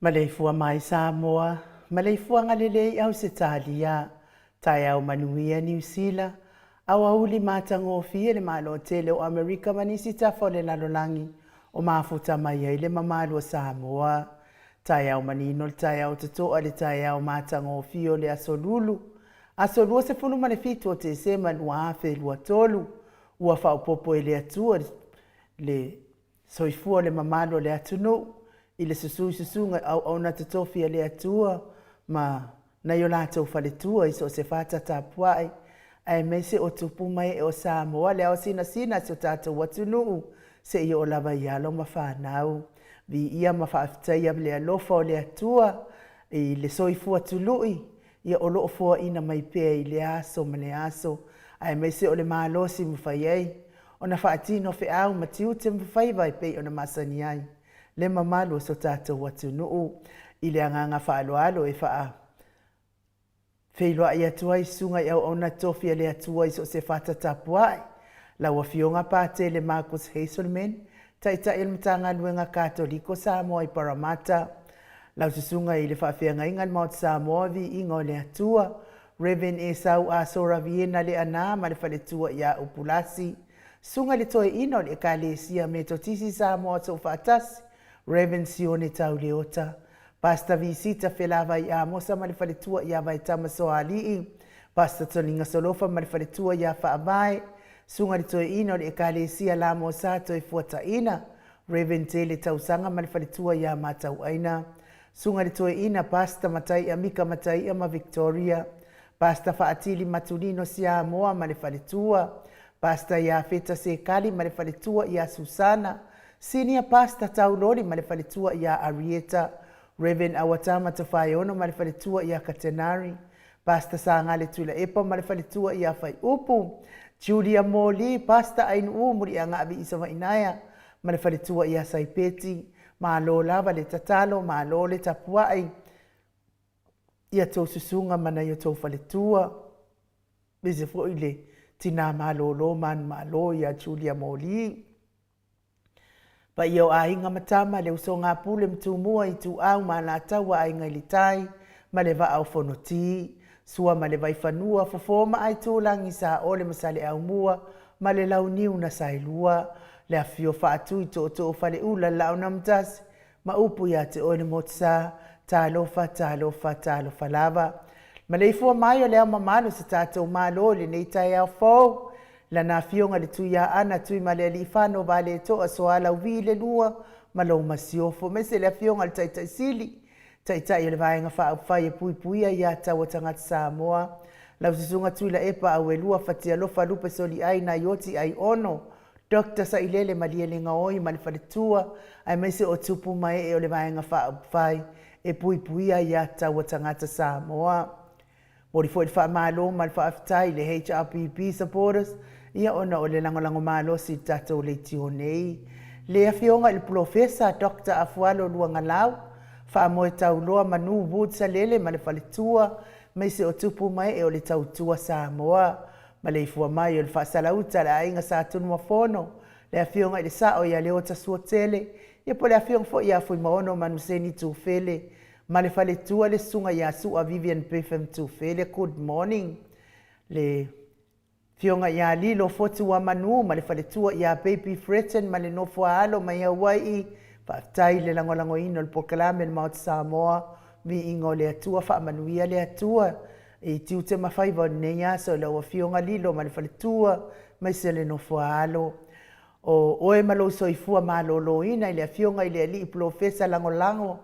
Maleifua mai Samoa, Maleifua ngalelei au se talia, tai au manuia New Zealand, au auli matangofia le malo tele o Amerika manisi tafole lalolangi, o mafuta mai ai le mamalo Samoa, tai au manino le tai au tatoa le tai au matangofia le asolulu, asolua se fulu manefitu o te sema lua afe lua tolu, ua fau popo ele atua le soifua le mamalo le atunu, i le susunga au na te tofi le atua ma na yo lātou whaletua i so se whata tāpuai ai mese o tupu mai e o Samoa le au sina se o tātou watunuu se i o lava i alo ma whanau vi ia ma whaaftaia le alofa o le atua i le soifua tului ia o loo fua ina mai pēa i le aso ma le aso ai mese o le mālosi mwhai ai o na whaatino whi au ma tiu te mwhai vai pei o na masani ai le mamalu so tātou watunuu i le anganga whaaloalo e wha wheiloa i atua i sunga i au ona tofia le atua i so se whata tapuai la wafionga pāte le Marcus Hazelman taita il mtanga luenga katoliko Samoa i Paramata la ususunga i le whawhianga ingan maut Samoa vi ingo le atua Reverend Esau Asora Viena le ana ma le whaletua i a upulasi sunga le toi ino le kalesia me totisi Samoa so whatasi Reverend Sione Tauleota, Pastor Visita Felava i Amosa Malifaletua i Avai Tamasoalii, Pastor Toninga Solofa Malifaletua i Afaavai, Sunga li toe ino le ekalesia la Mosato i Fuataina, Reverend Tele Tausanga Malifaletua i Amatauaina, Sunga li toe ina Pastor Matai Amika Matai Ama Victoria, Pastor Faatili Matulino si Amoa Malifaletua, Pastor Iafeta Sekali Malifaletua i Susana, Senior Pastor Tauloli malefaletua ia Arieta, Reverend Awatama Tafaiono malefaletua ia Katenari, Pastor Sangale Tula Epa malefaletua ia Fai Upu, Julia Moli, Pastor Ainu muri anga abi isama inaya malefaletua ia Saipeti, malo lava le tatalo, malo le tapuai, ia tau susunga mana ia tau faletua, beze fo ile tina malo lo man malo ia Julia Moli, pa iau a inga matama le uso ngā pule mtumua i tu au ma la taua a inga ilitai, ma le va au fonoti, sua ma le vai whanua, fofoma ai tūlangi sa ole masale au mua, ma le lau niu na sailua, le a fio whaatu i tō whale ula lau namtasi, ma upu ia te ole motsa, tālofa lava. Maleifua mai o le au mamalo sa tātou malo le nei tai au fau, la na fionga le tuia ana tui male li fano vale to soala wile lua malo masiofo mese le fionga le tai sili tai le vainga fa fai pui ya tawa tanga Samoa la usisunga tui la epa au lua fatia lo fa lupe soli ai na yoti ai ono Dr. Sailele maliele ngaoi malfaletua ai mese o tupu mai e o le vainga fa fai e pui ya tawa tanga Samoa Mori foi fa malo mal fa aftai le HRPP supporters ia ona o le langolango malo si tatou le tionei. Le afionga il professor Dr. Afualo Luangalau, fa moe tauloa manu wudsa lele ma le faletua, mai se o tupu mai e o le tautua Samoa. Maleifua mai o le whaasalauta la inga sa tunua fono, le afionga i le sao ia leota suotele, ia po le afionga fo ia fui maono manuseni tufele, ma le faletua le sunga ia sua Vivian Betham tufele, good morning. Le fionga ia lilo fotu wa manu ma le faletua ia baby Fretten ma le nofo alo ma ia wai whaftai le langolango ino le pokalame le Mount Samoa mi ingo le atua wha manuia le atua e tiu te mawhaiva neia so le ua fionga lilo ma le faletua ma se le nofo alo o oe malo soifua malolo ina i le fionga i le ali profesa langolango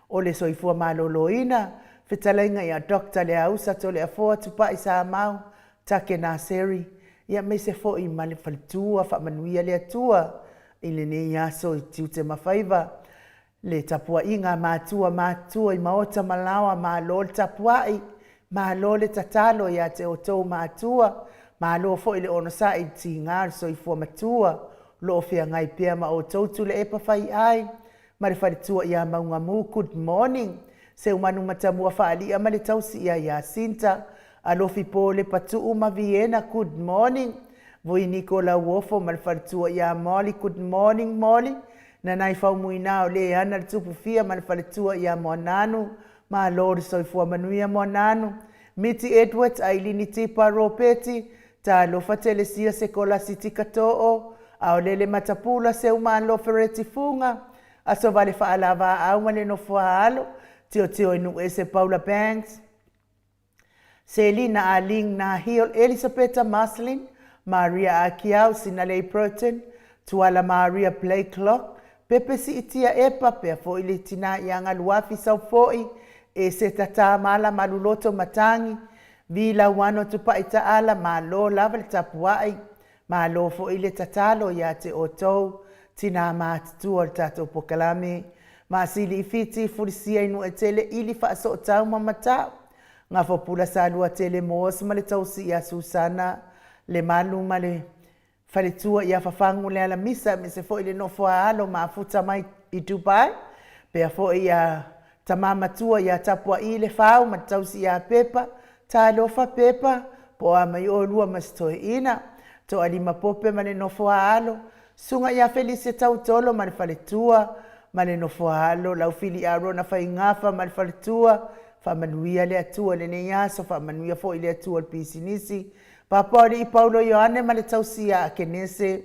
o le soifua malolo ina whetalainga ia dokta le ausa to le afoa tupa i sa mau take na seri ia me se fo i male faletua fa manuia le atua i le nei aso i tiu te mawhaiva le tapua inga matua i maota malawa ma lo le tapua i ma lo le tatalo ia te o tau matua ma lo fo i le ono sa i ti ngar so i fua matua lo fia ngai pia ma o tau tu le epa fai ai ma le faletua ia maunga mu good morning se umanu matamua faali ama le tausi ia Sinta alofi po le patu ma Viena good morning voi Nicola Wofo mal faletua ia Molly good morning Molly na nai faumuina o le ana le tupufia ma le faletua ia moananu ma lori soifua manuia moananu Miti Edwards ailini tipa ropeti ta lofa telesia sekola siti kato'o au lele matapula se uma lo fereti funga aso vale fa alava au mane no fualo tio inu ese Paula Banks Selina Aling na Hill Elizabeth Maslin Maria Akiau Sinalei Proton Tuala Maria Playclock Pepe si itia epa pe fo ile tina yanga luafi sau foi e se tata mala maluloto matangi vila wano tupa ita ala malo lava tapuai malo fo ile tatalo ya te otou tina matutua tato pokalame masili fiti furisia inu etele ili fa so tau mamata nga fo pula salua tele mos male tausi ya Susana le malu male faletua ia fafangu le ala misa me se fo ile no fo alo mafuta mai I Dubai pe fo ia tamama tua ia tapua ile fau matausi ia pepa ta lofa pepa po a mai o lua mastoi ina to alima pope mane no fo alo sunga ia felice tau tolo mane faletua mane no fo alo lau fili aro na fai ngafa mane faletua fa manuia le atua le neia so fa manuia fo ile atua pisinisi Papori Paulo Ioane male tausia a kenese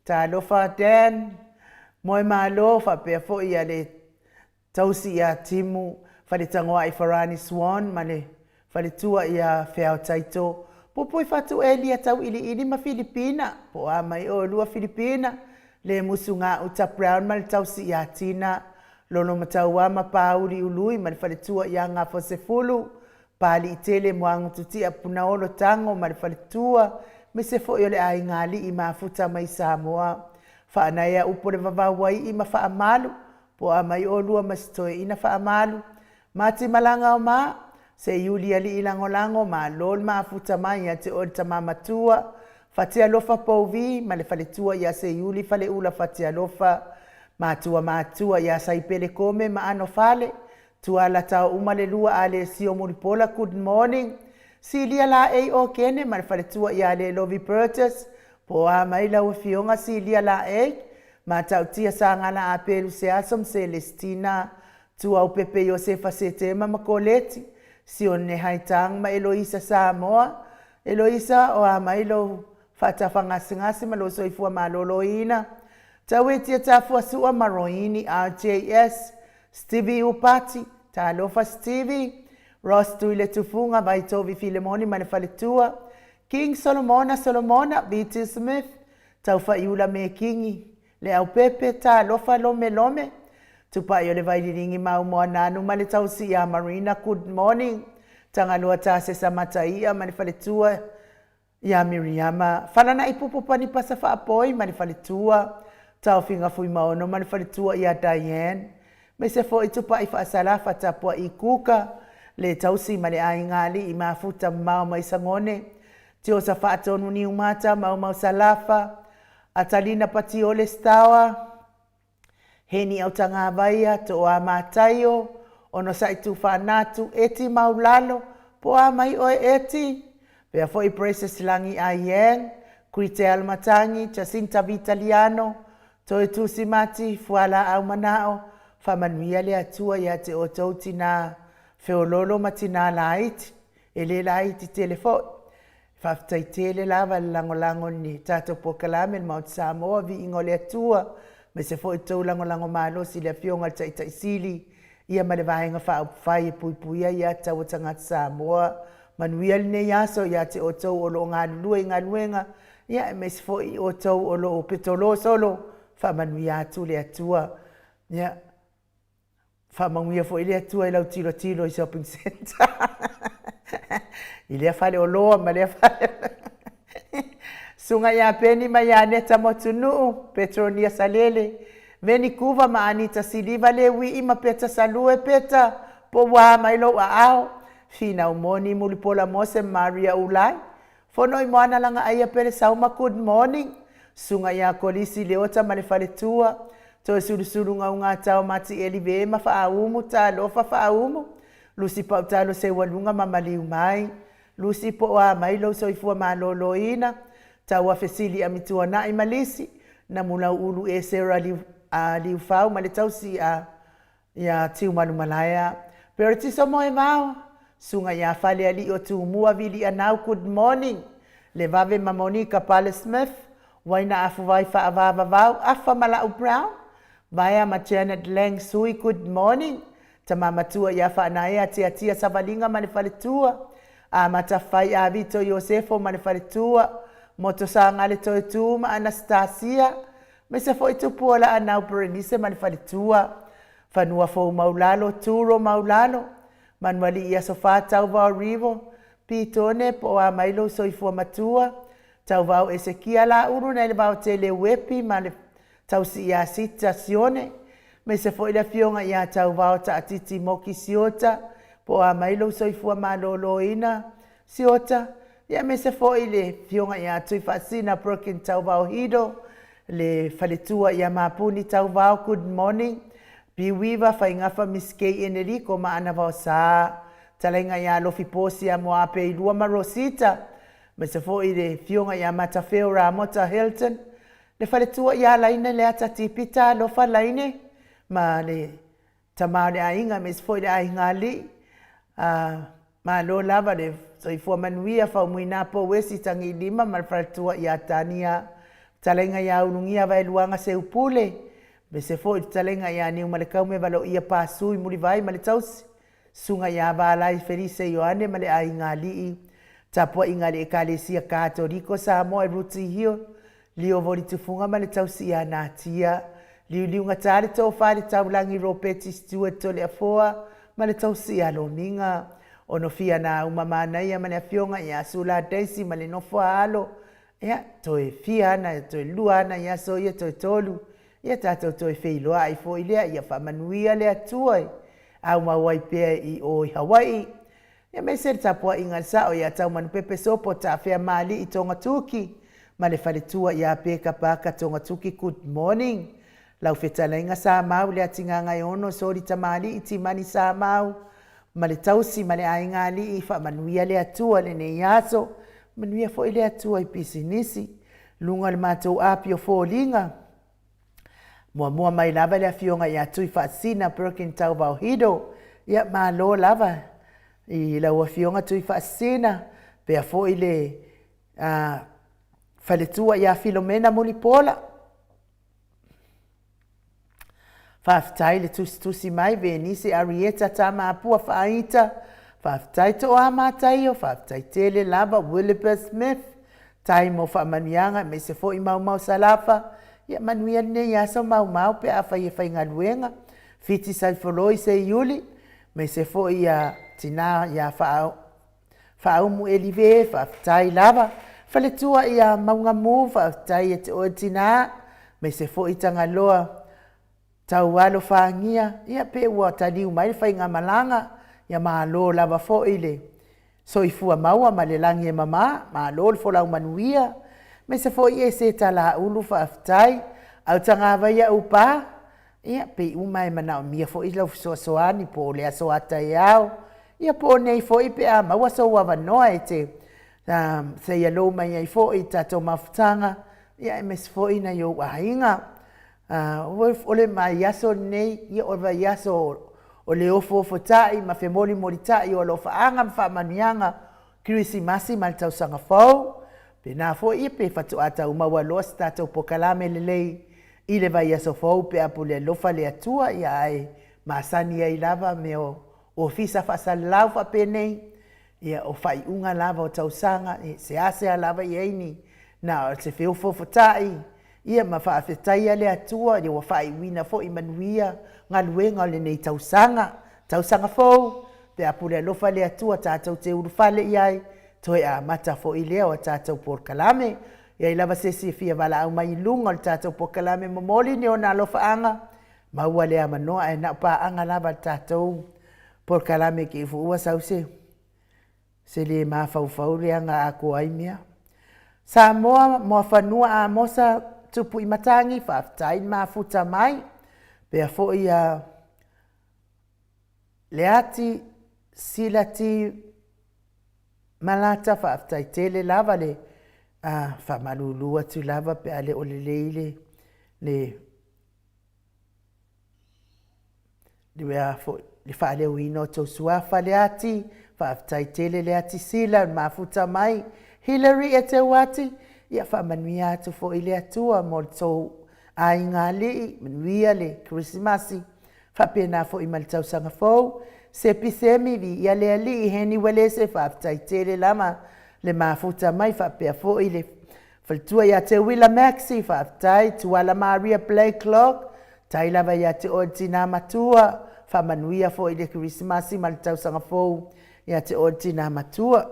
ta lofa den moi malo fa pe fo ia le tausia timu fa le tangoa I Farani Swan male fa le tua ia feo taito popoi fatu elia tau ili ma Filipina po a mai o lua Filipina le musunga uta brown male tausia tina lono mataua ma pauri ului male fa le tua ia nga fo se fulu pali tele moangu tutia punaolo tango marifalitua me se fo yole ai ngali I mafuta mai Samoa fa anaya upole vavawai I mafa amalu po amai olua mastoi ina fa amalu mati malanga o ma se yuli ali ilangolango ma lol mafuta mai ya te olta mamatua fatia lofa povi male faletua ya se yuli fale ula fatia lofa matua ya saipele kome ma ano fale Tuala tau umale lua ale sio muripola good morning. Silia la e o kene marfale tua ia le Lovi Purchase. Po a maila o fionga silia la e. Ma tau tia sangana a pelu se asom Celestina. Tua o pepe Josefa se tema makoleti. Sio ne haitang ma Eloisa Samoa. Eloisa o a mailo fata fangasi malo soifua maloloina. Tawe tia tafua sua maroini RJS. Stevie Upati, Talofa Stevie, Ross Tuile Tufunga, Baitovi Filemoni, Manefaletua, King Solomona, B.T. Smith, Taufa Iula Me Kingi, Leo Pepe, Talofa Lome, Tupayo le Vailingi Maumoananu, Maletausi ya Marina, good morning, Tangalua Tase Samataia, Manefaletua, ya Miriama, Falana Ipupani Pasafa Apoi, Manefaletua, Taufinga Fuimaono, Manefaletua, ya Diane, Me se fo itupa I faasalafa tapua I kuka le tausi male ai ngali I mafuta mau mai sangone tio sa faatonu ni umata mau salafa atalina pati ole stawa heni au tanga vaia to a matayo ono sa itu fanatu eti maulalo po a mai o eti pe fo I preses langi ayen Crite Almatangi Jacinta Vitaliano to itu simati fuala au manao Famanuia le atua ia te o tautina feololo matina laiti, ele laiti telefon. Faftai tele lava langolango ni tato pokalame Mount Samoa vi ingo le atua, me se fo itou langolango malo si le fionga taita isili, ia malevahenga fa upfai puipuia ia tau tangat Samoa, manuia le yaso ia te o tau olo ngaluenga, ia me se fo I o tau olo petolo solo, famanuia atu le atua, ia, Whamangwia fo ilea tua I lau tilo I shopping center. Ilea fale o loa ma lea fale. Sunga ia peni ma ia neta motunu, Petronia Salele. Veni kuva ma Anita Siliva le wi ima peta salue peta. Po wa ma ilo a ao. Fina umoni mulipola mose Maria Ulai. Fono I moana langa aia pere sauma good morning. Sunga ia kolisi leota ma le fale tua. To suru nga tau mati elive ma faaumu ta lofa faaumu lusi pa talo se walunga mamaliu mai lusi po a mai lo soifua maloloina ta wa fesili amitua na imalisi na mula ulu e liu fau ma le tausi ia tiu manu malaya. Pero tiso moe mau, sunga ia fale ali o tu mua vili anau good morning. Le vave ma Monica Pale Smith, waina afu vai fa avava vau, afa Malau Brown, vaya ma Janet Lang Sui good morning. Tama matua ia fa anaea tia savalinga ma le fale tua. A matafai a Vito Yosefo ma le fale tua. Moto sa ngale toe tu ma Anastasia. Me se foi tu puola anau Berenice ma le fale tua. Fanua fo maulalo, turo maulalo. Manuali ia sofa tau vau rivo. Pitone po a mailo soifua matua. Tau vau Ezekia la uru na le vau tele wepi ma le tau si ia sitasione. Me se foi la fionga ia tau vau ta atiti moki siota. Po a mailo soifua malolo ina siota. Ia me se foi le fionga ia tui fasina broken tau vau hido. Le faletua ia mapuni tau vau good morning. Piwiva fa ingafa miskei Enrico ma ana vau sa. Talenga ia lofi posi a moa pe ilua ma Rosita. Me se foi le fionga ia matafeo ra mota Hilton. Le faletua ia laina le atatipita lofa laine. Ma le tamare a inga me se foi le a inga li. Ma lo lava le soifua manuia fa umuina po wesi tangi lima ma le faletua ia tania. Talenga ia unungia vai luanga se upule. Me se foi talenga ia ni umalekau me valo ia pasui muri vai ma le tausi. Sunga ia balai Felice Ioane ma le a inga lii. Tapua inga le ekalesia Katoriko Samoa ruti hio. Lio voli tufunga ma le tausi ia natia. Liu ngatare tau whare tau langi ropeti Stuart tole afoa ma le tausi ia loninga. Ono fia na umamana ia ma le afionga ia sula Daisy ma le nofo alo. Ia toe fia na toe luana ia so ia toe tolu. Ia tātou toi wheiloa ai fo ilea ia whamanuia lea tuai. Au mawai pēr i o Hawaii. Ia me se tapua inga sao ia tau manu pepe sopo ta whea mali i tonga tuki. Ma le whare tua ia pēka pāka tonga tuki good morning. Lau whetalenga sa mau lea tinga ngai ono sori ta mali i timani sa mau. Ma le tausi ma le ainga li i whamanuia lea tua le ne iaso. Manuia fo ilea tua i pisinisi. Lunga le mātou api o fo linga. Mua mai lava le fionga ia tui fasina Birkin tau vau hido. Ia malo lava. I lau fionga tui fasina. Pea fo ile faletua ia Filomena Mulipola. Whaftai le tusi mai Venise Arieta tama apua whaita. Whaftai to a matai o whaftai tele lava Williper Smith. Tai mo whamanianga me se fo i mau salafa. Ia manuia ne ia so mau pe a fai nga luenga. Fiti sai foloi se iuli. Me se fo ia tina ia whaau mu elive, whaftai lava. Faletua ia maunga mu, whaftai e te o tina. Me se fo i tanga loa tau walo whangia. Ia pe ua taliu mai fai nga malanga. Ia maa lo lava fo ile. So i fua maua ma le langi e mama. Maa lo le folau manuia. Me se fo i e se tala ulu whaaftai, au tanga ia upa, ia pe uma e manao mia fo i lau soani po lea soata e au, ia po nei fo i pe a maua so wawanoa e te, se ia lo mai ai fo i tato mafutanga, ia e mes fo i na yo wahinga, ole mai yaso nei, ia ova yaso o le ofo tai, ma fe moli tai o lo faanga mfa manianga, kirisi masi mal tau sanga fau, pe na fo i pe fatu ata uma waloa stata upokalame lelei i le vai aso fau pe apu le lofa le atua i ai maasani ai lava me o fisa fasalau fa penei ia o fai unga lava o tausanga se ase a lava i eini na se feo fofotai ia ma faafetai a le atua ia wa fai wina fo i manuia ngā luenga le nei tausanga fau pe apu le lofa le atua tātou te urufale i ai toi a mata fo i lea o tātou por kalame. Ia i lava sesi fia wala au mai lunga o tātou por kalame momoli ni o nā lofa anga. Maua lea manoa e nā pa anga lava tātou por kalame ki fu ua sause. Se le maa fau le anga a ko aimia. Samoa moa whanua a mosa tupu i matangi whaaftai maa futa mai. Pea fo i a leati silati malata whaaftai tele lava le whamalulua tu lava pe ale o le leile le wea fo le whaaleo ino tau suafa le ati, whaaftai tele le ati sila, mafuta mai, Hillary e te wati, ia whamanuia atu fo i le atua, mo tau ai ngā lii, manuia le Christmasi, whapena fo i malitau sanga fau, se pisemi vi ia le ali heni wale se whaaftai tele lama, le mafuta mai whapea fo i le whaltua ia te Willa Maxi, whaaftai tuala Maria Blakelock, tai lava ia te oti nā matua, whamanuia fo i le Christmasi malitau sanga fau, ia te oti nā matua.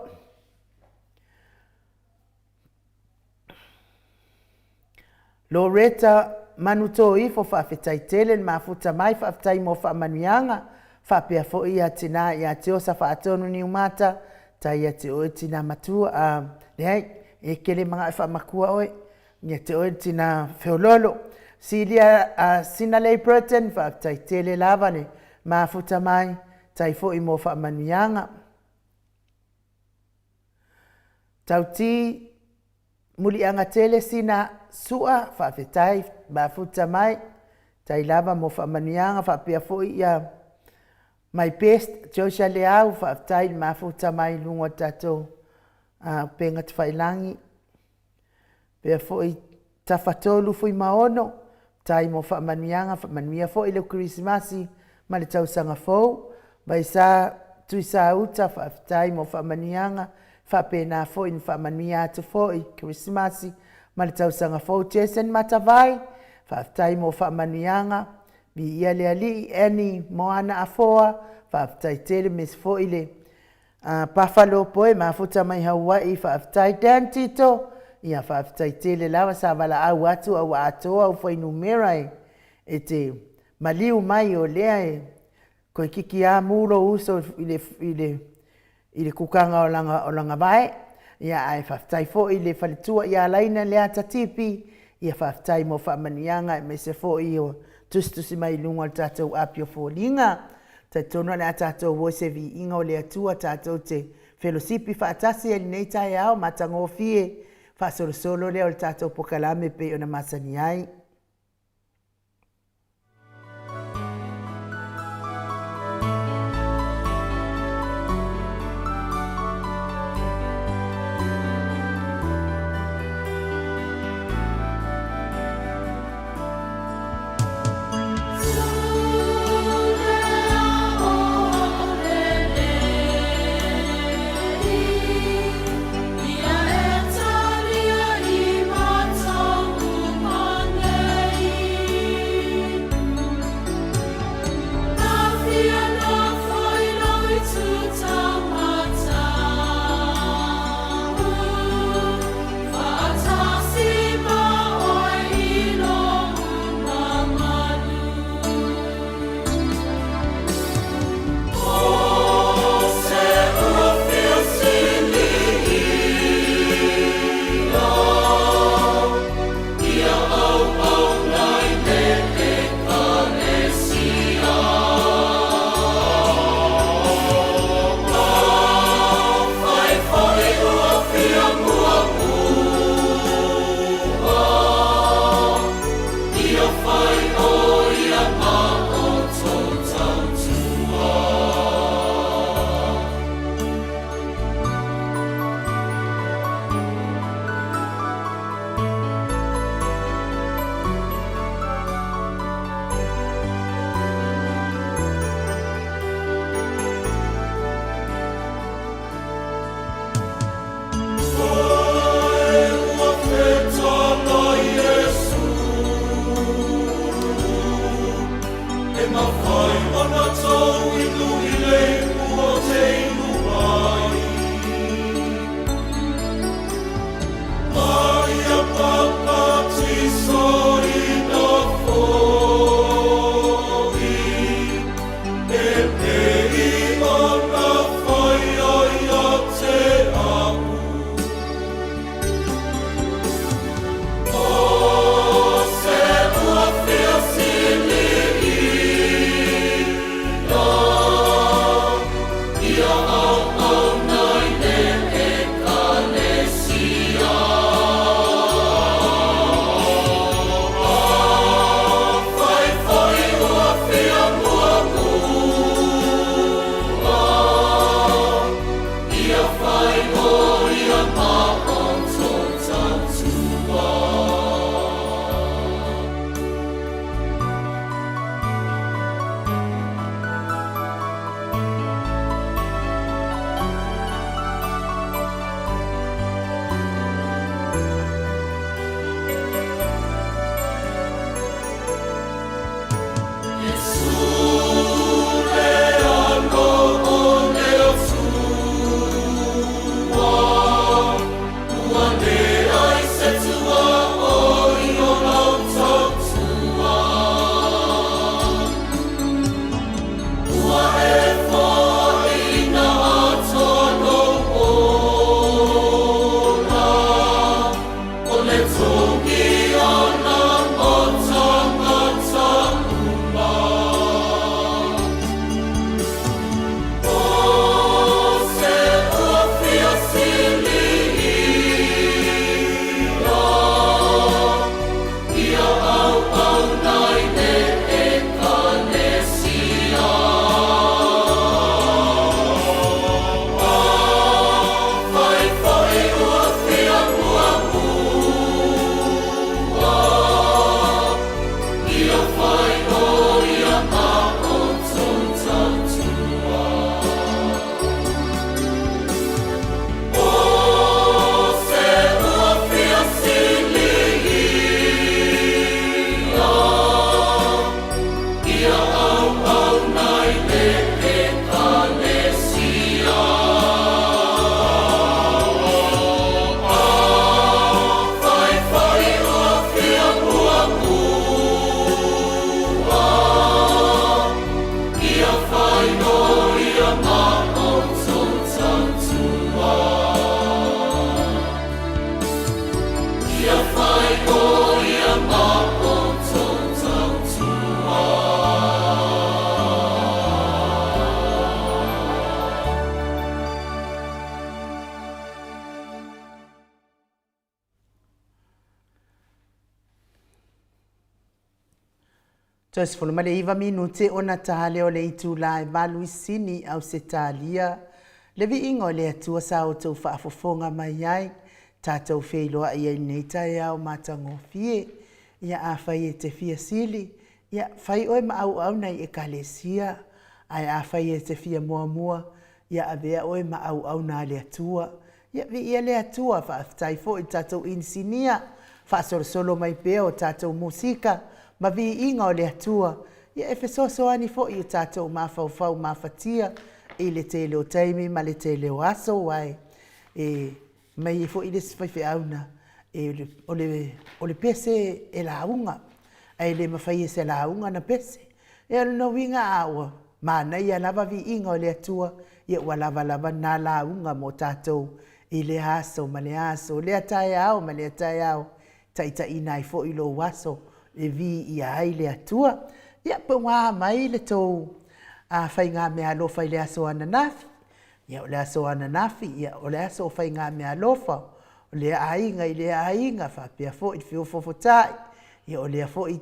Loretta manuto i fo whaafetai tele mafuta mai whaafetai mo whaamanuianga, whapea fo ia tina ia te osa whaatonu ni umata, tai ia te oti nā matua, lehei, e kele mga e whaamakua oe, ia te oti nā whiololo. Silia Sinalei Burton whaafetai tele lavane, mafuta mai, tai fo i mo whaamanuianga. Tauti muli anga tele sina sua whaafetai mafuta mai, tai lava mo whaamanuianga whaapea fo ia my best, Josia Leau whaafetai mafuta mai lungo tato penga te whailangi. Pea fo i tawhatolu fo i maono, tai mo whaamanuianga, whaamanuia fo i leo Christmasi, ma le tausanga fo, bai sa tui sa uta whaafetai mo whaamanuianga, whapena fo i whaamanuia atu fo i Christmasi, ma le tausanga fo Jason Matavai, whaafetai mo whaamanuianga, vi ia le ali eni moana afoa, whaafetai tele mes fo i le Buffalo poe, mafuta mai Hawaii, whaafetai Dan Tito, ia whaafetai tele lawa sa wala au atu au atoa au fo i numerai, e te maliu mai o lea e, koe kiki a muro uso i le kukanga o langa vai, ia ai whaafetai fo i le whalitua i a laina le ata tipi, ia whaafetai mo whaamanianga me se fo i o tustusi mai lunga o tātou apio fo linga, ta tono na tātou wose vi inga o le atua tātou te whelosipi whaatasi e nei tai au matango fie, whaasolo leo le tātou pokalame pe o na masani ai. Oh Tosifolo Maleifua minute ona tale o le itu la e valu isini au se talia. Le vi ingo le atua sa o tau whaafofonga mai ai. Tātou wheiloa ia nei tai au matango fie. Ia a whai e te fia sili. Ia whai oe ma au nei e kalesia. Ai a whai e te fia mua mua. Ia a vea oe ma au na le atua. Ia vi ia le atua whaaftai fo i tātou insinia. Whaasolo mai peo o tātou musika. Ma vi inga o le atua, ia e fesoso ani fo i o tātou mawhau mawhatia, i le te leo taimi ma le te leo aso wai. Mai e fo i le sifaife auna, o le pese e launga, ai le mawhai e se launga na pese. E alo na winga awa, ma na ia lava vi inga o le atua, ia ua lava na launga mo tātou i le aso ma le aso, le atai au ma le atai au, taita ina i fo i lo waso, e vi ia ai le atua. Ia pa wā mai le tau a whai ngā mea alofa i le aso ananafi. Ia o le aso ananafi, ia o le aso o whai ngā mea alofa. O le ainga i le ainga, whapea fo i whio fofotai. Ia o le fo i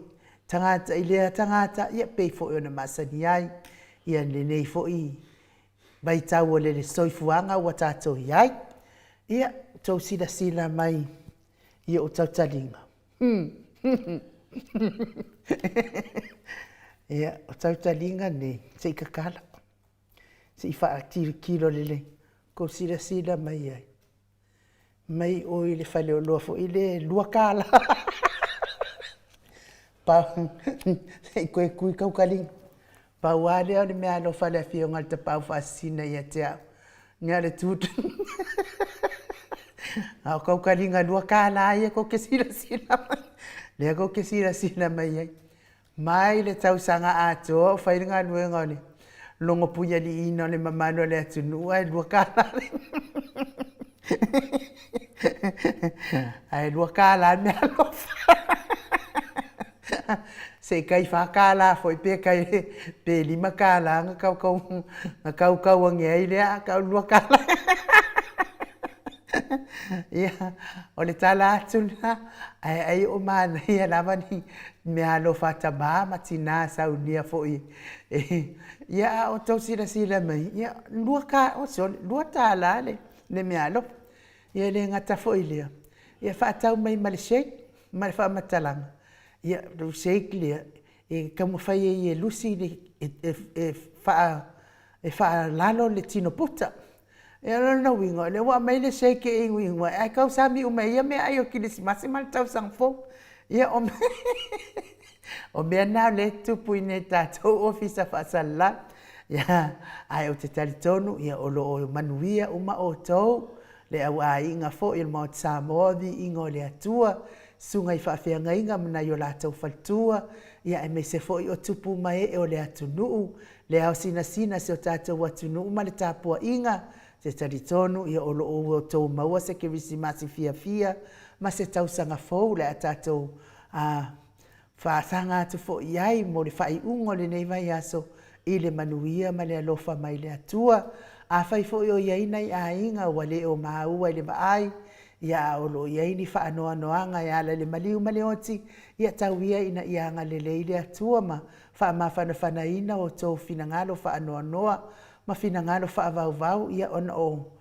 tangata i le tangata, ia pei fo i ona masani ai. Ia le nei fo i bai tau o le soifuanga ua tātou i ai. Ia tau sila mai, ia o tau talinga. Ia, o tau talinga ne, se i kakala. Se i wha kilo lele, ko sila mai ai. Mai o i le whale o loa fo i le lua kala. Pa, se i koe kui kaukalinga. Pa wale o le mea lo whale a fio ngal ta pau whaasina i a te au. Ngā le tūtu. Au kaukalinga lua kala ai e ko ke sila mai. Lea ko ke sila mai ai. Mai le tausanga ato, whairinga nuenga ni. Longo puya li ina le mamano le atunu, ai lua kala. Ai lua kala me alofa. Se kai whakala, foi pe kai pe lima kala, nga kau angei lea, kau lua kala. Ia, o le tala atu na, ai o mana ia lava ni mea alofa tama, matina saunia foi. Ia, o tau sila mai, ia, lua tala le mea alofa. Ia le ngata foi lea. Ia whaatau mai ma le shake, ma le whaamatalanga. Ia, le shake lea, e kamawhai e lusi e wha lalo le tino puta. E ala na winga, le wa mai le shake e winga, ai kau sami o mai, ia mea ai o kilisimasi ma le tau sang fo. Ia o mea nao le tupu i ne tātou ofisa whaasala. Ia, ai o te talitonu, ia o lo o manuia uma o tau. Le au a inga fo il maot Samoa vi ingo le atua. Sunga i whaafeanga inga mna i o lātou faltua. Ia e me se fo i o tupu mai e o le atunuu. Le au sina se o tātou atunuu ma le tāpua inga. Se talitonu ia o lo o tau maua se ke risi masi fia. Ma se tausanga fo le a tātou whaasanga atu fo i ai mo le whai ungo le nei vai aso. I le manuia ma le alofa mai le atua. A whai fo i o iaina i a inga wa le o maua i le maai. Ia o lo iaini wha anoa noanga ia le maliu ma le oti. Ia tau ia ina ianga le leile atua ma wha mawhana ina o tau finangalo wha anoa noa. Ma finangalo wha avau ia ona o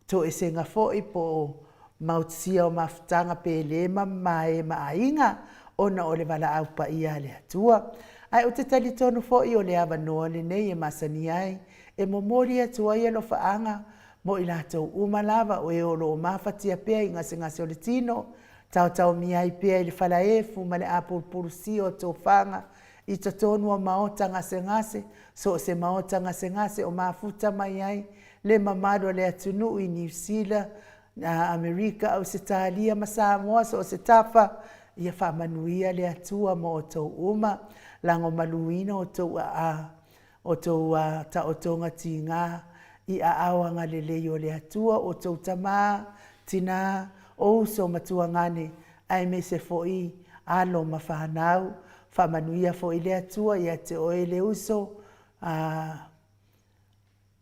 to e senga fo i po mautsia o mafutanga pe le ma a inga. Ona o le wala au pa ia le atua. Ai o te talitonu fo i o le ava noa le nei e masani ai. E momori atua ia lo whaanga. Mo i lātou umalava o e o lo mawhatia pia i ngase o le tino. Tau miai pia i le whalaefu ma le apurpurusi o tō whanga. I ta tonu o maota ngase. So se maota ngase o mafuta mai ai. Le mamado le atunu i New Zealand, Amerika au se talia ma Samoa so se tapa. Ia whamanuia le atua mo o tō uma. Lango maluina o tō ta o tōnga ti ngā. I a awanga le leo le atua o tau tama, tina, o so matua ngane, ai me se foi alo ma whanau, whamanuia foi le atua, ia te oe le uso,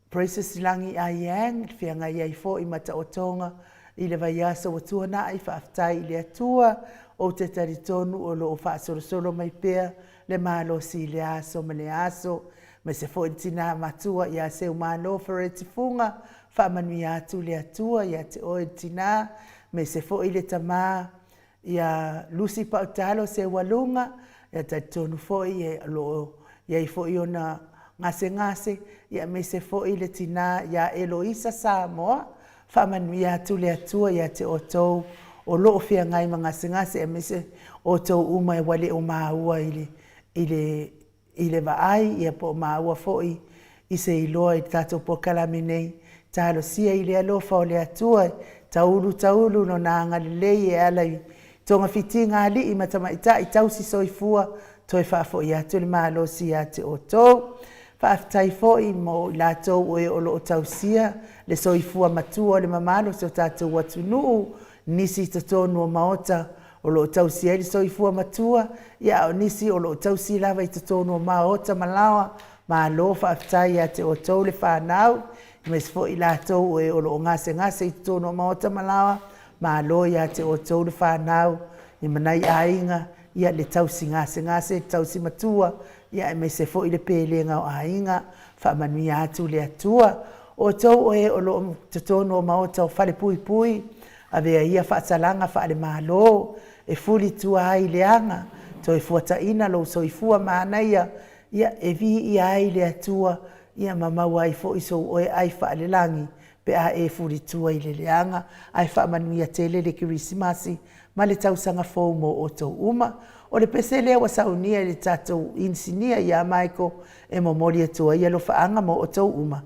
Princess Langi a yang, whianga iai foi mata o tonga, i le vai asa o tuana ai whaaftai le atua, o te taritonu o lo o whaasolo mai pea, le malo si le aso ma le aso me se fo tina matua ia se malo for tifunga fa manu atu le atua ia te o tina me se fo ile tama ia lusi pa talo se walunga ia te tonu fo ia lo ia fo iona ngase ia me se fo ile tina ia Eloisa Samoa fa manu atu le atua ia te oto o lo fia ngai ngase me se oto uma e wale o maua ile vaai ia po maua foi i se iloa i tato po kalaminei talo sia ile alofa o le atua taulu no nanga lelei e alai tonga fitinga ali i matamaita i tausi soifua toi fafo ia tu le malo sia te oto faaftai foi mo latou e o loo tausia le soifua matua le mamalo se o tatou watunuu nisi totonu o maota o lo tausi ele soifua matua ia o nisi o lo tausi lava i totonu o maota malawa ma lo faaftai ia te otou le fanau me se foi latou e o lo ngase i totonu o maota malawa ma lo ia te otou le fanau i manai ainga ia le tausi ngase tausi matua ia me se foi le pelenga o ainga fa manu atu le atua o tou e o lo totonu o maota o fale pui ave ia faatalanga fa le malo e fuli tua ai leanga to e fuataina lo soifua manaia ia e vi ia ai le atua ia mama wai fo iso o ai fa le langi pe a e fuli tua i le leanga ai fa manuia tele le Krismasi ma le tausanga fo mo o to uma o le pesele wa saunia le tatou insinia ia Michael e momoli tua ia lo faanga mo o to uma.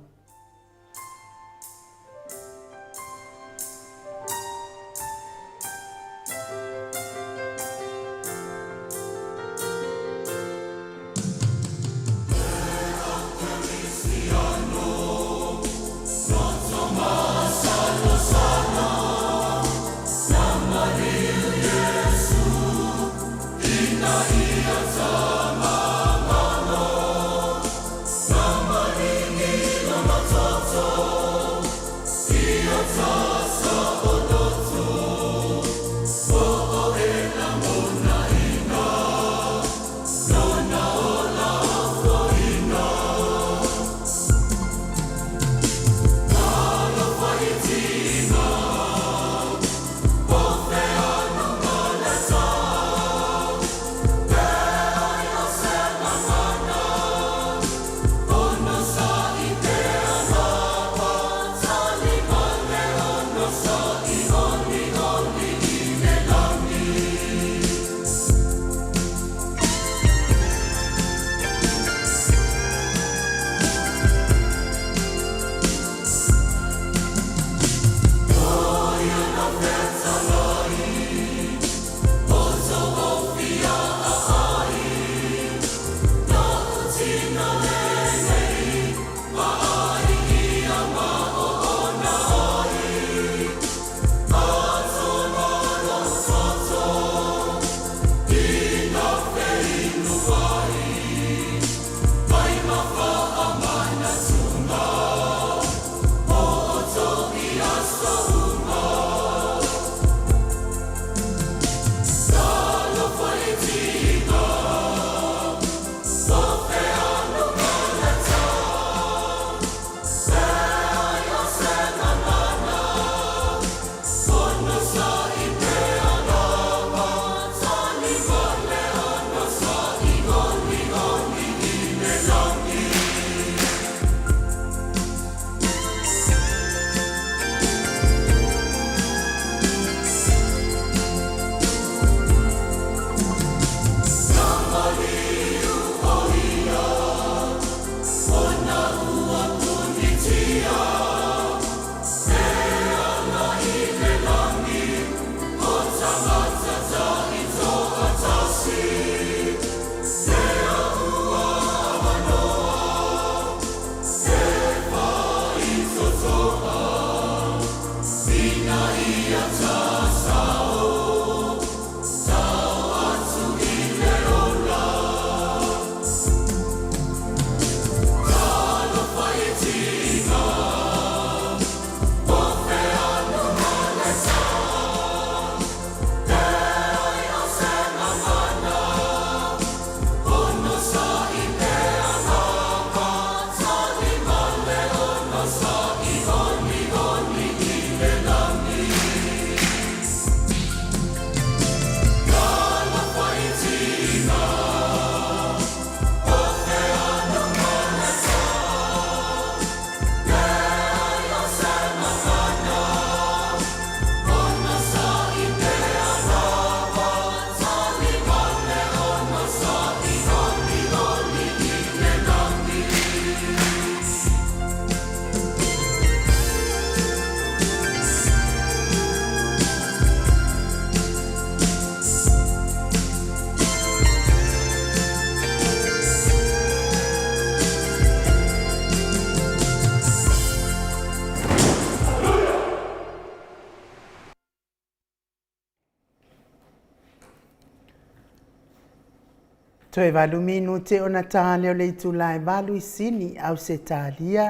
Toe valu minute ona tāle o le itulai valu isini au se tālia.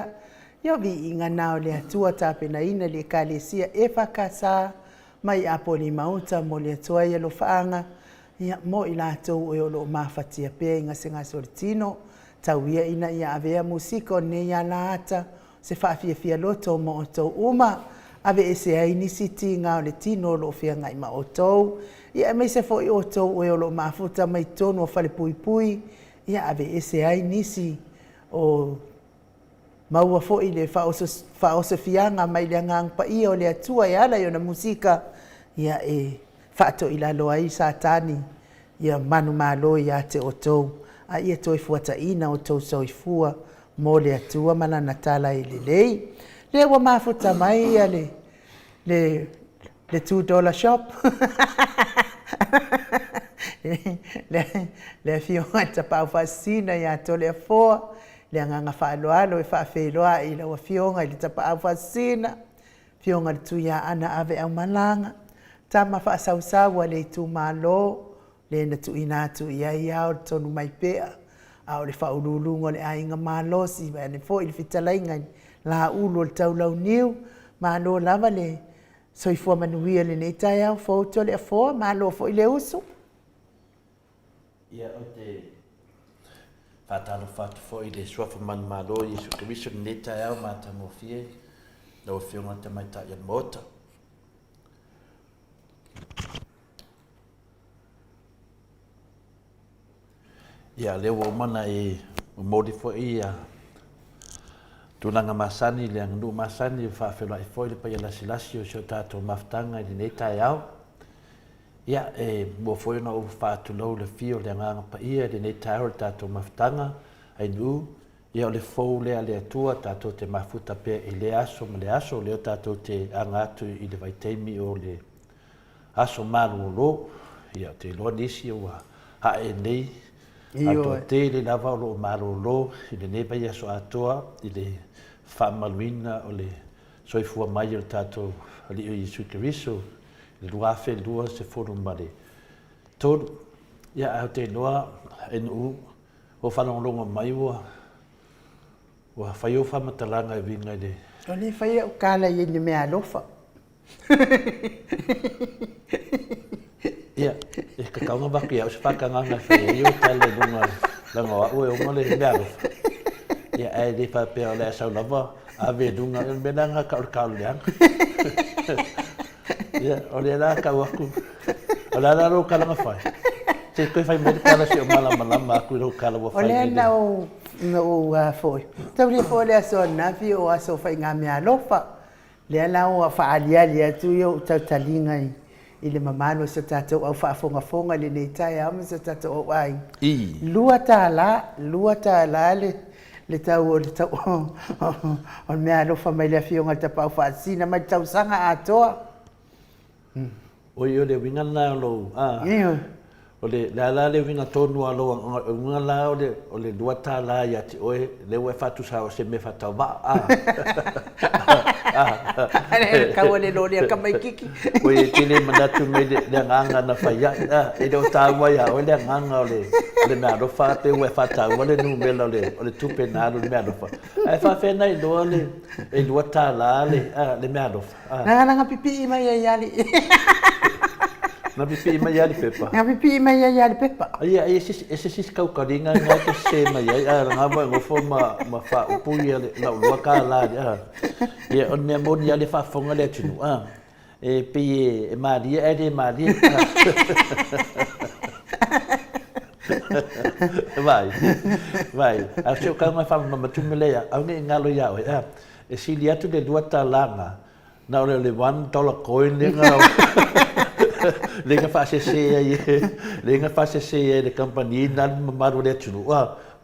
Ia vi inga nao le atua tāpena ina le kalesia e whakasa mai apoli mauta mo le atua ia lo whaanga. Ia mo i lātou o lo mawhatia pēr inga se ngā soritino. Tau ia ina ia avea musiko ne ia lāta se whaafia loto mo o tau uma. Ave e se ai nisi ti ngā o le tino lo fia ngai ma o tau. Ia me se fo i o tau o lo mafuta mai tonu o whale pui pui. Ia ave e se ai nisi o maua fo i le whaosa fianga mai le ngang pa ia o le atua e ala i ona musika. Ia e whaato i la loa i sa tani. Ia manu malo i ate o tau. A ia toi fuata ina o tau sau i fua mo le atua mana natala i le lei. Le wa mafuta mai ia le $2 shop. Le fionga ta pau fasina ia to le fo. Le nganga whaaloalo e whaafeiloa i la fionga i le ta pau fasina. Fionga tu ia ana ave au malanga. Tama whaasausawa le tu malo. Le na tu ina tu ia ia o tonu mai pea. Au le whaululungo le ainga malosi. Vane fo i le fitalainga la ulo le tau lau niu. Malo lava le soifua manuia le nei tai au fauto le afoa. Malo fo i le usu. Ia o te whātalo whātu fo i le suafa manu malo i su kariso le nei tai au mata mo fie. Lau whionga te mai tai an mota. Ia leo o mana e modi fo i a tulanga masani le angu masani whaafelo ai fo i le pai lasi o sio tātou maftanga i le nei tai au. Ia e mo fo na o whaatu lau le fio le anganga pa ia le nei tai au le tātou maftanga ai nu. Ia o le fou lea le atua tātou te mafuta pe i le aso ma le aso leo tātou te angatu i le vaiteimi o le aso malu o lo. Ia te loa nisi o ha e nei. Ato te le lava o lo malu o lo i le neba ia so atoa i le whamaluina o le soifua mai o le tātou ali o Jesu Keriso. Le lua fe lua se fono mare. Tōru, ia au te loa enu o whanonglonga mai ua whai o whamatalanga e vinga le. O le whai o kāla i ni mea lofa. Ia, e ka kaunga waki au se whakanganga whai e o tale lunga langa wa ue o mole mea lofa. Ia, e le whapea o le asau lava, ave lunga e menanga ka o leanga. Ia, o le la ka waku. O la la ro kalanga whai. Te koe whai meri kala si o malama aku ro kala wa whai. O le na o foi. Tau le foi le aso nafi o aso whai ngā mea lofa. Le la o whaaliali atu i o tau talinga i le mamano sa tātou au whaafonga le nei tai ama sa tātou au ai. Lua tā la le tau o le tau o mea lofa mai le fionga ta pau whaasina mai tau sanga atoa. Oi o le wingana lo o le la le winga tonu alo o la o le dua ta la ya ti oe le we fatu sa o se me fata va ka o le lo le ka mai kiki oi te le mandatu me le nganga na fa ya e do ta wa ya o le nganga o le me ado fa te we fata o le nu me o le tupe na o le me ado fa ai fa fe na do le e dua ta la le me ado fa na pipi mai ya li na pipi mai ali pepa. Na pipi mai ali pepa. Ia ese kau karinga nga te se mai nga ba ngo fo ma fa upu ia na ua ka la ia on ne mon ia le fa fonga le tunu e pi e maria e de maria vai a se ka ma fa ma tumele ia au ni ngalo ia e sili atu de dua talanga na o le $1 coin nga Lenga fase se le compagnie na mamaru le tunu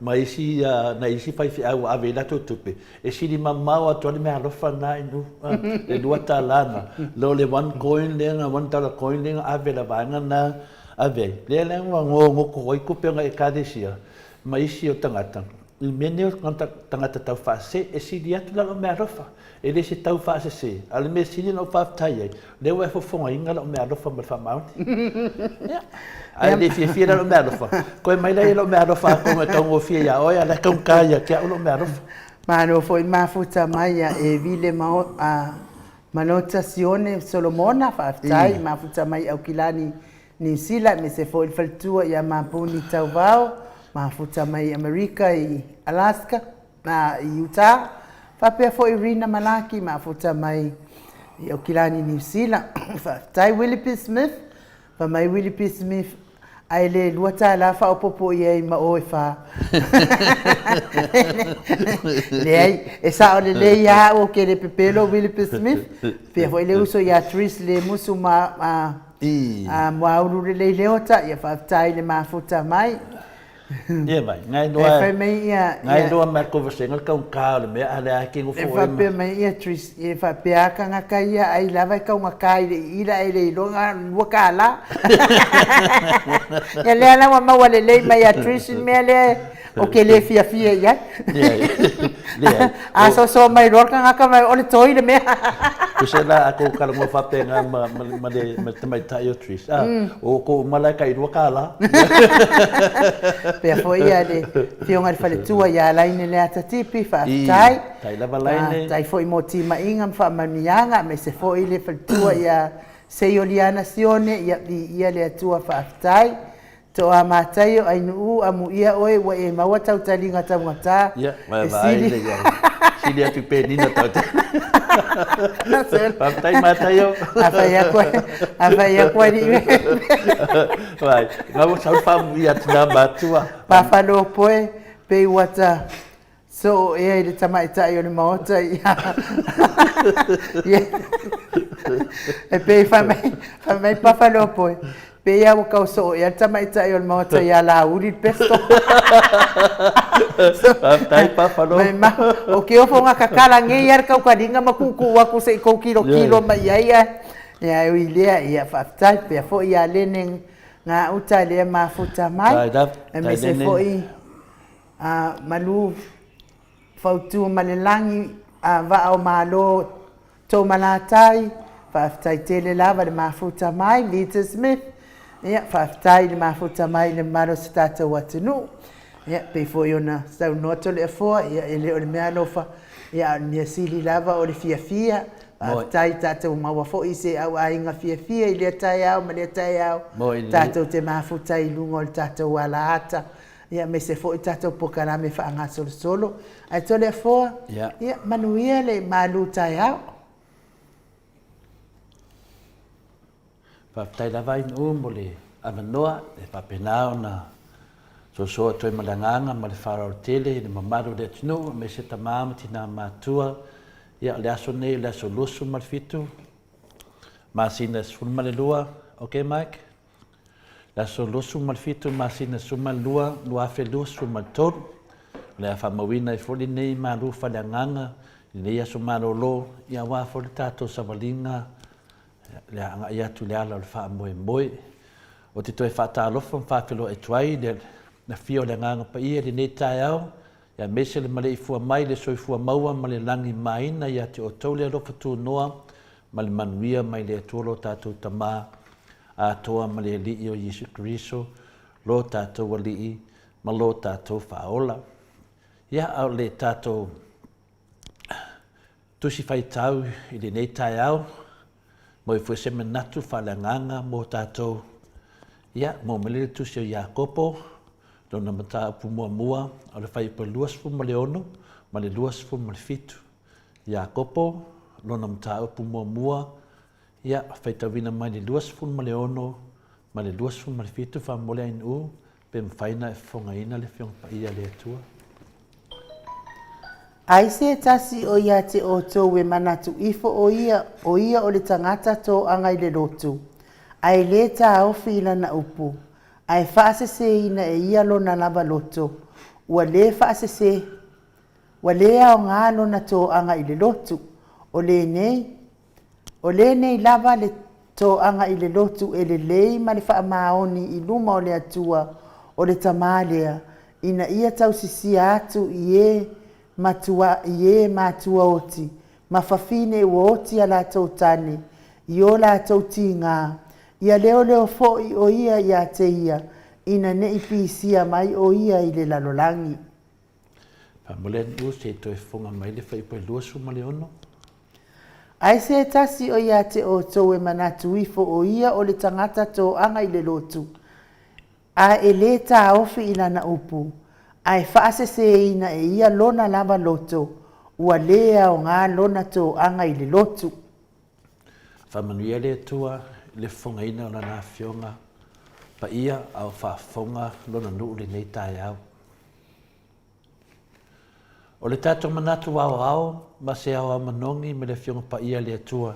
ma isi na isi fai fi au ave la tutupe e si di mamma to le me alofa na inu le dua talana lo le $1 coin lenga $1 coin lenga ave la banga na ave le lenga ngo ko oi ku pe nga e kadesia ma isi o tangata I mene o tangata tau whaase, e siri atu la o mea rofa. E le se tau whaase se. Ale me siri no whaafitai ai. Leo e fofonga inga la o mea rofa ma whamaoni. Ai le fia la o mea rofa. Koe mai lai la o mea rofa ko me kaungo fia ia oia la kaung kaya kia o lo mea rofa. Mano foi mafuta mai e vile manota sione Solomona whaafitai mafuta mai au kilani New Zealand me se foi faltua ia mapuni tau vao. Mafuta mai Amerika i Alaska na i Utah. Whapea fo i Rina Malaki mafuta mai i Okilani New Zealand. Tai Willie P. Smith. Pa mai Willie P. Smith ai le luata la fa opopo i ei ma o e fa. Le ai e sa o le ia o ke le pepelo Willie P. Smith. Pea fo i le uso ia tris le musu mauru le leota ia whaafitai le mafuta mai. Ia mai, ngai loa mea konversenga kaung kao le mea ale ake ngofo e whapea mai ia tris, e whapea ka ngaka ia ai lawa i kau ngaka i le ira e le ilonga lua ka la. Ia lea lawa maua le lei mai a tris mea le o ke le fia ia. A so mai roka ngaka mai o le toi le mea. Kusa la ako kalango whapea ngā ma tamai tai o tris. O ko malaika i lua ka la. Pea foi ia le fionga le whaletua ia laine le atatipi whaafitai. Tai lava laine. Tai foi mo tima inga mwhamanianga me se foi le whaletua ia seioliana sione ia le atua whaafitai. Toa mātai o ainu amu ia oe wa e maua tau talinga tau ngata. Ia, mai vai le ia. Sili atu pe nina tau te. Whaafitai mātai o. Awhai a koe ni me. Vai, ngau sau whamu ia tina mātua. Pawhano poe, pei wata. So e le tamaitai o le maota ia. E pei whamai pawhano poe. Pe ia o kau so ia tamaitai o le maota ia la uri pesto. Tai pawhano. O ke ofo ngā kakala nge ia kau karinga makuku waku se kou kilo mai ia. Ia ui lea ia whaftai pia fo ia lene ngā uta lea mafuta mai. E me se fo i malu fautu malelangi va o malo tō malatai. Whaftai tele lava le mafuta mai, Lita Smith. Ia, whaftai le mafuta mai le maro se tātou atinu. Ia, pei fo i ona sau noto le afoa, ia ele o le mea lofa. Ia, nia sili lava o le fia. Tai tātou maua fo i se au ainga fia i lea tai au, ma lea tai au. Tātou te mafuta i lungo le tātou ala ata. Ia, me se fo i tātou pokarame whaanga solo. Ai tole afoa, ia, manuia le malu tai au. Tai lava in mo le amanoa, le papenao na soa toi malanganga, ma le wharau tele, le mamaru le tinu, me se tamama tina mātua. Ia le aso nei, le aso lusu ma le fitu. Masina suma le lua, ok Mike? Le aso lusu ma le fitu, masina suma le lua fe lusu ma le toru. Le a whamawina i foli nei ma lufa le anganga, nei aso marolo, ia wā foli tātou savalinga, le anga ia tu le ala o le wha moe. O te toi whata alofa mwhawhelo e tuai, na fio le nganga pa ia le nei tai au, ia mese le Maleifua mai le soifua maua ma le langi maina ia te o tau le alofa tu noa, ma le manuia mai le tuolo tātou tamā, a toa ma le li o Yesu Kristo, lo tātou alii, ma lo tātou whaola. Ia au le tātou tusi whaitau i le nei tai au, mo i fwese menatu whalanganga mo tātou. Ia, mo melele tusi o Iakopo, lona mata upu mua, o le whai pa luasfu ma le ono, ma le luasfu ma le fitu. Iakopo, lona mata upu mua, ia, whaitawina mai le luasfu ma le ono, ma le luasfu ma le fitu, wha mole ain u, pe mwhaina e whongaina le whiong pa ia le atua. Ai se tasi o ia te o tō we manatu ifo o ia o le tangata tō anga i le lotu. Ai le tā ofi ina na upu. Ai whaasese ina e ia lona lava loto. Ua le whaasese. Ua le au ngā lona tō anga i le lotu. O le nei lava le tō anga i le lotu e le lei ma le wha maoni i luma o le atua o le tamalea. ina ia tausisia atu i e matua oti, mafafine ua oti a latou tane, i o latou tingā, ia leo fo'i o ia ia te ia, ina ne i pisia mai o ia i le lalolangi. Pamole nu se to fonga mai le fai pe lua su male ono. Ai se tasi o ia te o tau e manatu ifo o ia o le tangata tō anga i le lotu. A e le tā ofi ina na upu. Ai whaase se ina e ia lona lava loto. Ua lea o ngā lona tō anga i le lotu. Whamanuia le tua le fonga ina o na fionga. Pa ia au whafonga lona nuu le nei tai au. O le tātou manatu au ma se au manongi me le fionga pa ia le atua.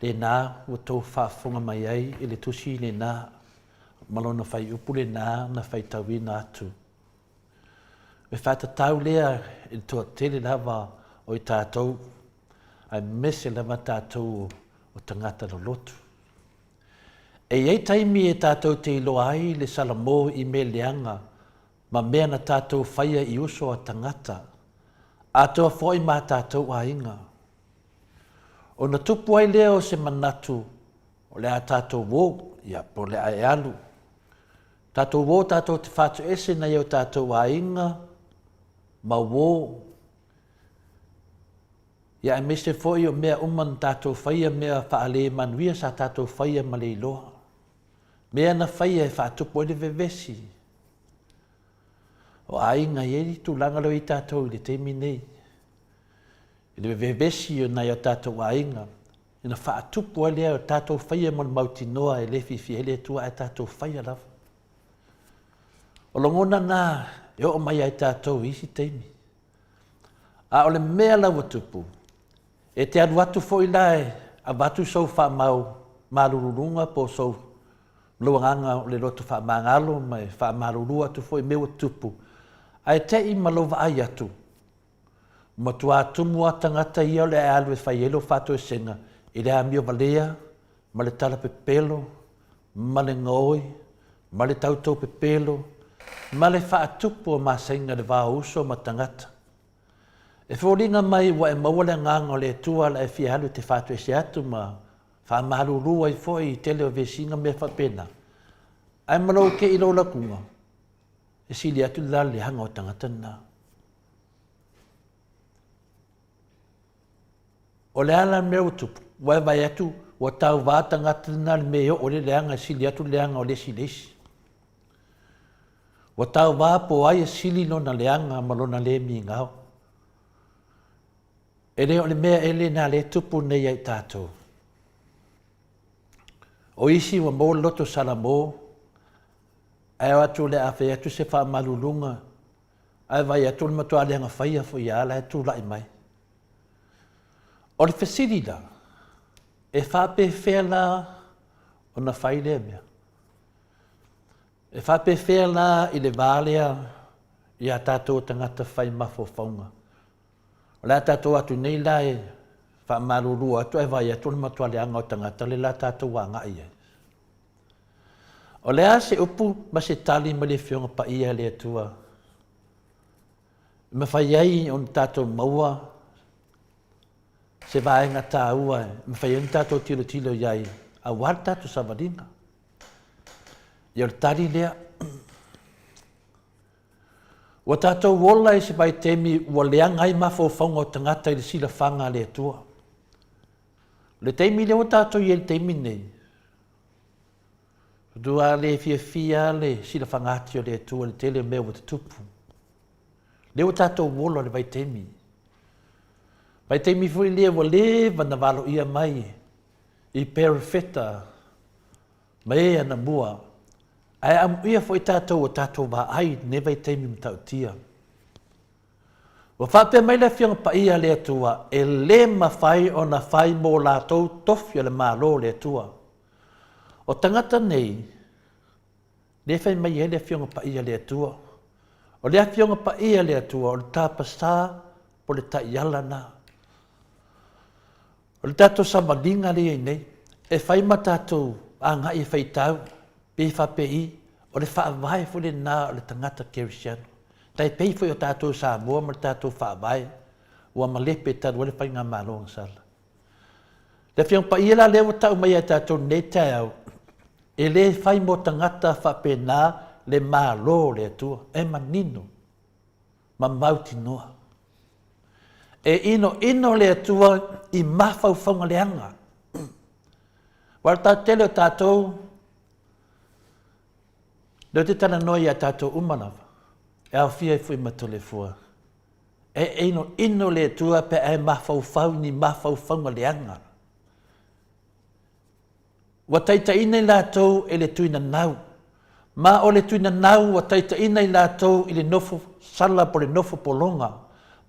Le nā ua tau whaafonga mai ai i le tusi le nā. Malona whai upu le nā na whai tauina atu. Me whata tau lea i tua tele lava o i tātou. Ai mese lava tātou o tangata no lotu. E iei taimi e tātou te iloa ai le salamo i me leanga. Ma mea na tātou whaia i uso a tangata. A toa foi mā tātou a inga. O na tupu ai leo se manatu, o le a tātou wō, ia po le ai alu. Tātou wō tātou te whātu ese na iau tātou a inga, ma wō. Ia e mese foi o mea uman tātou whaia mea whaale manuia sa tātou whaia ma le iloa. Mea na whaia e whātupu ele vevesi. O a inga ieri tu langalo i tātou i le teimi nei. I le vevesi o nai o tātou a inga. Ina whaatupu alea o tātou whaia mon mauti noa e lefi fi hele tua e tātou whaia lava. O longona nā e o mai ai tātou isi teimi. A o le mea lawa tupu. E te anu atu fo i lae a watu sau wha mau marururunga po sau luanganga o le roto wha mangalo mai wha maruru atu fo i mewa tupu. Ai te i malova ai atu. Matua tumu atangata ia le alu e whai elo whato e senga. I le amio valea, ma le tala pepelo, ma le ngoi, ma le tautou pepelo, ma le whaatupu o masenga le vā uso ma tangata. E whoringa mai wa e mawale nganga o le tua la e fi alu te whato e se atu ma wha marurua i fo i tele o vesinga me whapena. Ai marau ke ilo la kunga. E sili atu la le hanga o tangata nā. O le ala mea utupu, wai vai atu, o tau wā tangata nā le mea o le leanga, sili atu leanga o lesi lesi. O tau wā po ai e sili lona leanga ma lona le mi ngau. E le o le mea ele nā le tupu nei ai tātou. O isi wa mō loto salamo, ai atu le awhi atu se wha malulunga, ai vai atu le matua leanga whaia fo i ala atu lai mai. O le whesirida, e whape whela o na whaile mea. E whape whela i le vālea i a tātou tangata whai mafo whaunga. O le a tātou atu nei lai, wha maruru atu ai vai atu le matua leanga o tangata le la tātou wanga ia. O lea se upu ma se tali ma le fionga pa ia le atua. Ma whai ai on tātou maua, se vaenga tā ua, ma whai on tātou tilo tilo iai, a war tātou savadinga. Ia le tali lea. Wa tātou wola e se vai temi ua leanga ai mafo whaunga o tangata i le sila whanga le atua. Le teimi leo tātou i le teimi nei. Dua le fia le sila whangati o le atua le tele mea wata tupu. Leo tātou wola le vai temi. Vai teimi fui lea wa lewa na walo ia mai. I perifeta. Mai ana mua. Ai am ia foi tātou o tātou wa ai ne vai teimi mtau tia. Wa whape mai le fianga pa ia le atua. E le mawhai o na whai mō lātou tofia le mālo le atua. O tangata nei, le whai mai e le fionga pa ia le atua. O le fionga pa ia le atua, o le tāpasā, po le taiala nā. O le tātou samadinga le nei, e whai ma tātou a ngai e whai tau, pe whape i, o le whaavai fule nā o le tangata kerisiano. Tai pei foi o tātou Samoa ma tātou whaavai. Ua malepe tātou wale whai ngā mālo ngasala. Le whiang pa ia la lewa tau mai a tātou nei tai au. E le whai mo tangata whapena le mālo le atua. E manino. Ma mauti noa. E ino le atua I mawhau whaunga leanga. Wala tau tele o tātou. Leo te tana noi a tātou umanawa. E au fia fui Maleifua. E ino le atua pe e mawhau ni mawhau whaunga leanga. Wa taita ina I lātou e le tuina nau. Ma o le tuina nau wa taita ina I lātou I le nofo sala po le nofo polonga.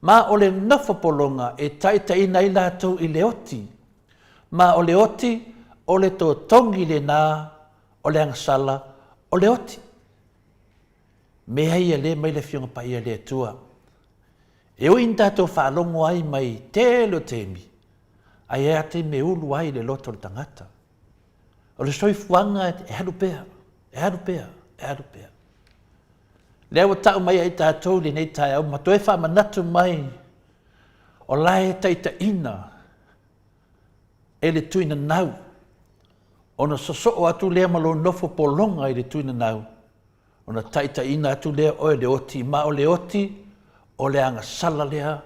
Ma o le nofo polonga e taita ina I lātou I le oti. Ma o le oti o le tō tongi le nā o le angasala o le oti. Mea ia le mai le fionga pa ia le atua. E o in tātou whaalongo ai mai telo temi. Ai ea te me ulu ai le loto le tangata. O le soifuanga e haru pēr, e haru pēr, e haru pēr. Lea wa tau mai ai tātou le nei tai au, ma toe wha manatu mai o lae taita ina e le tuina nau. O na sosoo atu lea malo nofo polonga I le tuina nau. O na taita ina atu lea o le oti, ma o le oti, o le anga sala lea,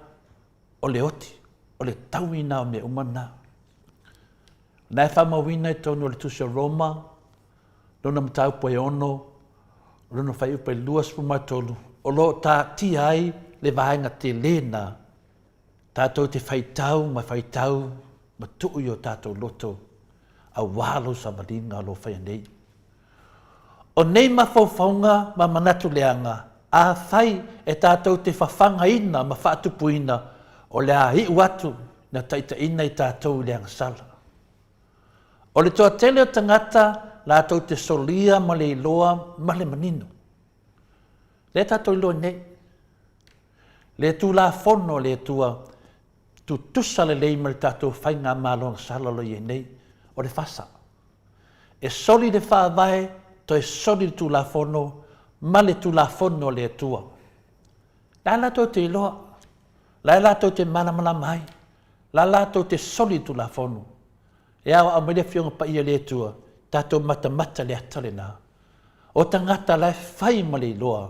o le oti, o le tauina o me umana. Nai whamawina I tonu le tusia Roma, lona matau po e ono, lona whai upa I luas pumatolu, o lo tā ti ai le vaenga te lena, tātou te whaitau, ma tui o tātou loto, a walo sa maringa lo whai nei. O nei mawhauwhaunga ma manatu leanga, a whai e tātou te whawhanga ina ma whaatupuina, o le a hi watu na taita ina I tātou leanga sala. O le toa tele o tangata, la tau te solia ma le iloa ma le manino. Le tātou iloa nei. Le tu la fono le tua, tu tusa le leima le tātou whainga mālonga salalo I nei, o le whasa. E soli le whaavai, to e soli tu la fono, ma le tu la fono le tua. La tātou te iloa, la tātou te manamana mai, la tātou te soli tu la fono. E awa a mele fionga pa ia le tua, tātou mata le atale nā. O tangata lai whai ma le loa,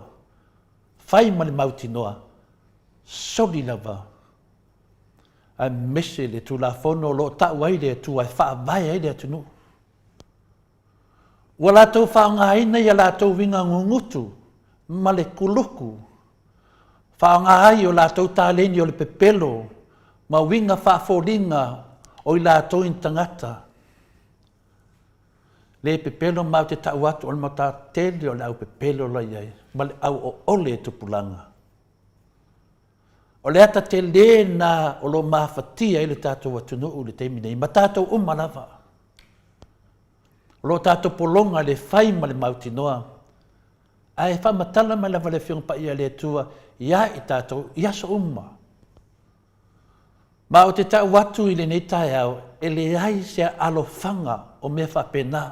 whai ma le mauti noa, soli lava. A mese le tu la fono lo tau ai le tua, e wha vai ai le atunu. Wa lātou whaonga aina ia lātou winga ngungutu, ma le kuluku. Whaonga ai o lātou tāleni o le pepelo, ma winga whaaforinga, o I lātou in tangata. Le pepelo mau te tau atu, o le mau tā tele o le au pepelo la iai, ma le au o ole e tupulanga. O le ata te le na o lo mawhatia I le tātou atunuu le teimi nei, ma tātou umalava. O lo tātou polonga le whai ma le mauti noa. Ai whamatala ma lava le whiong pa ia le tua, ia I tātou, ia so umma. Ma o te tau watu I le nei tai au, e le ai se alofanga o mea whapena.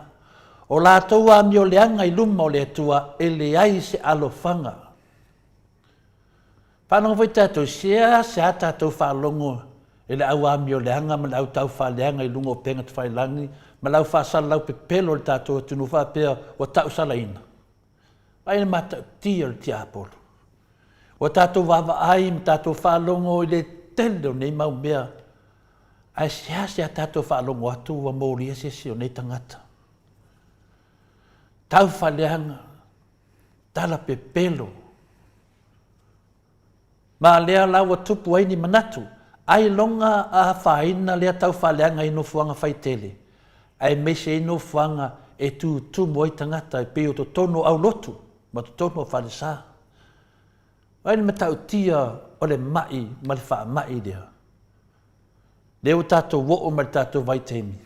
O lātou a mio leanga I luma o le atua, e le ai se alofanga. Whanonga voi tātou sea, se a tātou whaalongo, e le au a mio leanga, ma le au tau whaaleanga I lunga o penga te whailangi, ma lau whaasala lau pepelo le tātou atunu whapea o tau salaina. Vai na mata tia le tia apolo. O tātou wawa ai, ma tātou whaalongo I le tele o nei mau mea, ai se a tātou whaalongo atu wa mōria se o nei tangata. Tau whaleanga, tala pepelo. Ma lea lawa tupu ai ni manatu, ai longa a whaina lea tau whaleanga I no fuanga whaitele. Ai meise I no fuanga e tu moi tangata e peo to tono au lotu, ma to tono o whalesa. Ai ni matau tia o le mai, ma le wha mai lea. Leo tātou wo ma le tātou vaitemi.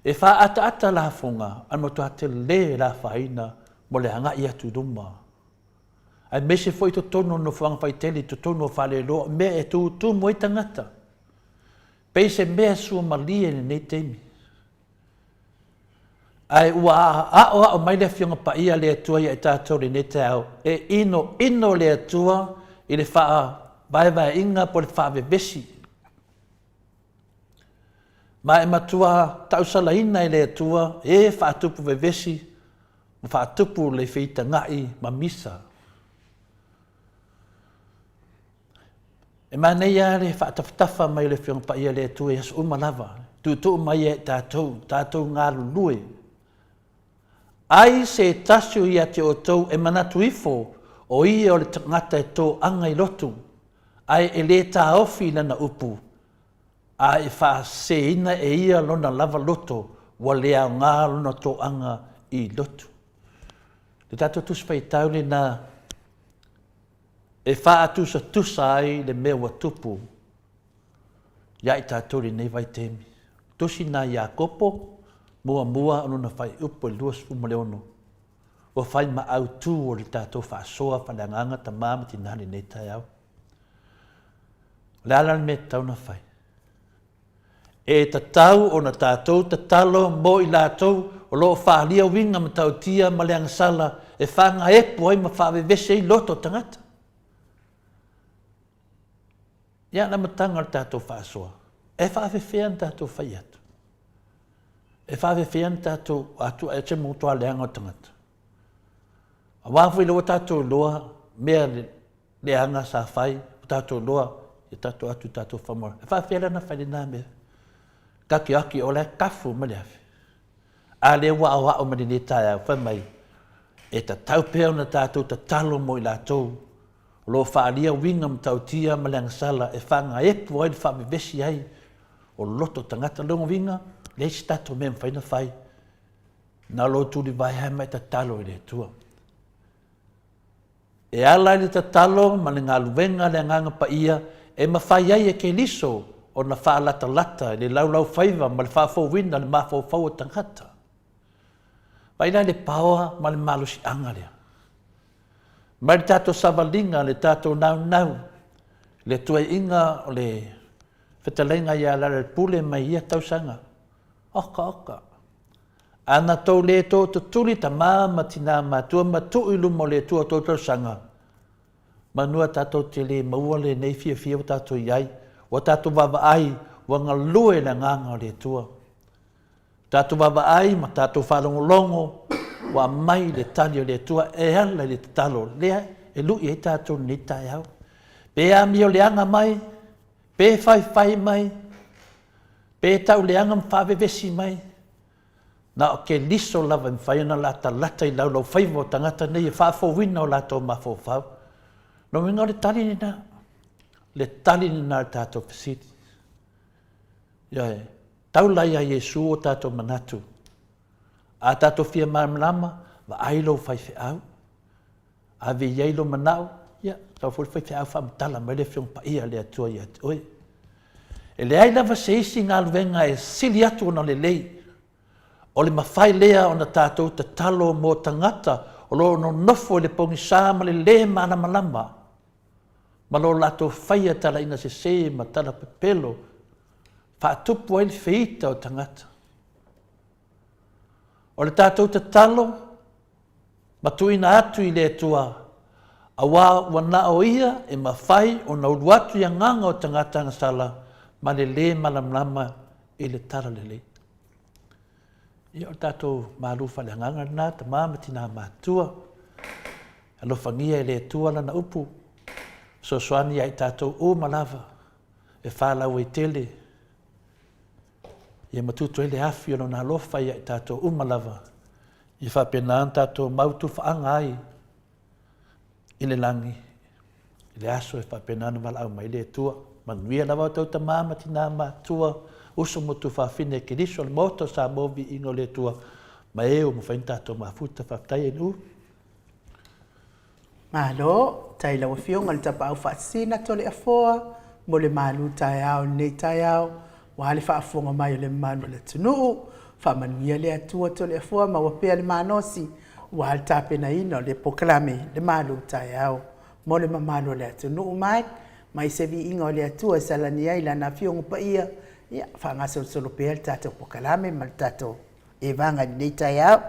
E wha ata la fonga, an mo te le la whaina, mo le hanga I atu duma. Ai mese foi to tono no whanga vaiteli, to tono whale loa, me e tu moi tangata. Peise mea sua malia ni nei temi. Ai ua o mai le fionga pa ia le atua ia tātou le nete au. E ino le atua i le wha vai inga po le wha vevesi. Ma e matua tausala ina i le atua e wha atupu vevesi, wha atupu le whita ngai ma misa. E manei a le wha taftafa mai le fionga pa ia le atua i asu umalava. Tu mai e tātou ngā lulue. Ai se tasio ia te o tau e manatu ifo o ia o le tangata e tō anga i lotu. Ai e le tā ofi lana upu. Ai e wha se ina e ia lona lava loto wa lea ngā lona tō anga i lotu. Le tātou tuspai taule na e wha tusa ai le mea wa tupu. Ia i tātou le nei vai temi. Tusi na ia kopo. Mua ono na fai upo luas umaleono. Wa fai ma au tu o le tātou wha soa whananganga ta māma tinani nei tai au. Le ala me tau na fai. E ta tau o na tātou ta talo mo i lātou o loo whaalia winga ma tau tia ma leanga sala e whanga epo ai ma whaavevese i loto tangata. Ia na matanga le tātou wha soa. E whaavefea na tātou whai atu. E whawewhia tātou atu e te mūtua leanga o tangata. A wāwhi loa tātou loa, mea leanga sa whai, tātou loa, e tātou atu tātou whamora. E whawhia lana whai nā mea. Kaki aki o le kafu ma le awhi. A le wā o mani ne tāia o whamai. E ta taupea na tātou ta talo mo i lātou. Lo whaalia winga ma tau tia ma leanga sala e whanga epu ai le whawewesi ai. O loto tangata longo winga. Le si tato mea mwhaina whai, nā lo tūri vai hai mai ta talo i le tua. E ala i ta talo, ma le ngā luwenga le nganga pa ia, e ma whai ai e ke liso o na wha lata, le lau whaiva, ma le wha wina, le ma whau o tangata. Vai nai le paoa, ma le malo si anga lea. Ma le tato savalinga, le tato nau, le tua inga o le whetalenga ia la le pule mai ia tausanga. Oka. Ana tau le tō tuli ta māma tina mātua matu ilu mo le tua tō sanga. Manua tātou te le maua le nei fia o tātou iai, o tātou wawa ai, wa ngā lue na nganga o le tua. Tātou wawa ai, ma tātou whalongolongo, wa mai le tali o le tua, e ala le talo, lea e lui e tātou ni tai au. Pe ami o le anga mai, pe whai mai, pe tau leanga mwhawewesi mai. Nā o ke liso lava mwhaiana lata i lau whaivo tangata nei e whawhowina o lato mawhawhau. No minga le tali ni nā. Le tali ni nā tātou whasiti. Iae, tau lai a Yesu o tātou manatu. A tātou fia māmalama, wa ailo whaiwhi au. A vi yeilo manau, ia, tau whaiwhi au whamatala mai le whiong pa ia le atua i atu. Oi. E le ai lava se isi ngā luenga e sili atu ona le lei. O le mawhai lea o na tātou te talo mō tangata o lo no nofo le pongi sāma le le mana malama. Ma lo lato whaia tala ina se ma tala pepelo. Whaatupu ai le whiita o tangata. O le tātou te talo, matuina atu i le tua. A wā wana o ia e mawhai o na uruatu ia nganga o tangata na sala. Ma le malamlama i le tara le le. Ia o tātou mālufa le hanganga nā, ta māmati nā mātua. Alo whangia i le tua lana upu. So soani ai tātou o malava. E whālau i tele. Ia matuto i le afi ono nā lofa i tātou o malava. I whapena tātou mautu whaanga ai. I le langi. I le aso e whapena na walau mai le tua. Manuia lawa tau ta māmati nā mātua, uso motu whawhine ke riso le moto sa movi ingo le tua, ma eo mo whaintato mafuta whaftai e nu. Malo, tai lawa fionga le tapa au whaasina tole a foa, mo le malu tai au, nei tai au, wale whaafonga mai o le manu le tunuu, whamanuia le atua tole a foa, ma wapea le manosi, wale tapena ino le poklame, le malu tai au, mo le mamalo le tunuu mai, mai se vi inga o le atua salani ai lana fionga pa ia, ia, whanga solo pea le tato pokalame, ma le tato e vanga nei tai au.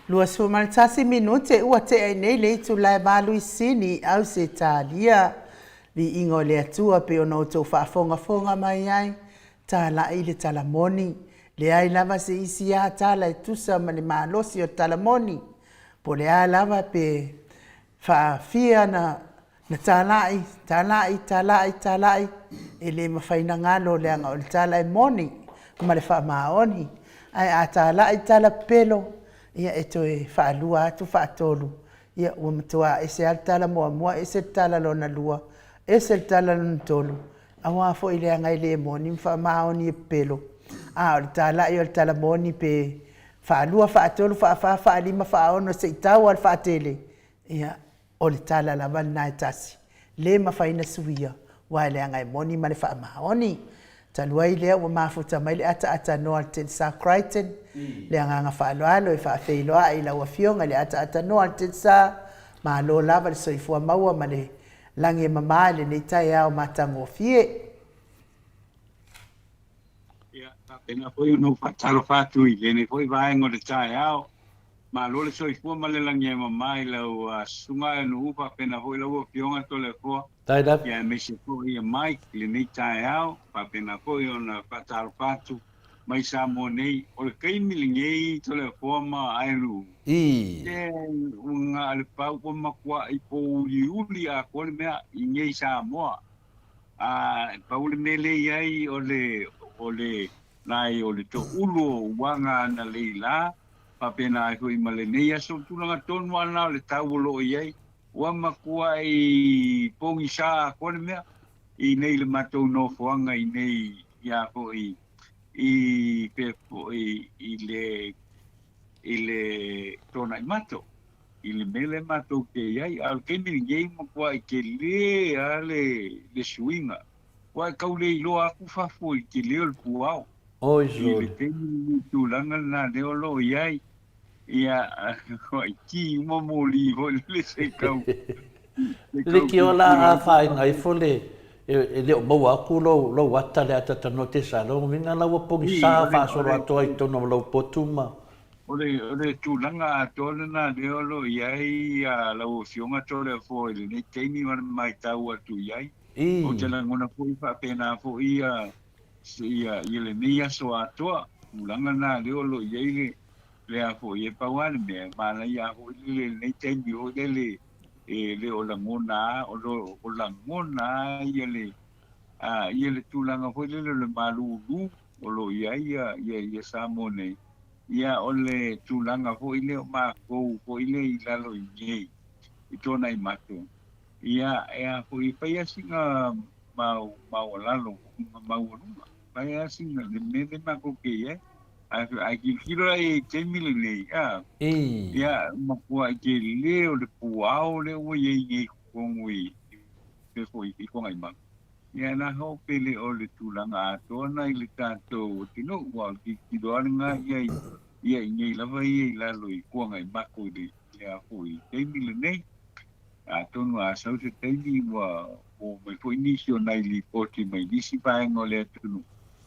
Lua sua maltasi minute ua te ai nei le itu lai malu isini au se talia. Li ingo le atua pe ono tau whaafonga mai ai. Ta la i le talamoni. Le ai lava se isi a tala e tusa ma le maalosi o talamoni. Po le ai lava pe whaafia na talai. e le mawhaina ngalo le anga o le tala e moni, kuma le wha maoni, ai a tala i tala pelo, ia e toe whaalua atu whaatolu, ia ua matua e se al tala mua, e se tala lona lua, e se tala lona tolu, a wā fo i le anga i le moni, wha maoni e pelo, a o le tala i o le tala moni pe whaalua whaatolu, whaalima whaono se i tau al whaatele, ia o le tala la wal nai tasi, le mawhaina suia, wa le anga e moni ma le wha maoni, taluai lea ua mafuta mai le ata noa te sa Crichton, le anga whaaloalo e wha whailoa i laua fionga le ata noa te sa, ma lo lava le soifua maua ma le langi e mama le nei tai au matango fie. Ia, pena foi no fatalo fatu i le foi vaengo le tai au. Ma lo le soifua ma le langi e mama i lau sunga e no upa pena foi lau fionga to le fua. Tai da. Ia me se foi ia mai le nei tai au, pa pena foi ona fatalo fatu. Mai sa mo nei o le kaimi le ngei to le fua ma ailu. E unga ale pau po makua i po uli a kone mea i ngei sa moa. Pau le mele iai o le nai o le to ulo wanga na leila. Pa pena ai hui male nei aso tulanga tonu ana le tau lo iai. Ua makua i pongi sa kone mea i nei le matou no fuanga i nei ia ko i pepo i le tona i mato. I le mele mato ke iai. Al kemi ngei makua i ke le le suinga. Wa kau le ilo aku fafu i ke leo le puao. Oi I le kemi tulanga na leo lo iai. Ia i ki momoli ho le se kau. Le ki ola a whae ngai fole. E leo mau aku lo wata le atata no te sa. Lo minga lau pongi sa whaasoro atoa i tono lau potuma. Ole tūlanga a tōle nā leo lo iai a lau fionga tōle fo ele nei teimi wana mai tau atu iai. O te langona fo i whapena fo ia le nei aso atoa. Tūlanga nā leo lo iai le a fo i e pauane mea. Mana ia fo le nei teimi o le o langona o langona ia le tūlanga fo le malulu o lo iai ia samo nei. Ia ole tūlanga fo ile o mākou, fo ile i lalo i ngei, i tōna i mato. Ia fo i pai asinga mau lalo, mau runga. Pai asinga, le mene mākou ke ia. Ai ki kiro ai teimile nei, ia makua i ke leo le puao leo o iei ngei kongui, pe fo i konga i mako. Ia na hau pele o le tūlanga atona i le tātou tino, wal ki doalinga ia i ngei lava ia i lalo i kuanga i mako le a fui teimi le nei. A tonu a sau se teimi o mai fo inisi o nai li poti mai nisi paenga o le atunu.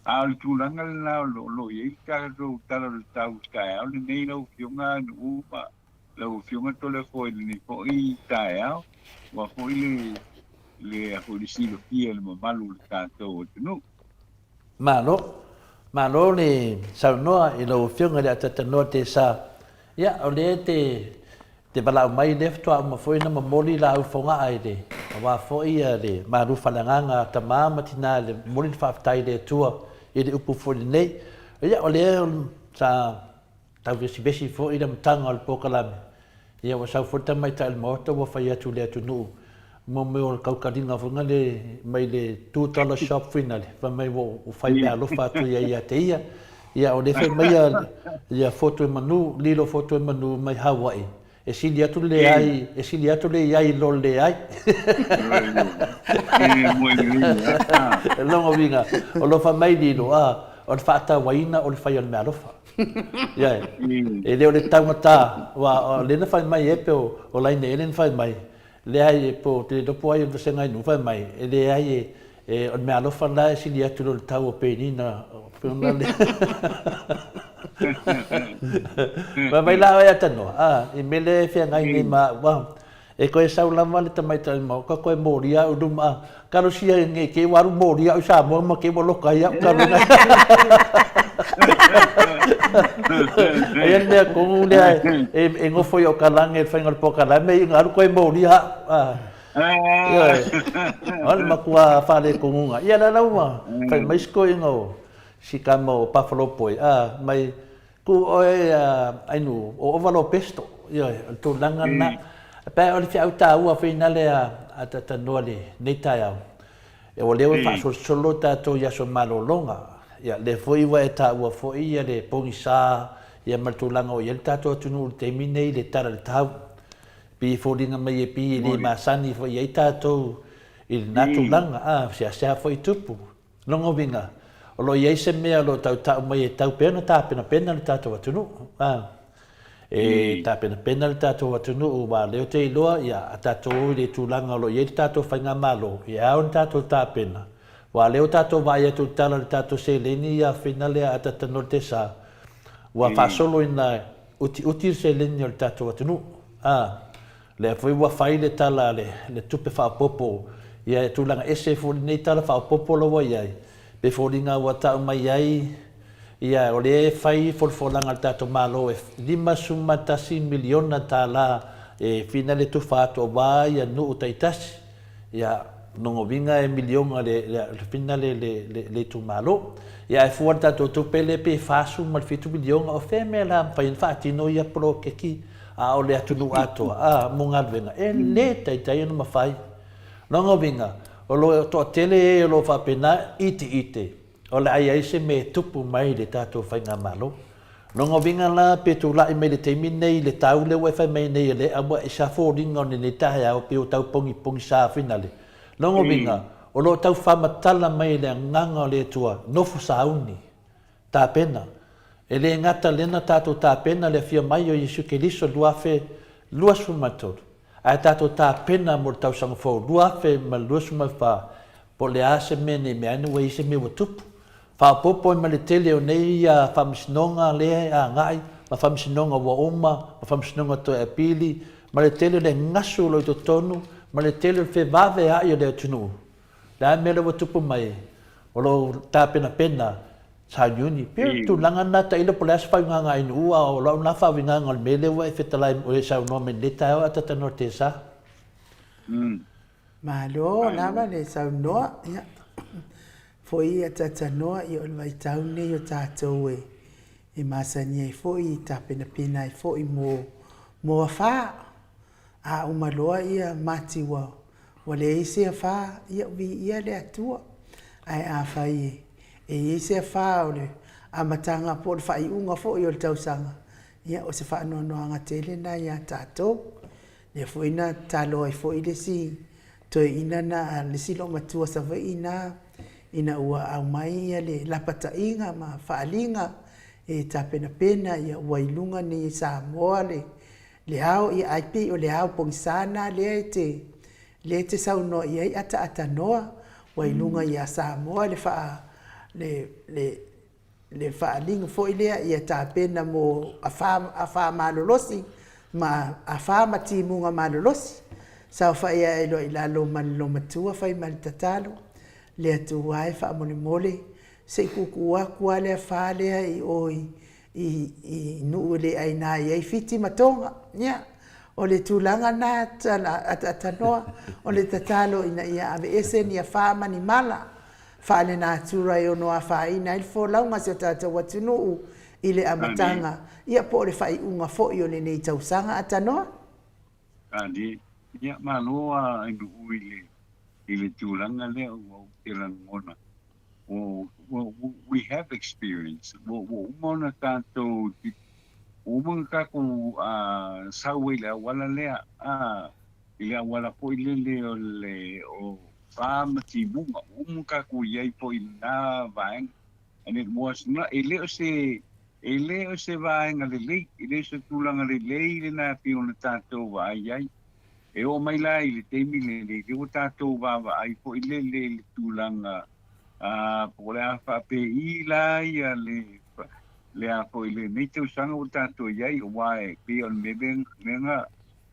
A le tūlanga le nao lo iei kāro tala le tau skai au le nei lau fionga nu upa. Lau fionga tole fo i le nei fo i tai au. Wa fo i le a fo i silo kia le mamalu le tātou o tunu. Malo le saunoa i lo fionga le atata noa te sa. Ia, o le te balau mai leftoa o mawhoi na mamoli la au whonga ai le. A wā fhoi le maru whalanganga ta māma tina le moli whaftai le tua i le upu fhoi nei. Ia, o le sa tau besi fhoi na matanga o le pokalame. Ia, wa sau fhoi mai ta il mota wa whai atu le atu nuu. Mo me o kaukaringa whunga le mai le $2 shop fina le. Wa mai wo whai mea lofa atu ia te ia. Ia o le whai mai ia foto e manu, lilo foto e manu mai Hawaii. E sili atu le ai lo le ai. Longa winga, o lo wha mai lilo o le whaata waina o le whai o le mea lofa. Ia e leo le taumata, wa le na whai mai epe o laine e le na whai mai. Le ai po te dopo ai o senga inu whai mai. E le ai o le mea lofa la e sili atu lo le tau o penina. Ma mai la ya tano i mele fe ngai ni ma wa e ko sa la ma le tamai ta mo ko moria u dum ka ro sia nge ke waru moria u sa mo ma ke mo lo ka ya ka ro ngai ai ne ko le e ngo foi o kalang e fengal po kala me ngaru ko moria Ia, ole makua whare kongunga. Ia la laua, whai mai skoi ngau, si kamo Buffalo Boy. Mai ku oe ainu, o ovalo pesto. Ia, tu langa na. Pea ole fi au ta ua whina lea a tatanua le neitai au. E o leo e wha solo tato ia so malolonga. Ia, le foi wa e ta ua foi ia le pongi sa, ia martulanga o ia le tato atunu te minei le tara le tau. Pi fōringa mai e pi le masani fo ia i tātou i le nātu langa, sia fo i tupu. Longo winga, o lo iei se mea lo tau tau mai e tau pena, tā pena le tātou atunu. E tā pena le tātou atunu, wa leo te iloa, ia a tātou i le tūlanga lo iei le tātou whainga malo, ia au le tātou tā pena. Wa leo tātou vai atu tala le tātou se leni ia whina lea a tātanol te sā. Wa whasolo ina uti se leni o le tātou atunu. Le foi wa fai le tala le tupe fa popo ia tu langa ese fo nei tala fa popo lo wa ia be fo linga wa ta mai ai ia o le fai fo langa ta to malo e lima summa tasi miliona tala e finale tu fa to va ia no taitas ia no vinga e miliona le finale le tu malo ia e fuar ta to pele pe fa summa fitu miliona o femela fa infatti no ia pro che chi o le atunu ato munga venga e le tai no mafai longa vinga o lo to tele e lo fa pena ite o le ai se me tupu mai le tato fainga malo longa vinga la petula i me le temi nei le tau le wifi mai nei le aba e sa fo dinga ne tai au pe o tau pongi sa finale longa vinga o lo tau fa matala mai le nganga le tua no fo sauni ta pena e le ngata lena tātou tā pena le fia mai o Yesu Keliso lua sumatoro. A tātou tā pena mo tau sanga fau lua fe ma lua sumawha po le ase mene me anu wa ise me wa tupu. Wha popo ma le tele o nei a whamisinonga le a ngai, ma whamisinonga wa oma, ma whamisinonga to e pili, ma le tele le ngasu lo i to tonu, ma le tele fe vave a i o le atunu. Le a mele wa tupu mai, o lo tā pena, sa yuni pe tu langa na ta ilo polas fa nga inu o lo na fa vinga ngol mele wa e fetala o sa no me leta o ata norte sa malo lava le sa no ya foi ata no io vai tau ne io tato e masani foi ta pena foi mo fa a o malo ia mati wa le ise fa ia vi ia le atua ai a fai e se faule a matanga por fai unga fo i o tausanga ia o se fa no anga tele na ia tato le foina talo ai fo i le si to ina na le silo matua sa ina ua au mai ia le lapata inga ma faalinga e ta pena ia wailunga ni Samoa le au i IP o le au pongsana le te sauno ia ata noa wailunga ia Samoa le fa le faalinga fo ilea ia ta pena mo afa malolosi ma afa matimunga malolosi sa fa ia ilo ilalo malo matua fa mal tatalo le atu ai fa mole se kukua kwa le fa le i nu le ai na ia fiti matonga nya o le tulanga na atanoa o le tatalo ina ia ave ese ni fa mani mala fale na tura yo no afa ina il fo launga se tata watunu ile amatanga ia po le fai unga fo yo le nei tausanga atano adi ia maloa ndu ile tulanga le o telangona we have experience wo mona tanto umanga ku sawila wala le ile wala po ile o famati bunga umka ku yai po ina vang and it was not ele o se vang ale ile se tulanga le na pi on tato va yai e o mai la ile te mi le o tato va ai po ile tulanga po le fa pe ila ya le a po ile nei te usanga o tato yai o wai pe on meben nga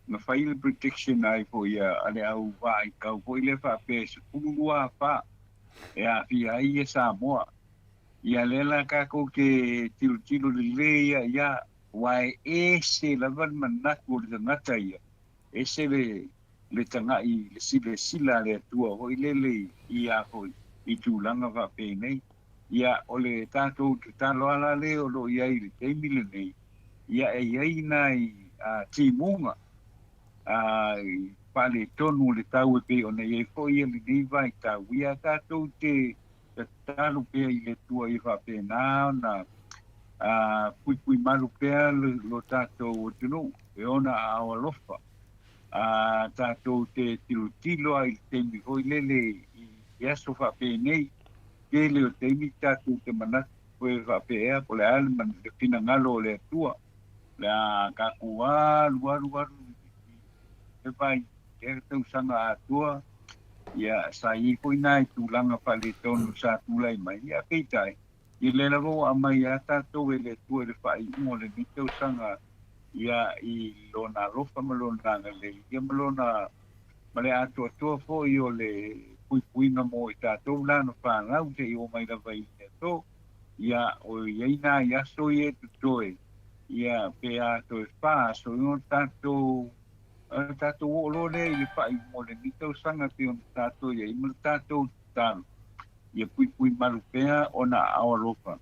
na file protection ai po ia ale au vai kau po ile fa pe kulua fa e a fi ai e Samoa ia lela ka ko ke tilo le ia wai ese la van manat ko de nata ia ese le tanga I le sila le tua ho I lele ia ho I tūlanga wha pēnei. Ia o le tātou te talo ala le o lo ia I le teimile nei. Ia e iai nai tīmunga. Pale tonu le tau e pe o nei e fo ia le nei vai tau. Ia tātou te talo pēa I le tua I wha pēnā na pui malu pēa lo tātou o tunu. E ona a o alofa. Tātou te tilo ai teimi hoi lele I aso whapēnei, ke leo teimi tātou te manatu koe whapēea, ko le ale man le pina ngalo o le atua, le ka kua, luaru, e vai, e tau sanga atua, ia sa I koi nai tūlanga whale tonu sa tūlai mai, ia peitai, I le lavo a mai a tātou e le tua le whai ungo le ni tau sanga, ia I lona rofa malona le ia malona male atua fo I o le puipuina mo I tātou lana whanau te I o mai rawa I te tō ia o iaina I aso I e tutoe ia pe ato e wha so I o tātou o lo le I le whai mo le ni tau sanga te on tātou ia I mo tātou tāno ia pui malu pea o na awa rofa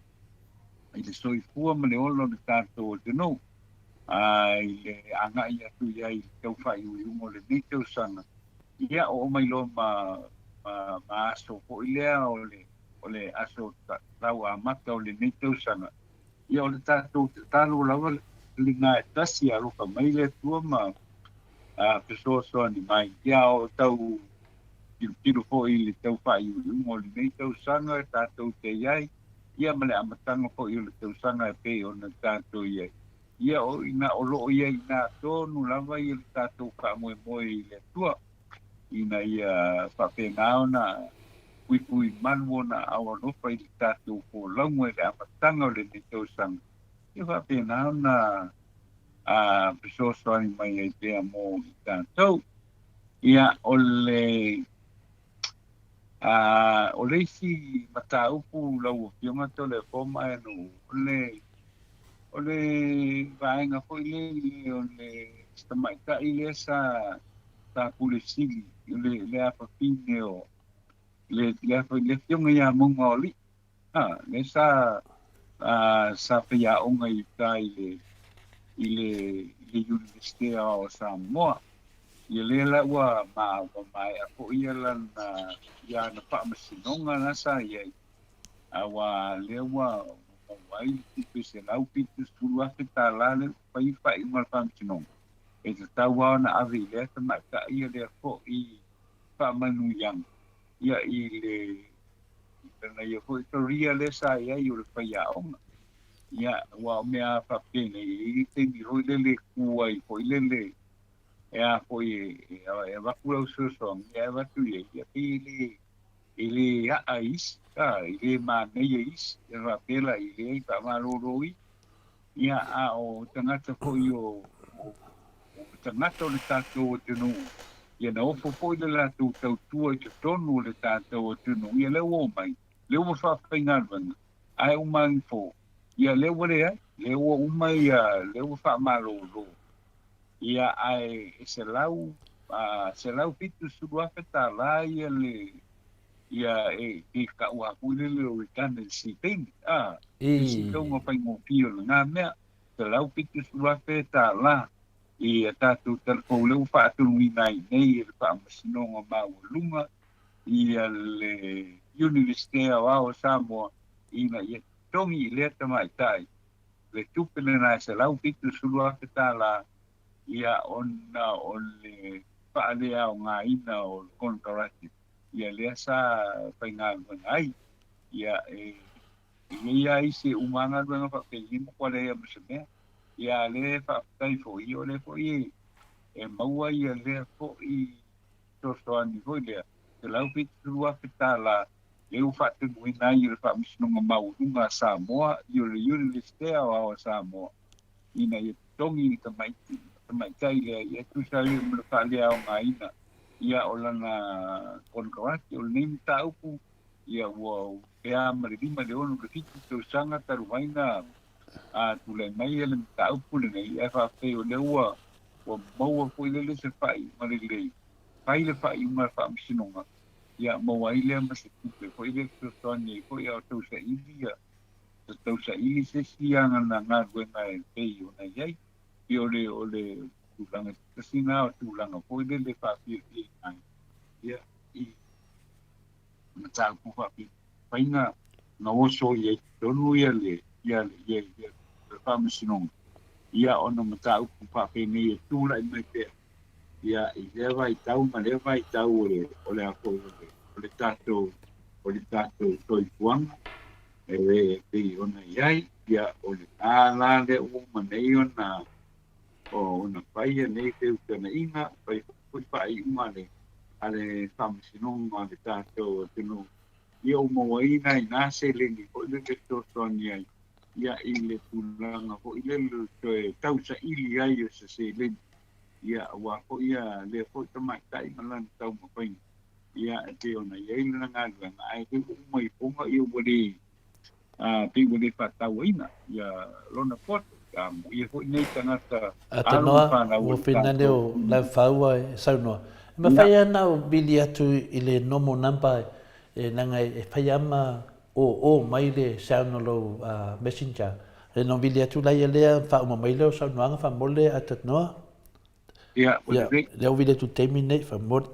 I le soifua ma le olo le tātou o te nou I le anga I atu ia I tau whai ui mo le ni tau sanga ia o mai lo ma aso po ilea o le aso tau a mata o le nei tau sanga. Ia o le tātou talo lawa le ngā e tasi a roka mai le tua ma pesoa ni mai. Ia o tau tiro po I le tau whai o le nei tau sanga e tātou te iai. Ia ma le amatanga po I le tau sanga e pe o na tātou iai. Ia o ina o loo iai nā tonu lawa I le tātou ka moe I le tua. Ina ia whapengao na pui manuo na awa nofa I tātou ko launga I le amatanga o le ni tau sanga. Ia whapengao na pesosoani mai ai pēa mō I tātou. Ia o le isi mata upu lau o fionga to le foma e no o le vaenga fo I le stamaita I le sa ta pule sili le afafine o le fionga ia monga o li le sa pia onga I ta I le universite o Samoa I le la ua mai a po ia lan ia na pa masinonga na sa ia awa le ua wai tipe se lau pitu sulu afe ta la le pai mal pa masinonga e te tau au na awe I lea ta mata ia lea fo I whamanu yang. Ia I le na ia fo I toria le sa ia I o le whaia onga. Ia wa o mea whapene I te mi hoi le kua I fo I le e a fo I e wakura usosong ia e watu ia I le a is I le ma neia is e wapela I le I whamaroroi ia a o tangata fo I o tangata o le tātou o tunu. Ia na ofo po I le lātou tautua I te tonu o le tātou o tunu. Ia leo o mai. Leo o whawhaingarwanga. Ai o mai fo. Ia leo o lea. Leo o umai leo o whamaro. Ia ai se lau pitu suru awheta la ia le ia e ka ua pule le o ikane le sipeni. Le sitonga pai ngō pio le ngā mea. Se lau pitu suru awheta la I tātou telefou leu whaatunu nai nei e whaamasinonga maua I le Universite o Samoa ina I tongi I lea tamai tai. Le tupene nai se lau pitu sulu awheta la ia ona o le whaalea o ngā ina o le konkarati. Ia lea sa whainga ai. Ia ia ise umanga duenga whakengimo kwa lea masamea. Ia le whaakai fo I o le fo I e maua ia le fo I tosoani fo lea. Te lau pitu awheta la leu whaatunu nai I le whaamisinonga maurunga Samoa I o le Universite o Samoa. Ina ia tongi I tamaitai lea ia tusale mle whaalea o ngā ina. Ia o lana konkarati o le neimi tā upu ia ua pea marima le ono le fitu tau sanga taruwaina tule mai ele mta upule nei e fa fe o le ua o maua ko ile le se fai ma le le pai le fa ima fa msinonga ia mo ai le ma se kupe ko ile to toni ko ia to sa ilia to sa ili se sianga na nga wenga e pei ona ia ole tulanga singa tulanga ko ile le fa pi ai ia I mata ku fa pi paina na oso ia tonu ia le fa msinonga ia ona mata ku fa pe me tu la me pe ia I le vai tau ma le vai tau ole a ko ole tato toi puanga e pe ona iai ia ole ala le o ma nei ona ona pai nei te utana inga pai pai uma le ale famsinonga le tato tino ia o mo ina ina se le ni ko le to sonia ia I le tulanga ko ile le tau sa ili ai se le ia wa ko ia le ko tama tai malan tau mo pai ia te ona ia ina nga ai te mai ponga ia bodi pe bodi fa tau ina ia lona pot ia ko nei tangata Atanoa o finale o la faua sau no ma fai ana o bili atu I le nomo namba e nanga e fai ama o mai le sound lo messenger e no bili atu la ia lea fa o mai le sau no fa mole atanoa ia le o vile tu terminate fa mole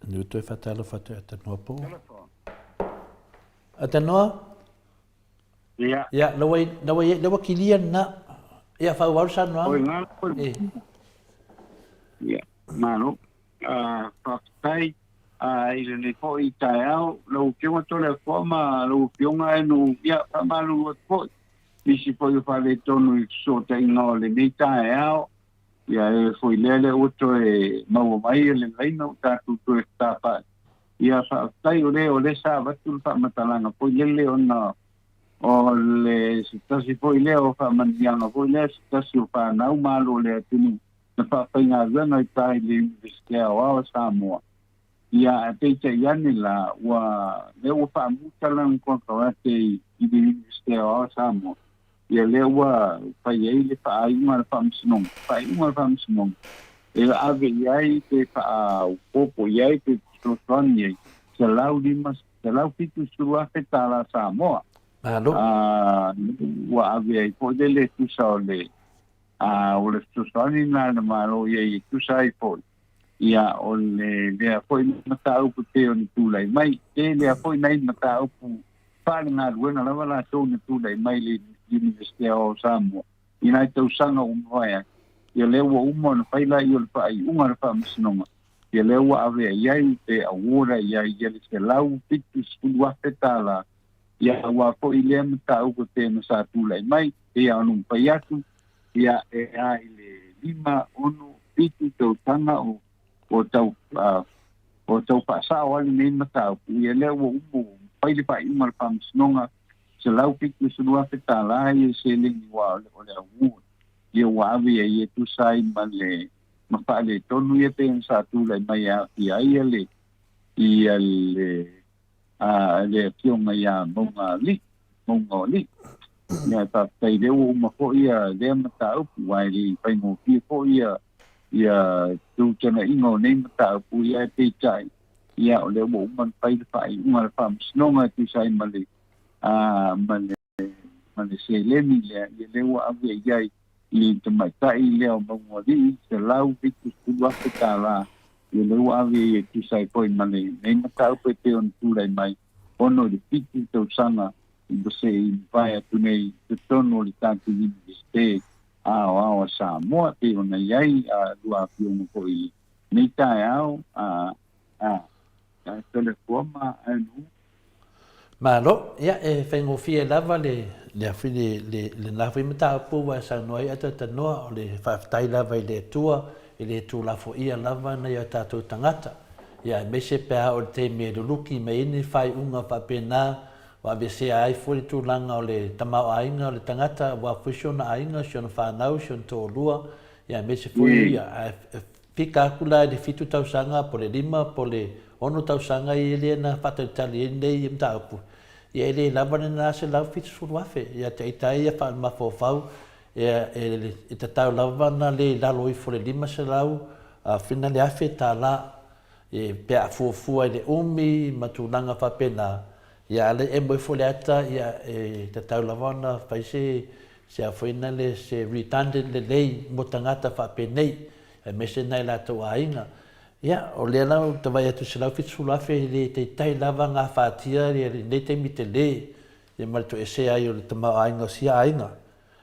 Ni tu fatalo fatu atanoa po. Atanoa? ia Ya, lawa kilian na. Ya fa warsa no. ia mano fa tai ile le ko I taiao lo que o to le forma lo que unha no ia fa malu ko isi po yo fa le tonu so te no le ni taiao ia e foi lele o to e mau mai le leino ta tu sta pa ia fa tai o le sa va tu fa matalanga po lele ona o le sta si foi le o fa mandianga po le sta si fa na malo le tinu na fa pinga zana I tai le vistea o Samoa ia te te yani la wa le o fa mutalang ko ka te I vistea o Samoa ia le wa fa ye le fa ai ma fa msnong fa ai ma fa msnong e ave ai te fa popo ye te ton ye se lau dimas se lau fitu sua feta la Samoa Alo wa ave ai po le tu sa le o le tu sa ni na malo ye tu sai po ia o le foi mata upu te o tu lai mai le foi nai mata upu pa na buena la wala to ni tu lai mai le University o Samoa ina te usanga umoa ia le wa umo na faila I o fa I unga fa msnonga ia le wa ave ia te awora ia le se lau pitu sua petala ia wa ko I le mata upu te na sa tu lai mai ia anu paiatu ia ai le lima ono pitu te utanga o tau pasa o ni mata ia le wa umo faile pa I mal fa msnonga se lau pitu sua petala ia se le wa o le awu ia wa ave ia tu sai male ma fa le tonu ia te sa tu lai mai ia le le kionga ia monga li ia ta tai le o ma ko ia le mata upu wai li pai mo ki ko ia tu tena ingo nei mata upu ia te tai ia o le mo man pai pai uma fa snonga tu sai male mane se le mi le wa ave ia I te mai tai le o mo li se lau pitu sua petala le wa ave tu sai poi mane nei mata upu te on tu lai mai ono le pitu te usanga I se vai tu nei te tono li tanto di ste a Samoa te ona iai lua pionu ko I nei tai au telefoma anu Malo, ia e whaingo fia lava le afini le nafi mata apu wa sa noi ata tanoa o le whaftai lava I le tua I le tu lafo ia lava na ia tātou tangata. Ia me se pēha o te me luluki me ini whai unga whapena wa be se ai foi tu langa o le tamau ainga o le tangata wa fusiona ainga siona whanau siona tō lua ia me se foi ia pika kula de fitu tau sanga po le lima po le ono tau sanga i le na fata tali e nei i mta upu ia le lava na se lau fitu suru afe ia te itai ia wha ma fau ia e te tau lava na le lalo i fo le lima se lau whina le afe ta la e pea fuafua i le umi ma tu langa whapena ia le e moi fo le ata ia te tau lava na whaise se a whina le se redundant le lei mo tangata whapenei e mese nai la tau ainga. Ia, o lea lau te vai atu se lau fitu lafe le te tai lava ngā whātia le te mi te le e maritu e se ai o le tamau ainga o sia ainga.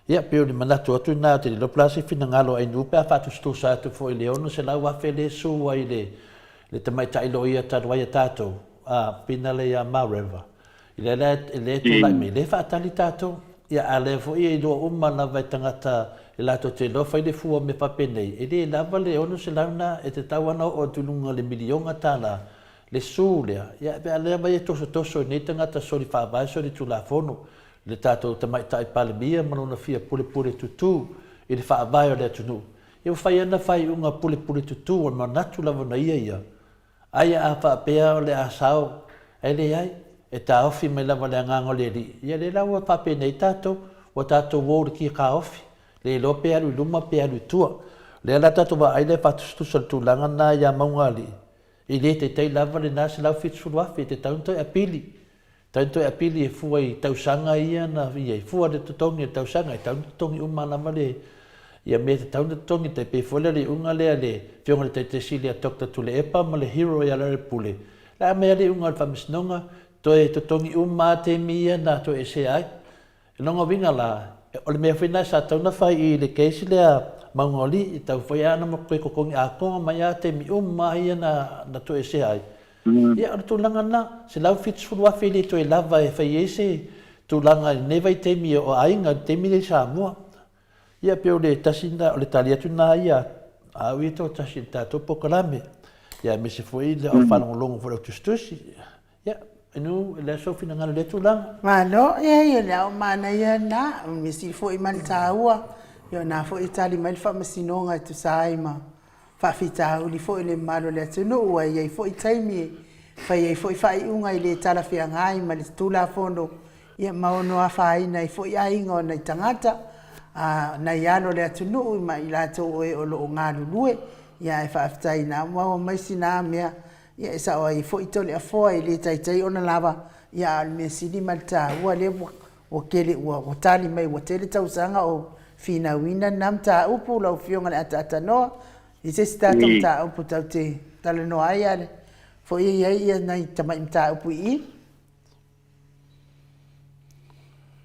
Ia, peo ni manatu atu nā te lo plase fina ngalo ai nupe a whātu stu sa atu fo i le ono se lau wafe le su ai le tamai tai lo ia tatu ai a tātou a pina le a Maleifua. I le tu lai me le whātali tātou ia a le fo i loa umana vai tangata e lato te lofa i le fua me papenei. E le lava le ono se launa e te tawana o tulunga le milionga tala le su lea. Ia pe a lea mai e toso e nei tangata sori whaavai sori tu la fono. Le tato tamai tai pale mia manona fia pule tutu i le whaavai o le atunu. E o whai ana whai unga pule tutu o manatu lava na ia. Aia a whaapea o le asao. E le ai. E ta ofi mai lava le angango le li. Ia le laua papenei tato o tato wōri ki ka ofi. Le lo pe alu luma pe alu tua le ala tatu wa ai le fatu stu tu langa na ya maungali i le te tai lava le nasi lau fitu wafi te taunto apili e fua i tausanga ia na ia i fua le tutongi e tausanga i tauntongi umana male ia me te tauntongi te pe fole le unga le ale fionga le te sili a tokta tu le epa ma le hero ia le pule la me ale unga le famisnonga to e tutongi umma te mia na to e se ai longa vinga la o le mea whina sa tauna whai i le keisi lea maungoli i tau whai ana mo koe kokongi a konga mai a te mi mai na to e se ai. Ia ana tūlanga na, se lau fitu furu afi le to e lava e whai ese tūlanga i nevai temi o ainga temi le Samoa. Ia peo le tasina o le tali atu na ia a ui to tasina tato pokalame. Ia me se fwoi le au whanongolongo fwoi au tustusi. Ia. Inu le sofi na ngalo le tulang. Malo ia le au mana ia na misi fo i man taua. Yo na fo i tali mai fa masinonga tu saima. Fa fita uli fo i le malo le tunu ua ia fo i taimi. Fa ia fo i fa i unga i le tala fia ngai ma le tula fondo. Ia maono a fa i na fo i ainga na tangata. Na ialo le tunu ma i lato oe o lo ngalu lue. Ia fa fita i na mua mai sina mea. Ia sa o i fo i tole a fo i le tai ona lava ia al mesini malta ua le o kele ua o tali mai ua tele tausanga o fina wina namta upu lau fionga le ata noa i se stata mta upu tau te tala noa ai ale fo ia nai tamai mta upu i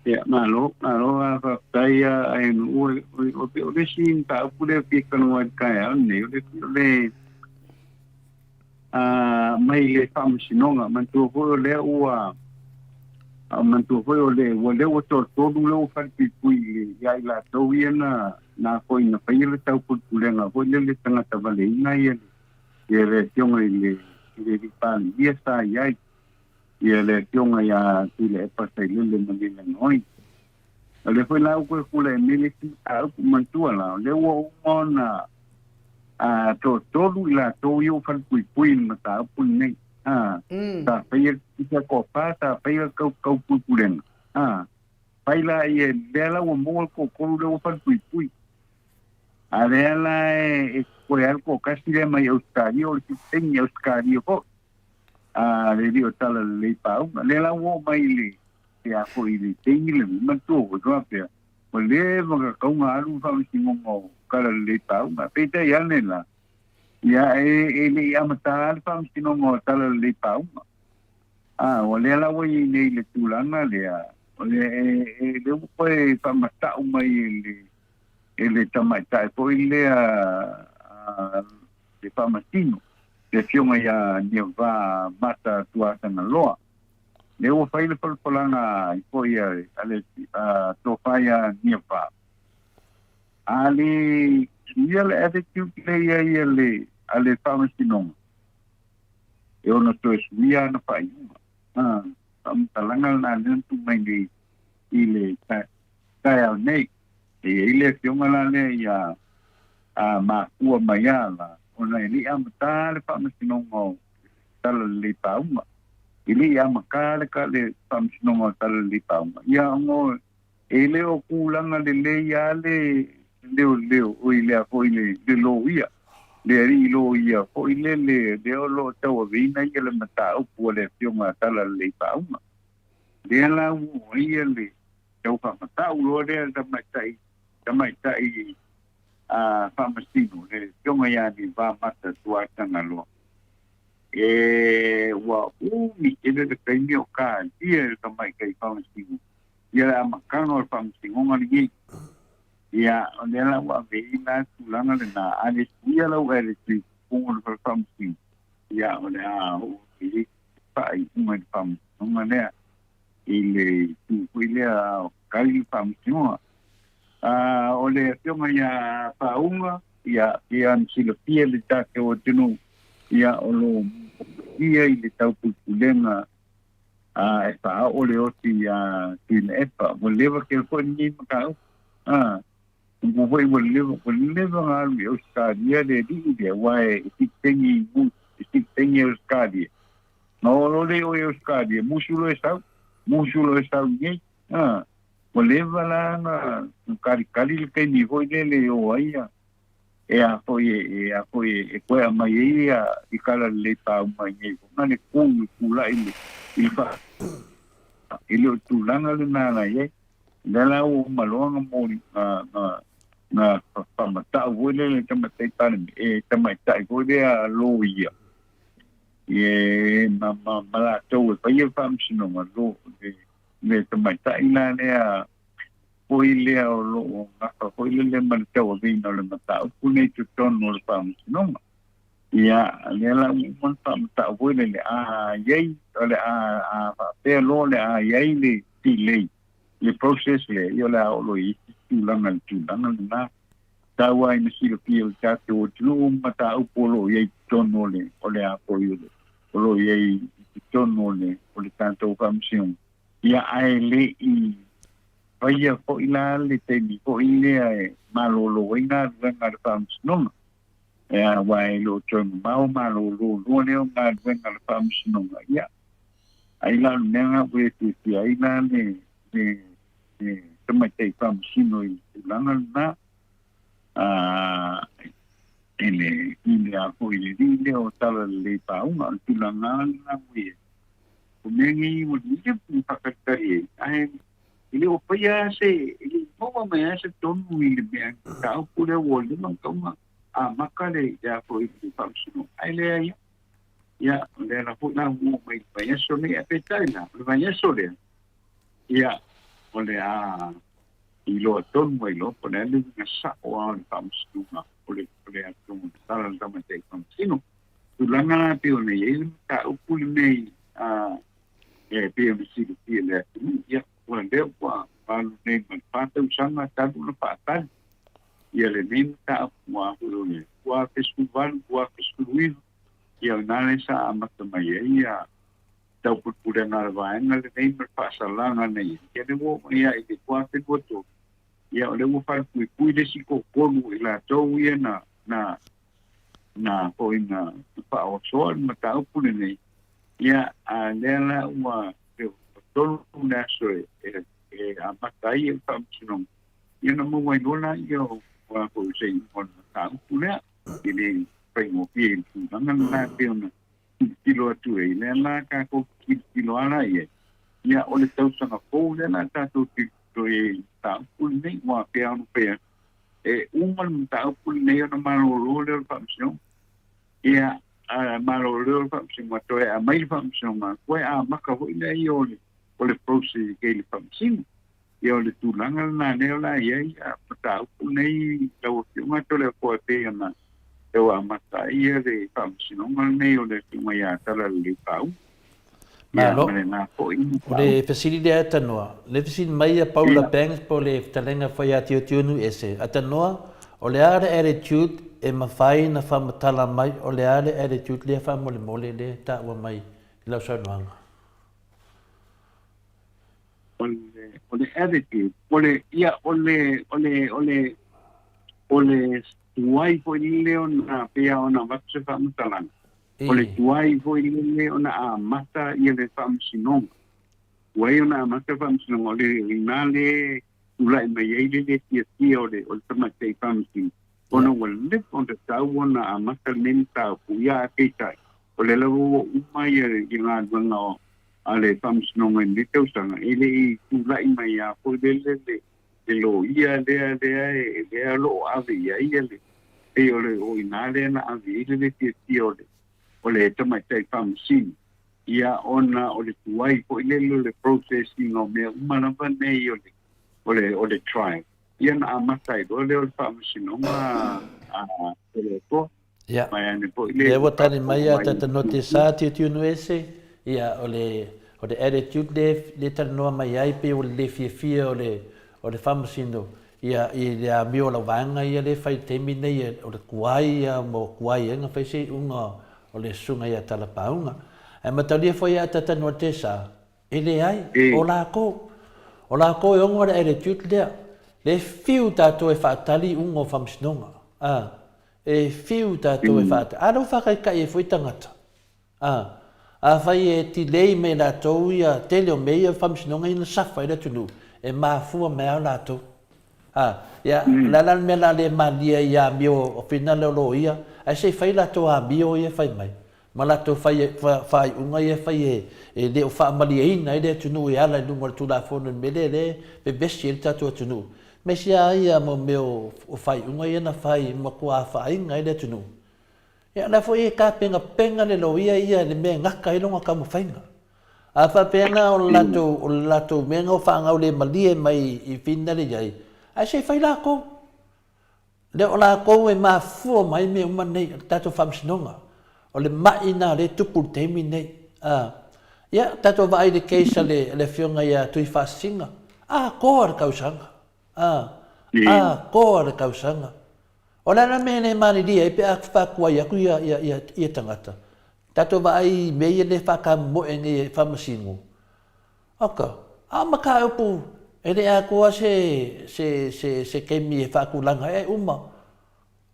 ia malo a tai ai no o desi mta upu le pika no ai kai ane o le mai le whamasinonga, mantua hoi le ua, mantua hoi o le o tōru le o wharipipui iai la tau ia na hoi na whai le tau putulenga, hoi le tangata wale ina ia le tionga i le ripali ia sa iai, ia le tionga ia i le epasai le manila noi. Le hoi lau koe kule e mele ki a upu mantua lao, le ua umona tōru i la tō i o whalpui ma tā upu nei. Tā whaia kisa kopa, tā whaia kau pupulenga. Whaila i e leala ua moa ko koru le o whalpui. A leala e koe alko kasi le mai Auskari o le tengi Auskari o ko. Le rio tala le pau. Leala ua mai le e ako i le tengi le mantua ko toa pia. O le waka kaunga alu whamisi ngongo kala le pau, ma peita i ane la. Ia e le amata alfa msino ngo tala le pau. O le ala wai nei le tūlanga lea. O le ukoe whamatau mai e le tamaitai. Po i lea le whamatino. Le fionga ia niawa mata tuatanga loa. Le ua whaile palpalanga i po ia ale tō whaia niawa. Ale ia le attitude le ia ale whamasinonga. E ona to e suia na whaiunga. talanga na tu mai ni ile ta nei ile fiona la le ya ma ua maiala ona ili amata le whamasinongo tala le pauma ili amaka le ka le whamasinongo tala le pauma ia ongo e leo kulanga le ia le leo o ile a ko ile le lo ia le ri lo ia ko ile le lo tau vina ia le mata o pu le fiona tala le pauma le la u ia le tau mata u lo le mai tai whamasino, le tionga ia ni whamata tuatanga loa. Wa umi kene le kaimi o ka, ia le kamai kai whamasino. Ia le amakanga o whamasino ngani ngei. Ia, o nela wa vei la tulanga le na ane ia lau ere te pungo le whamasino. Ia, o le o ili whai unga le whamasino nganea. Ile tu ile a kali whamasino o le tionga ia paunga ia sila pia le take o tino ia o lo ia i le tau pulenga e pa o le oti tin epa mo leva ke ko ni maka mo voi mo leva ngalu o skadia le di de wai tengi o skadia no lo le o skadia musulo e sau ni o leva la na kari le kai ni hoi le o aia e a foi e koe mai ia i kala le tau mai nei ngane kula i fa ile o tulanga le nana ye la o malonga mo na pamata o le tamatai pane e tamatai ko le a lo ia e mala tau e pai e famsino ma lo le tamatai na le a poile o lo ngaka poile le manitau vina le mata o pune tu tono le famsino ma ia le la mon pamata o le yei ole pe lo le yei le tile le process le yo la o lo i tulanga na tawa i misilo pio tato o tlu mata o polo yei tono le ole a poile o lo yei tono le ole tanto famsino ia ai le i vaya ko ila le te ni ko ile malolo ina venga de famsino wai lo tong mau malolo lo ne nga venga de famsino ia ai la nenga we tu ai na ne tomate famsino i langa na ile a ko ile o tala le pa una tu langa na we o mengi mo ni pu pakatari ai ile o paya se ile mo me ase tonu ile bien ka o pure wole no toma makale ya ko ile famsino ai le ya le la puta mo me paya so me apetaina le paya so le ya ole ilo tonu ilo ponele na sa o famsino ole a tonu tala tama te famsino tu langa pe o ne ile ka o pule me PMC le ya wanda kwa palu ne man pata usanga tadu na pata ia le minta wa hulu wa festival ia nale sa amata mai ia tau pura na vaenga le nei per pasalanga nei ia le wo ia i kwa te boto ia le wo fa kui le siko komu ila tau ia na ko ina pa o sol mata pura nei ia lela wa tolu na so amatai e famsino ia na mo mai lona ia wa ko sei on ta pula ile primo pie na peona kilo tu e na ka ko kilo ana ia ole tau sanga po na ta tu to e ta pul nei wa peano pe un ta pul nei na malo le famsino ia malo le famsino to e mai famsino ma ko maka ho nei ole prosi ke le famsino ia le tulanga na nela ia pata u nei tau fiunga tole ko te na tau amata ia le famsino nei ole fiunga ia tala le pau malo le facility atanoa le facility mai Paula Banks po le talenga foi ati tionu ese atanoa ole are attitude e mafai na famatala mai ole are attitude le famole mole le ta wa mai la sanoanga ole attitude, ole tuai po ile ona pea ona matse whamutalang. Ole tuai po ile ona a mata i le whamsinonga. Tuai ona a mata whamsinonga, ole rinale ulai mai eile le tia ole tamatei whamsin. Ona will live on the tau ona a mata menta puia a keitai. Ole lawo umai i ngā duanga o ale whamsinonga ni teusanga. Ele i tulai mai a po le lo ia lea lo ave ia le. E ole o inale na ave le tia ole tamatai whamsin. Ia ona ole tuai po ile le processing o mea umana nei ole trial. Ia na amatai ole whamsin o ole po. Ia. Le watani mai a tata note sa tiu ese. Ia ole attitude le tanoa mai ai pe ole le fia ole whamsino. Ia i le amio la wanga ia le whai temi nei o le kuai ia mo kuai enga whai se unga o le sunga ia talapaunga. E matalia whai a tata noa te sa, e le ai, o la ko. O la ko e onga le attitude lea. Le fiu tato e whaatali unga o whamsinonga. E fiu tato e whaatali. Aro whakaikai e whai tangata. A whai e ti lei me la tau ia tele o mea whamsinonga ina safa i la tunu. E mafua mea la tau. Ya, lalan me la le malia ia mio o fina le lo ia. Ai se fai la to a mio ia fai mai. Ma la to fai unga ia fai e le o fa malia ina i le tunu ia la lunga tu la fono me le be besi il tatu tunu. Me sia ia mo meo o fai unga ia na fai mo kua fai inga i le tunu. Ya la foi ka penga le lo ia le me ngaka i longa ka mo fainga. A fa pena o lato menga o fa ngau le malia mai i fina le jai. Ai se fai la ko. Le o la ko e mafua mai me uma nei tato whamsinonga. O le maina le tupu teimi nei. Ia, tato vai le keisa le fionga ia tui whasinga. Ko ar kausanga. Ko ar kausanga. O lana mene mani dia e pe a whakua ia ku ia tangata. Tato vai mei le whakamoe nge whamasingu. Oka, maka upu. E le a koa se kemi e whakulanga e uma.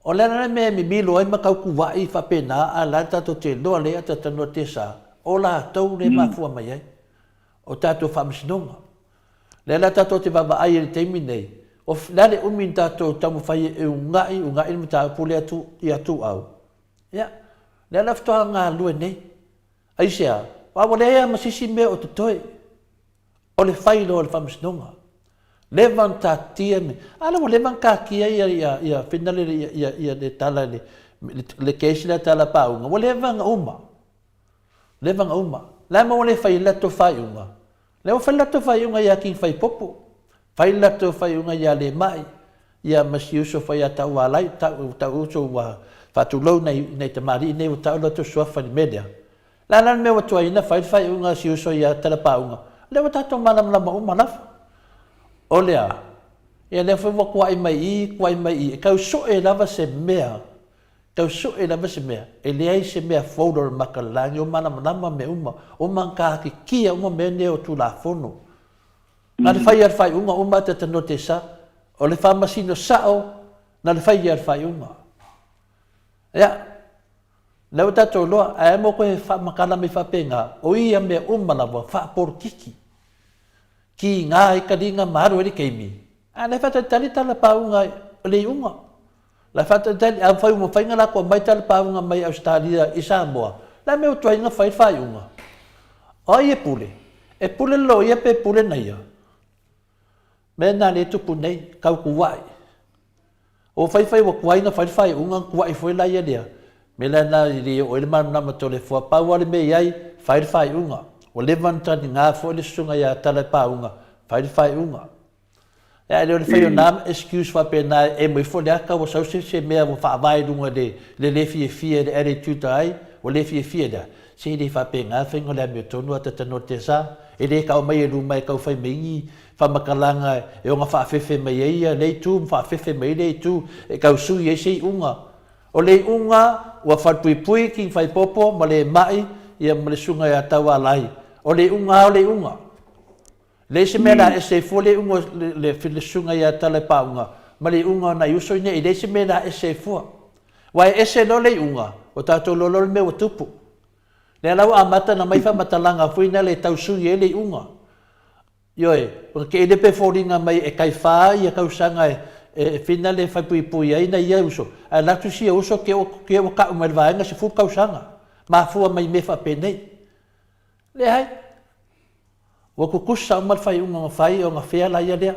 O lana me milo ai makau kuwai whapena a la tato te loa lea tatano te sa. O la tau le mafua mai ai. O tato whamsinonga. Le la tato te wawa ai le teimi nei. O lale umin tato tamu whai e ungai mi tato pule i atu au. Ia. Le la ftoa ngā lue nei. Ai sea. Wawa lea masisi mea o tutoe. O le whailo o le whamsinonga. Levan ta tia me. Ala mo levan ka kia ia finale ia le tala le keisi le tala paunga. Mo levan uma. Levan uma. La mo le fai lato fai unga. Le o fai lato fai unga ia kin fai popo. Fai lato fai unga ia le mai. Ia masiuso fai a tau alai tau uso wa fatulau nei te mari nei o tau lato suafa ni media. La lan me watu aina fai unga siuso ia tala paunga. Le o tato malam lama uma lafa. Olea, e le foi kuai mai i, kau so e lava se mea, e le ai se mea folder makalangi, o mana me uma, o manka ki kia uma me ne o tu la fono. Na le fai ar fai uma te tano te sa, o le whamasino sao, na le fai ar fai uma. Ia, leo tato loa, a emo koe makala me whapenga, o ia mea uma lawa, whapor kiki. Ki ngā e karinga maru e keimi. Le whata tali tala paunga le unga. Le whata tali, a whai uma whainga la kua mai tala paunga mai Australia i Samoa. La meo tuainga whai unga. O e pule. E pule lo ia pe pule na ia. Me nā le tupu nei, kau kuwai. O whai wa kuwainga whai unga kuwai fwoi la ia lea. Me la nā i o ele manu nama tole fua pauare me iai whai unga. O levan tani ngā fwoi le sunga ia tala paunga, whai unga. E leo le whai o nām excuse whapena e mui fwoi le aka o sau se mea o whaavai runga le fie le attitude ai, o le fie le. Se le whapena whainga le amio tonu ata tano te sa, e le kau mai e rumai kau whai meingi, whamakalanga e o ngā whaafefe mai eia, le tu, whaafefe mai le tu, e kau sui e sei unga. O le unga, ua whatpui ki whai popo, ma le mai, ia ma le sunga e atawa lai. O le unga. Le se mena e se fole ungo le filesunga ia tala paunga. Ma le unga na yuso ine i le se mena e se fua. Wai e se no le unga. O tato lolo me o tupu. Le lau amata na maifa matalanga fuina le tausui e le unga. Ioe, o ke ele pe foringa mai e kai wha ia kausanga e fina le whaipui ai na ia uso. A latu si uso ke o ka umarwaenga se fu kausanga. Ma fua mai me whapenei. Le hai. Wa kukusa umar whai unga whai o ngā whea la ia lea.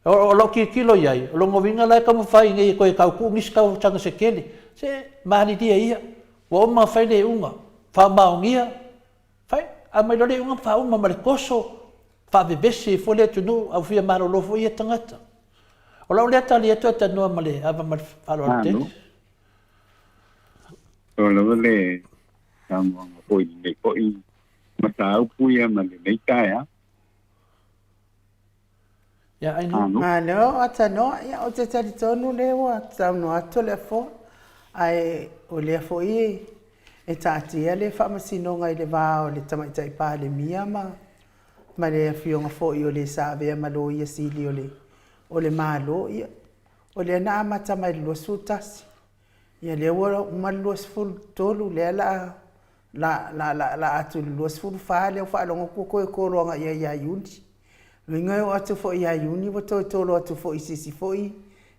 O lo ki kilo iai. O lo ngovinga lai ka mwhai ngai koe kau ku ngis kau tanga se kele. Se mahani dia ia. Wa oma whai le unga. Wha maongia. Whai. A mai lo le unga wha uma mare koso. Wha bebesi fo le tunu au fia maro lofo ia tangata. O lau lea tali atua tanua male. Ava mare whalo al te. O lau le. Samoa poi le poi. Mata upu ia male nei taia. Ya, ai no. No, ata no, ya o te tari tonu lewa, tau no ato le fo, ai o le fo i, e taatia le whamasinonga i le vāo le tamaitai pā le mia ma le fionga fo i o le sāvea malo ia sili o le mālo ia, o le ana amata mai lua sutasi, ia le ua malua sifuru tolu le la atu lua sifuru wha le o whaalonga kua koroanga ia iuni. Winga o atu fo ia iuni wa tolo atu fo i sisi fo i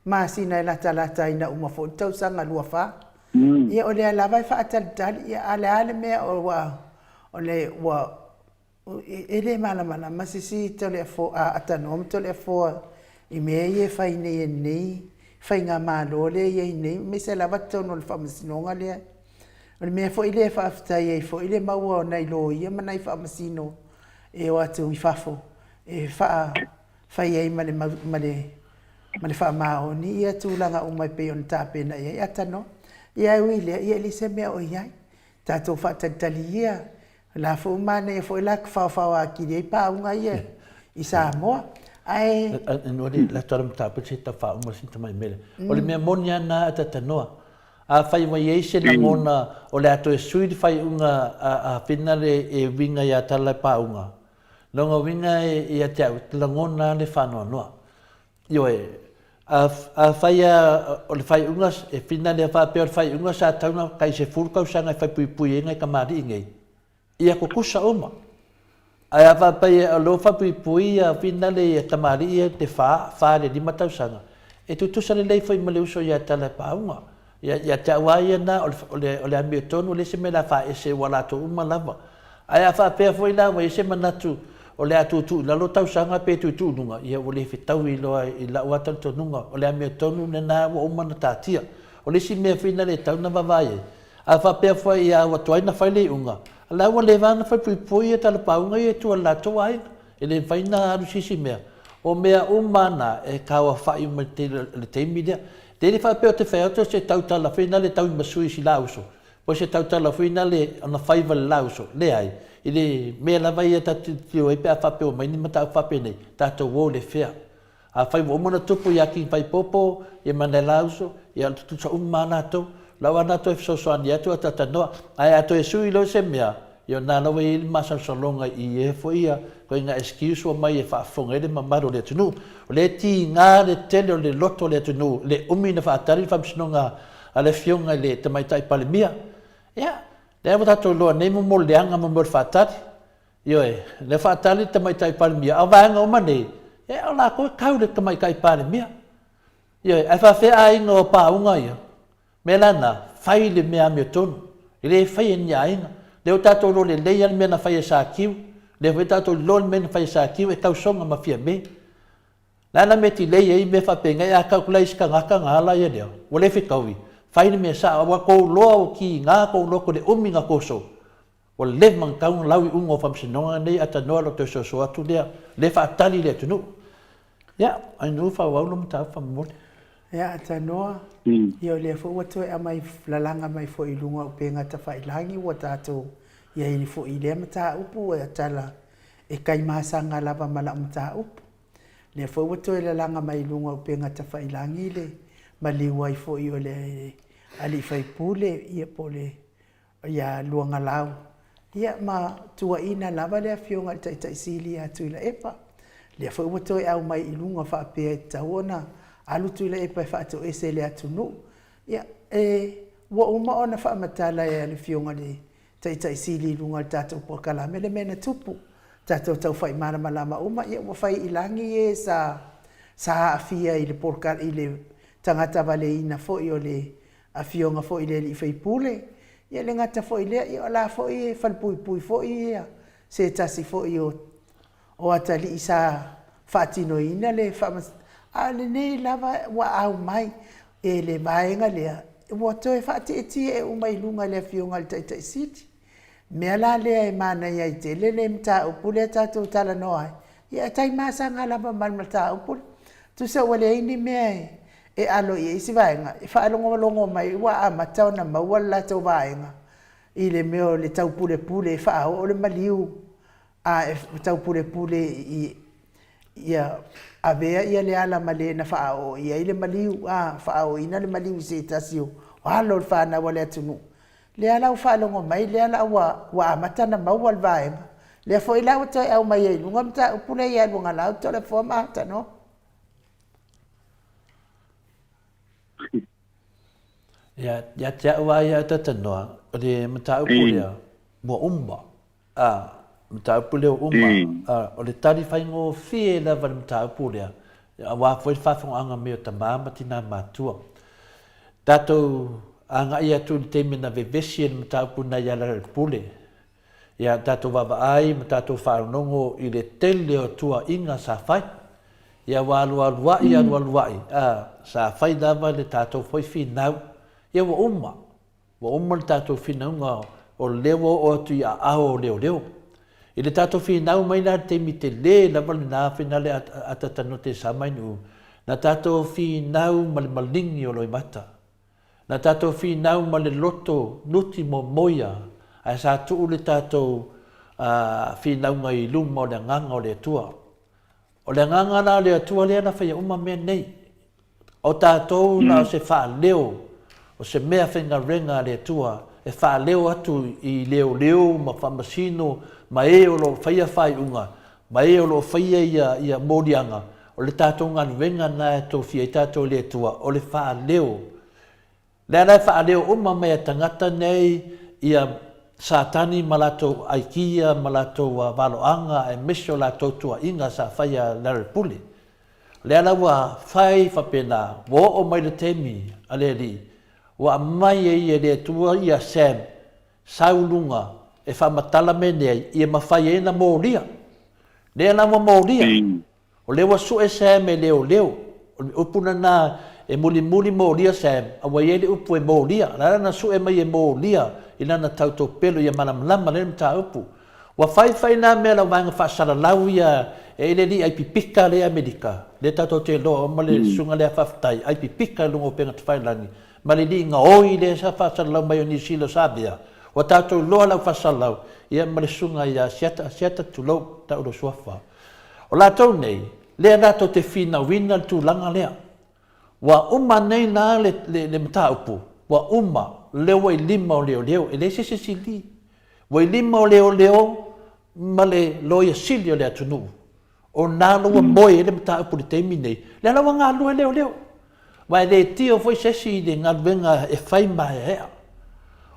masina lata ina uma fo tau sanga lua fa. Ia o le alava fa atali ia ale mea o wa o le wa ele mana masisi tole fo atanom tole fo i me ye fa ine nei fa inga malo le ye nei me se lava tono le famasino le o me fo ile fa afta ye fo ile maua nei lo ia manai famasino e o atu i fafo. E fa ye male fa mao ni ia tūlanga o mai pe on tape na ia atano ia wile ia li se mea o ia tato fa tali ia la fo mane fo la fa wa ki dei pa unga ia i Samoa ai no le la taram tape se ta fa uma sinta mai mele o le mea monia na tatanoa a fai mai e se na mona o le ato e sui fai unga a finale e winga ia tala pa unga longa winga e te au langona le whanua noa. Ioe, a whaia o le whai ungas, e whina le whapea o le whai ungas a tauna kai se furukau sanga e whai pui e ngai ka maari ngai. Ia ko kusa oma. Ai a whapea o lo whai pui a whina le e tamari e te wha le lima tau sanga. E tutusa le lei whai male uso ia tala paunga. Ia te awai ana o le amio tonu le se me la wha e se walato uma lava. Ai a whapea whai lawa e se manatu o le atu la lo tau sanga pe tu nunga ia o le fitau i loa i la wata to nunga o le ame tonu na na o mana tatia o le si me fina le tau na vavae a fa pe foi ia o toi na fai le unga la o le vana fai pui ta le paunga e tu la to ai e le faina aru si me o mea umana e kawa fai ma te le te media te le fa pe o te fai o se tau ta la fina le tau masui si lauso o se tau ta la fina le ona fai val lauso le ai ile me la vai ta tio e pe fa pe o mai ni mata fa pe nei ta to wo le fea a fai wo mona tupu ya ki fai popo e manelauso e al tu sa umana to la wana to so so ania to ta no ai ato e sui lo se mea yo na no we masa so longa i e fo ia ko nga excuse o mai e fa fonga le mamaro le tunu le ti nga le tele le loto le tunu le umina fa tari fa snonga ale fionga le te mai tai palemia ya le mo tato lo nei mo leanga mo mo fatari yo le fatari te mai tai palmia a vanga o mane e ala ko kau le te mai kai palmia yo e fa fe ai no pa unga yo melana fai le me ame ton ile fai nya ina le tato lo le leia me na fai sa kiu le tato lo me na fai sa kiu e tau songa ma fia me la na meti leia i me fa penga ya calculate ka ngaka ngala ye deo o le fikawi fai me sa wa ko lo ki nga ko lo ko de uminga ko so o le man ka un lawi un of amsino nei ata no lo to so atu le fa tali le tunu ya ai no fa wa lo mta fa mo ya ata no yo le fo wa to mai lalanga mai fo i lunga o penga ta fa ilangi wa tato ya i fo i le mta upu e tala e kai masanga lava mala mta upu le fo wa to lalanga mai lunga o penga ta fa ilangi le Maleifua i fo i o le ali fai pule i pole ia luanga lau Ia ma tua ina lava lea fionga i taisili atu ila epa. Lea fo ua toi au mai ilunga whaapea i tauona alu tu ila epa e whaato ese le atu nu. Ia ua uma ona whaamatala e ali fionga le taisili ilunga le tātou pokala mele mena tupu. Tātou tau whai mana malama uma ia ua whai ilangi e sa haafia i le pokala i le tangata vale ina fo i o le a fionga fo i le li whai pule. Ia le ngata fo i lea, ia la fo i whalpui fo i ia. Se tasi fo i o atali i sa whaatino ina le whamas. A le nei lava wa au mai e le vaenga lea. Ua toe whaati e tia e umai lunga lea fionga le taitai siti. Mea la lea e mana ia i te lele mta upule tatou tala noai. Ia tai masanga lava malmata upule. Tu se wale ini mea e alo i isi vaenga, e whaalongo mai ua a matau na maua la tau vaenga. I le meo le tau pule pule e whaao o le maliu. A e tau pule pule a vea ia le ala male na whaao ia i le maliu. A whaao ina le maliu i se tasio. O halo le whaana wale atunu. Le ala u whaalongo mai, le ala ua a mata na maua le vaenga. Le fo i lau toi au mai e lunga mta upule i alunga lau to le fo maata no. Ya tia ua ia tatanoa, o le mata upulea, mua umma. Mata upulea umma, o le tari whaingo fie lava le mata upulea. Wa foi whawhonga meo ta māma tina mātua. Tātou anga ia tu te mina vevesi e mata upuna ia la pule. Ia tātou wawa ai, tātou wharonongo i le tele o tua inga sa whai. Ia walualuai, sa whai lava le tātou foi whinau. Ia wa umma le tātou whinaunga o lewo o atu i a ao leo. I le tātou whinau mai nā te mi te le lava le nā whinale atatano te samainu. Na tātou whinau ma le malingi o loi mata. Na tātou whinau ma le loto nuti mo moia. Ai sa tuu le tātou whinaunga i luma o le nganga o le atua. O le nganga na le atua lea na whaia umma mea nei. O tātou na se wha leo. O se mea whenga renga le tua, e wha leo atu i leo ma whamasino, ma e o lo whaia whai unga, ma e o lo whaia ia morianga, o le tātou nganu renga na e tō fia i tātou le tua, o le wha leo. Lea rai wha leo uma mea tangata nei ia sātani ma lato aikia, ma lato waloanga, e mesho lato tua inga sa whaia lare pule. Lea rai wa whai whapena, wo o mai le temi, ale li, wa mai e le tua ia Sam saulunga e whamatala menei ia mawhai e na mōria. Lea na mōria. O lewa su e Sam e leo. O upuna na e muli mōria Sam. Awa e le upu e mōria. Rara na su e mai e mōria. Ina na tauto pelo ia malamlama le mta upu. Wa whai na mea la wanga whaasara lau ia e le li ai pipika le Amerika. Le tauto te loa o male sunga le whaftai. Ai pipika lungo penga te whailangi. Malili nga oi le sa whasalau mai o ni silo sabia. Wa tātou loa lau whasalau. Ia malesunga ia siata tu lau tau lo suafa. O lātou nei, lea lātou te whina wina tu langa lea. Wa uma nei nā le mta upu. Wa uma leo i lima o leo. E le se sili. Wa i lima o leo ma le loia sili o lea tunu. O nā lua moe le mta upu le teimi nei. Lea lawa ngā lua leo. Wa le tio foi sesi de ngalwenga e fai mai hea.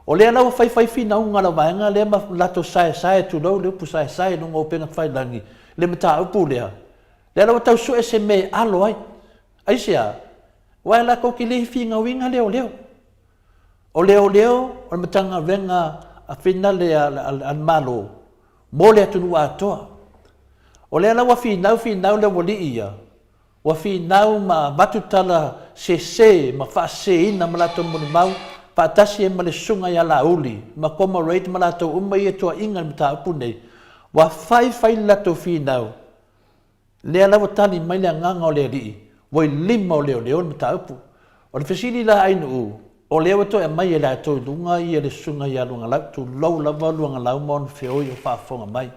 O le lau fai fina unga la vaenga le ma lato sae tu lau le upu sae nunga o penga fai langi. Le mata upu lea. Le lau tau su ese me alo ai. Ai sea. Wa la ko ki le finga winga leo. O leo o matanga venga a fina le al malo. Mo le atu wa toa. O le lau finau le woli ia. Wa finau ma batutala se ma fa se ina malato mo mau pa tasi e male sunga ya la uli ma commemorate malato umma ye to inga mta pune wa fai lato finau le ala tani mai le nganga o le ri wa lima o le mta pu o le fesili la ainu o le to e mai la to dunga ye le sunga ya lunga la tu low lava lunga la mon feo yo fa fonga mai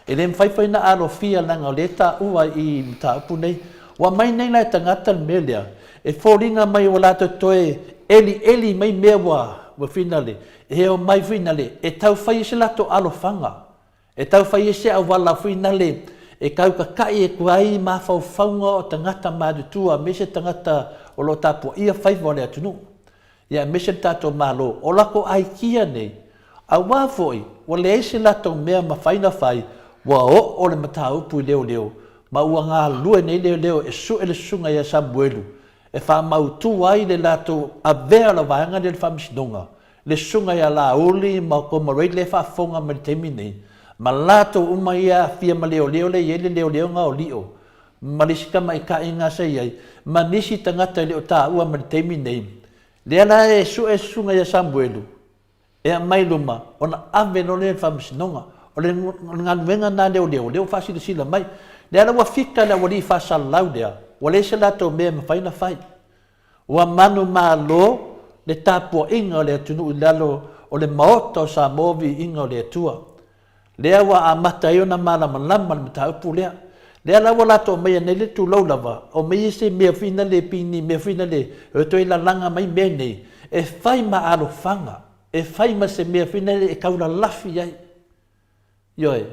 e le fai na alo fia langa le ta ua i mta pune wa mai nei la tangata melia e foringa mai wala to toe eli mai mewa wa finale e o mai finale e tau fai se lato alofanga e tau fai se au wala finale e kau ka kai e kuai ma fau faunga o tangata madutua me se tangata o lo tapu ia fai vole atunu ia me se tato malo o lako ai kia nei a wa foi o le se lato mea ma faina fai wa o le matau pu leo ma ua ngā lue nei leo e su ele sunga ia Samuelu e wha mautu ai le lato a vea la vaanga le whamisinonga le sunga ia la uli ma ko marei le whafonga ma le temi nei ma lato uma ia fia ma leo le iele leo ngā o lio ma le sika mai ka inga sa iai ma nisi tangata leo ta ua ma le temi nei le ala e su e sunga ia Samuelu e a mai luma ona ave no le whamisinonga o le nganuenga na leo whasila sila mai le ala wa fika le wali whasalau lea wa le se lato mea ma whaina whai wa manu malo le tapua inga o le atunu i lalo o le maota o Samoa inga o le atua lea wa a mata iona malama lama le mataupu lea le ala wa lato mea nei le tu lau lava o mea se mea fina le pini mea fina le o toi la langa mai mea nei e whai ma alo whanga e whai ma se mea fina le e kaula lafi ai yoe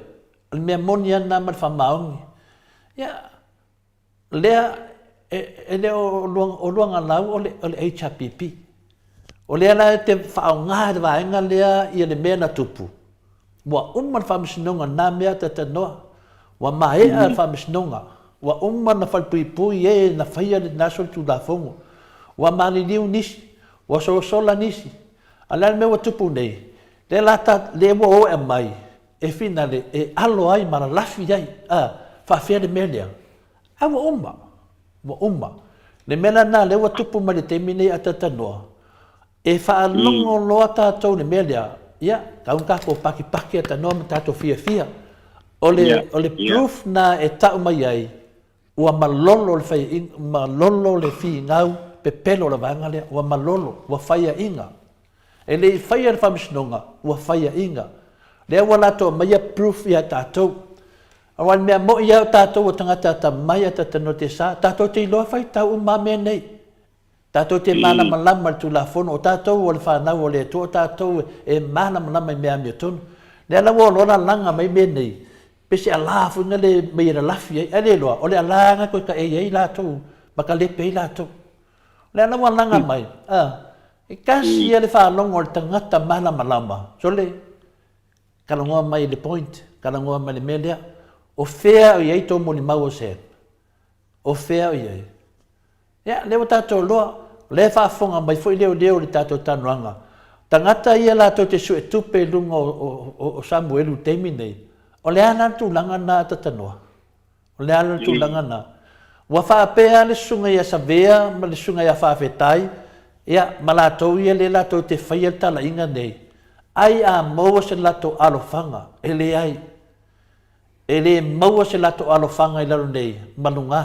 le mea moni ana ma le whamaongi ia lea e le o luanga lau o le HRPP o lea la te whaonga le vaenga lea i le mea na tupu wa umman whamisinonga nā mea te tanoa wa mahea whamisinonga wa umman na whalpuipui e na whaia le national tu la fongo wa maliliu nisi wa sola nisi ala me wa tupu nei le lata le wa o e mai e fina le e alo ai mara lafi ai whawhia le mea lea wa umma le mea na le wa tupu ma le temi nei atatanoa e whaalongo loa tātou le mea lea ia kaun kako paki atanoa ma tātou fia o le proof na e tau mai ai ua malolo le whai malolo le fi ngau pe pelo la vanga lea ua malolo ua whaia inga e le whaia le whamisinonga ua whaia inga lea ua lato mai proof ia tātou awan mea mo ia tātou o tangata ta mai ata tano te sa tātou te iloa whai tau mea nei tātou te mana malama tu la fono o tātou o le whanau o le atua tātou e mana malama i mea mea tonu lea la ua lona langa mai mea nei pese alafu na le mea na lafi ai ale loa o le alanga koe ka ei lātou maka lepe ei lātou lea la ua langa mai e kasi ia le whalongo o le tangata mana malama so le kalangoa mai le point kalangoa mai le mea lea o fea o iei tō moni mau o sen o fea o iei ia lewa tātou loa le whaafonga mai fo i leo le tātou tanuanga tangata ia lātou te su e tupe lunga o Samuelu teimi nei o le ana tūlanga na tatanoa o le ana tūlanga na ua whaapea le sunga ia savea ma le sunga ia whaafetai ia ma lātou ia le lātou te whaia tala inga nei ai a maua se lātou alofanga e le ai e le maua se lato alofanga i lalo nei malunga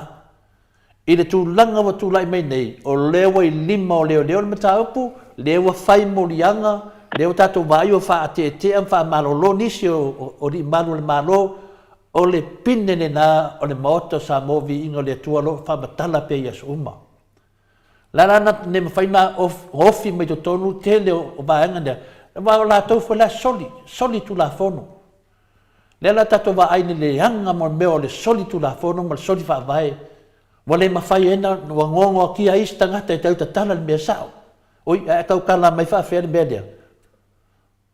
i le tūlanga wa tūlai mai nei o lewa i lima o leo le mataupu lewa whai morianga lewa tato vai o wha te am wha malolo nisi o li malu le malo o le pinene na o le maota sa movi inga le tualo wha matala pe ias uma lana ne mawhaina ofi mai to tonu te leo o vaenga nea wa o la tau whala soli tu la fono lela tato wa aini le hanga mo meo le soli tu la fono ma le soli fa vai wale mafai ena wa ngongo ki a istanga te tau tatala le mea sao oi e kau kala mai fa fere media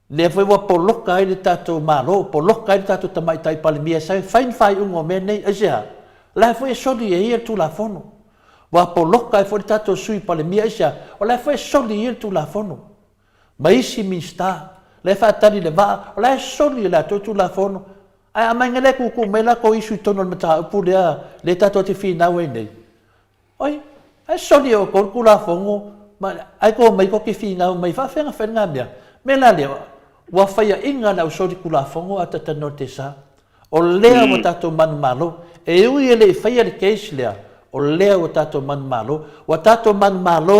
le foi wa poloka ai le tato malo poloka ai le tato tamai tai pale mea sai fain fai ungo me nei asia la foi soli e tu la fono wa poloka ai foi tato sui pale mea asia o la foi soli e tu la fono maisi minsta le fa tani le va la soli la tu la fono ai a mai ngale ku mela ko isu tono mata pu le tato te fina we nei oi ai soli o ko la fongo ma ai ko mai ko ki fina mai fa fenga fenga mea mela le wa faia inga na soli ku la fongo ata tano te sa o lea o tato man malo e ui ele faia le case lea o lea o tato man malo o tato man malo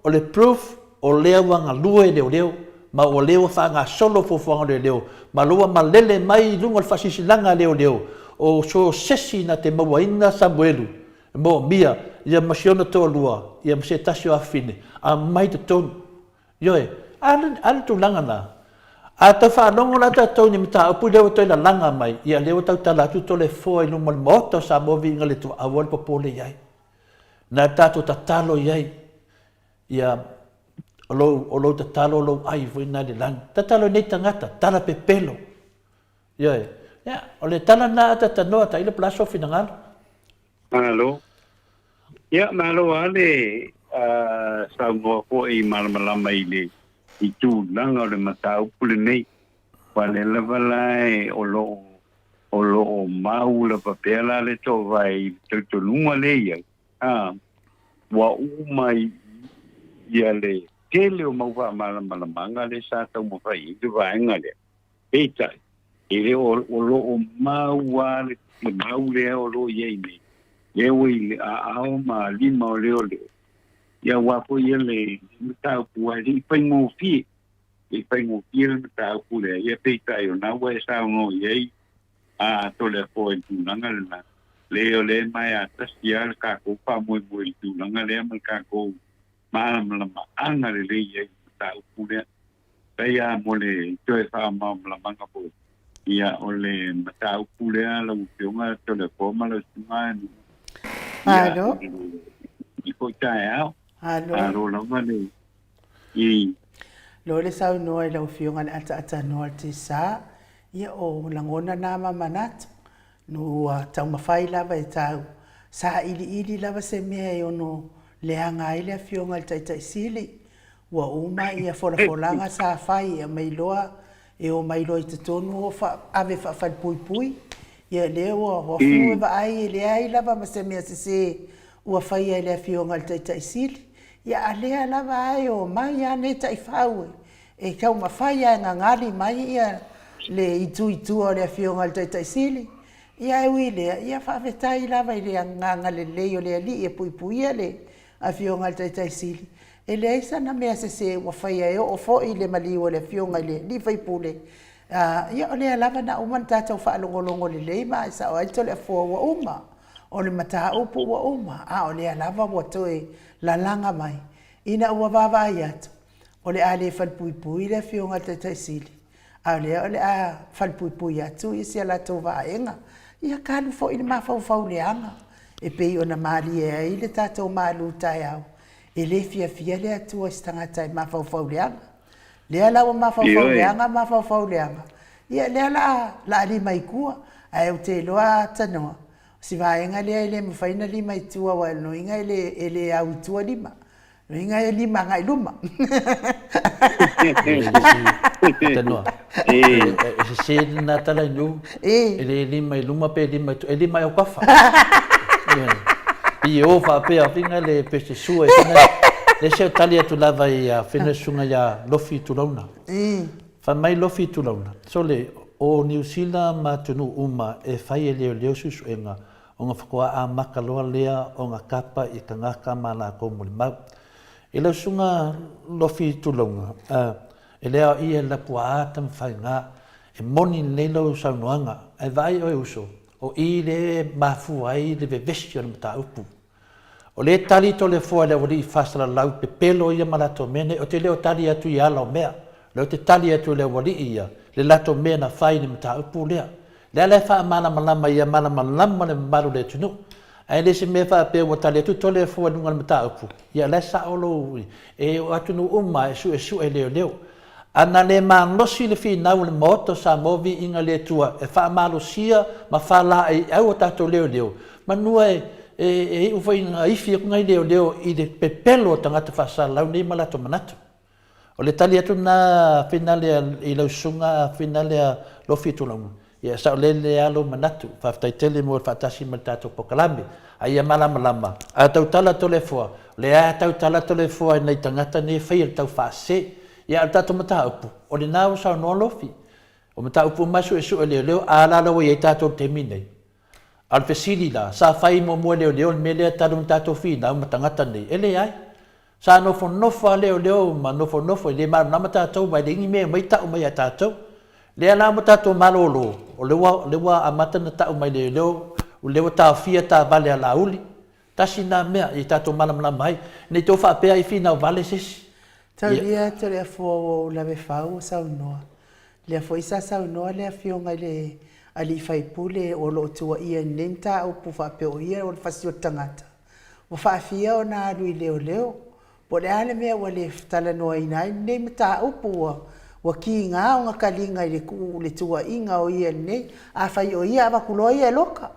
o le proof o lea wanga lue leo ma o leo fa nga solo fofonga leo ma lua ma lele mai lunga fasisilanga leo o so sesi na te mawaina Samuelu mo mia ia masiona to lua ia mse tasio afine a mai te ton yoe Ala tūlanga nā. A tau whanongo la tātou ni mita upu leo toi la langa mai. Ia leo tau tala tu tole fōa inu mali moto sa movi inga le tu awal popole iai. Nā tātou ta talo iai. Ia o lo ta talo lo ai fo ina le lang. Ta talo nei tangata, tala pepelo. Ia o le tala nā ata tanoa ta ila plaso finangalo. Malo. Ia malo ale Samoa ko i malamalama i le i tūlanga o le matau pule nei. Wale lavalai o lo mau la papela le to vai to lunga le ia. Wa umai ia le tele o mau wa malamalama le sa tau mo fai i vai ngale. Eita. Ele o lo mau wa le mau le o lo ye nei. Ye wi a ma lima o le o le. Ia wapo ia le mata pua i paingo fi le mata pule ia peita o na wa sa no ye a to le po i tunanga na le o le mai a tasia ka ko pa mo i tunanga le ma ka ko ma anga le ye mata pule ia mo le to e fa ma manga po ia o le mata pule la usionga to le po ma le sunga Alo. I ko tae Alo. Lo mane. I. Lo le sau noa i lau fionga le ata noa te sa. Ia o langona nama manat. No tau mawhai lava e tau. Sa ili lava se mea e ono leanga i lea fionga le taitai sili. Ua uma ia folanga sa whai ia mailoa. E o mailoa i te tonu o ave whawhal pui. Ia leo o fuu e wa ai e lea i lava ma se mea se ua whai e lea fionga le taitai sili. Ia alea lava ai o mai a ne tai whaue. E kau mawhai a ngangali mai ia le itu o lea fionga le taitai sili. Ia e ui lea, ia whawhetai lava i lea nganga le leo lea li e pui le a fionga le taitai sili. E lea isa na mea se ua whai a o fo i le maliwa le fionga le li whai pule. Ia o lea lava na uman tātou whaalongolongo le leima e sa o aito le fua ua uma. O le mata upu ua uma. O lea lava ua toe la langa mai. Ina ua vavai atu. O le ale whalpui le fionga te sili. O lea o le a whalpui atu i sia la tau vaenga. Ia kalu fo i le mawhau leanga. E pei o na maali e ai le tātou maalu tai au. E le fia le atua stangata i mawhau leanga. Lea la o mawhau leanga. Ia lea la ali mai kua. Ai au te loa tanoa. Si vaenga lea ele mawhaina lima i tua wa no inga ele au tua lima. No inga ele lima ngai luma. Tanoa. Se na tala inu. Ele lima i luma pe lima tu. Ele lima i o kafa. I o fa pe a finga le peste sua. Le se talia tu lava i a fina sunga ya lofi tu launa. Fa mai lofi tu launa. So le o New Zealand ma tunu uma e fai e leo susu e nga o nga whakoa a makaloa lea o nga kapa i ka ngaka ma la ko muli mau. E lau sunga lofi tulonga. E lea i e lapua atam whai ngā e moni leilo saunoanga. E vai o e uso o i le mafu ai le vevesi o na mata upu. O le tali to le fua le wali i whasara lau pe pelo ia malato mene o te leo tali atu i ala o mea. Leo te tali atu le wali ia. Le lato mea na whai ni mata upu lea. Lea le wha malama ia malama le maru le tunu. Ai le se mea wha pēr wa tali atu tole fua nunga le mata upu. Ia le sa olo e o atunu uma e su e leo. Ana le manosi le whinau le moto sa movi inga le tua. E wha malo sia ma wha la e au o tato leo. Manua e ufa inga ifi e kungai leo i le pepelo tangata wha sa lau nei malato manatu. O le tali atu na finale i lau sunga finale lofi tulonga. Ia sa o le alo manatu. Whaftai tele mo whatasi ma tato pokalame. Ai a malama. A tau tala tole fua. Le a tau tala tole fua nei tangata ne whaia tau whaase. Ia al tato mata upu. O le nao sa no lofi. O mata upu masu e su e leo. A la lawa i tato te minei. Al fesili la. Sa whai mo mua leo. Me lea tato tato fina. O matangata nei. Ele ai. Sa nofo leo ma nofo le ma na mata tau mai le ngi me mai ta mai ta tau le ala mata to malolo o le wa amata na ta mai leo o le ta fia ta vale ala uli ta sina me i ta to malam mai ne to fa pe ai fina vale ses Taulia to le fo la ve fau sa no. Le fo isa sa no le fionga le ali fai pule o lo tua ia nenta o pu fa pe o ia o fasio tangata. O fa fia o na lui leo. Po le ale mea wa le tala no ina ne mta upu wa ki nga o nga kalinga le ku le tua inga o ia ne a fai o ia va kulo ia loka.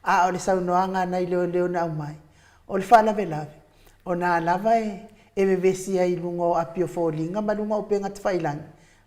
A o le sa no anga na leo na mai. O le fa la velave. O na lava e me vesi ai lungo apio folinga malunga o penga tfailang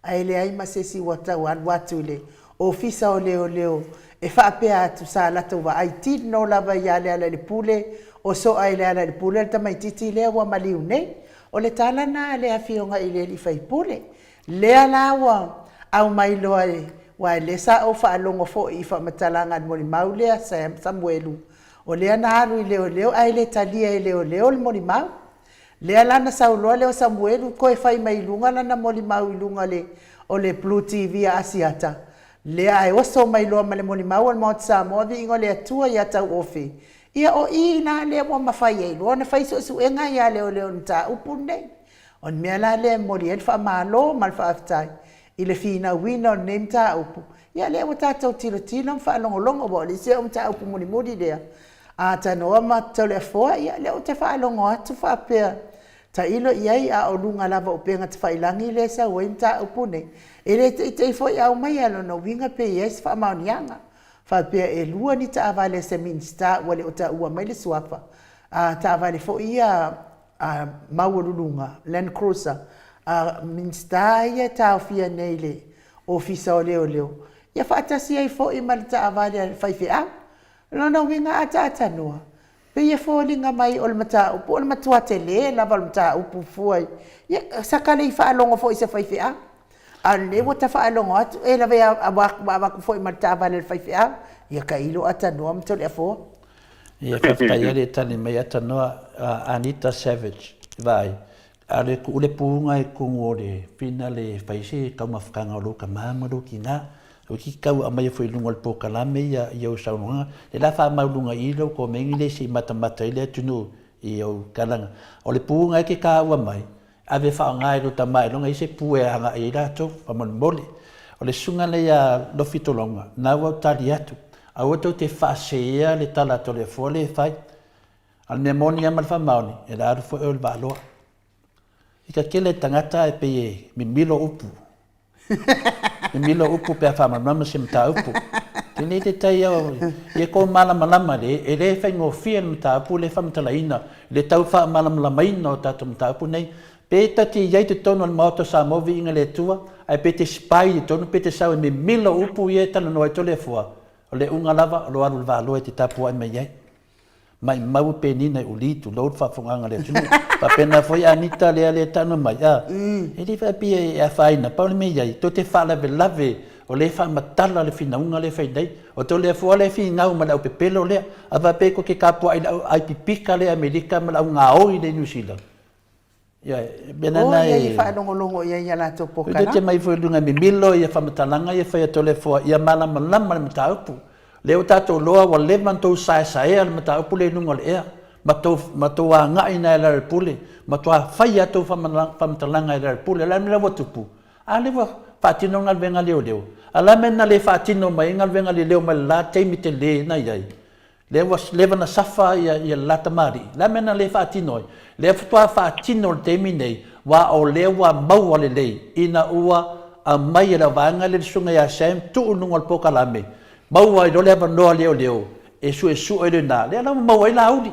ai le ai masesi wata wan watu le ofisa o leo e fa pe atu sa la to va ai ti no lava ya le pule o so ai le pule ta mai titi le wa maliune o le tala na le afionga ile li fai pule le ala wa au mai lo ai wa le sa o fa longo fo I fa matalanga mo ni maule sa Samuelu o le na aru leo ai le talia leo le mo ni mau le alana sauloa le o Samuelu ko e fai mai lunga lana moli mau lunga le o le Blue TV asiata le ai oso mai loa male moli mau al Mount Samoa vi ingo le atua ia tau ofi ia o ina le mo mafai e loa na fai su enga ia le o nta upune on mea la le moli el fa malo mal fa aftai I le fina wina o nemta upu ia le o tatou tilo fa longo bo le se o mta upu moli lea a tanoa ma tole foa ia le o te fa longo atu fa pea ta ilo iai a o lunga lava o penga te whailangi le sa o imta upune. Ele te foi au mai alo no winga pe yes fa maunianga. Fa pe e lua ni ta avale se minsta wale o ta ua mai le suapa. Ta avale fo ia maurulunga, Land Cruiser. Minsta ia ta ofia neile ofisa o leo. Ia fa atasi ai fo I mal ta avale faifea. Lona winga ata noa. Pe ia fōlinga mai o le mata upu, o le matua te le, lava le mata upu fuai. Ia sakale I whaalongo fo I se whaiwhea. A le wata whaalongo atu, e lawe a waku fo I mata vale le whaiwhea. Ia ka ilo ata noa mto le a fōa. Ia whaftai ere tani mai ata noa Anita Savage, vai. A le ku ule puunga e kungo le pina le whaise, kau mawhakanga o loka māmaru ki ngā. O ki kau a mai foi lunga le pokalame ia o saunga le la fa maulunga I lo ko mengi le si mata ile tunu I o kalanga o le puunga ke ka wa mai ave fa nga I lo tamai longa I se pue anga I la to pa mon mole o le sunga le ya lo fitolonga na wa tali atu a o te fa se le tala to le fole fai al memonia mal fa mauni e la fo o le valo I ka kele tangata e pe mi milo upu Milo upu pe fa mama sim ta upu. Tene te tai au e ko malama le e le fa ngo fien ta upu le fa mtala ina le tau fa malama ina ta ta upu nei pe ta ti ia te tono al moto sa movi inga le tua ai pe te spai tono pe te sa me milo upu ie ta no to le fo o le unga lava lo alu va lo te tapu ai mai mai mau pe ni nei ulitu lo fa fonga le tunu pa pena foi Anita le tano mai e li fa pi e faina pa me ia to te fa lave o le fa matala le fina unga le fai dai o to le fo le fina u mala pe pelo le ava pe ko ke kapu ai pipika le Amerika mala unga o I le New Zealand ia benana e fa longo ia la to pokana te mai foi lunga mi milo ia fa matalanga ia fa to le fo ia mala mata upu leo tato loa wa levan to sai al mata pule nunga le ea mato nga ina le pule mato fai ato fa matalanga le pule la me watupu ale wa fatino ngal venga leo ala mena le fatino mai ngal venga leo ma la te le na yai le was levan safa ia lata mari la mena le fatino le fatino te nei wa o le wa mau le ina ua a mai la vanga le sunga ya sem tu nunga pokalame mau ai dole no leo e su ele na le na mau ai laudi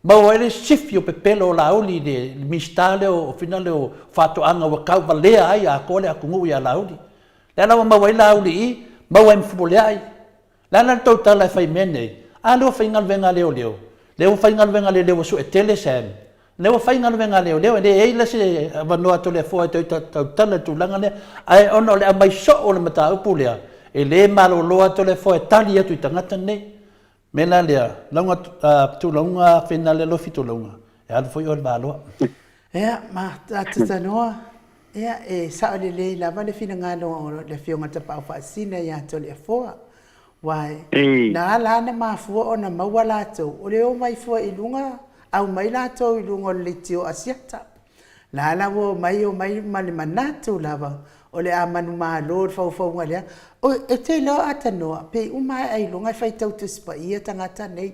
mau ai sifio pe pelo laudi de mistale o finale o fato anga wa kau vale ai a kole a kungu ya laudi le na mau ai laudi mau ai fubole ai la na total la fai mene a lo fai ngal venga leo fai ngal venga leo su tele sem leo fai ngal venga leo e ai la se va no to le fo to tu langa le ai ono le mai so o le mata upulea e le malo loa to le fo tali atu tangata nei mena lea longa tu longa finale lo fitu longa e al foi o malo ma tata noa e sa le lava le fina ngalo le fionga te pa fa sina ia to le fo wai na la na ma fu ona mawala to o le o mai fo I lunga au mai la to I lunga le tio asiata La la wo mai o mai mali manatu lava. O le amanu malo fau ngale. O e te lo atano pe uma ai longa fai tau tu spa ia tangata nei.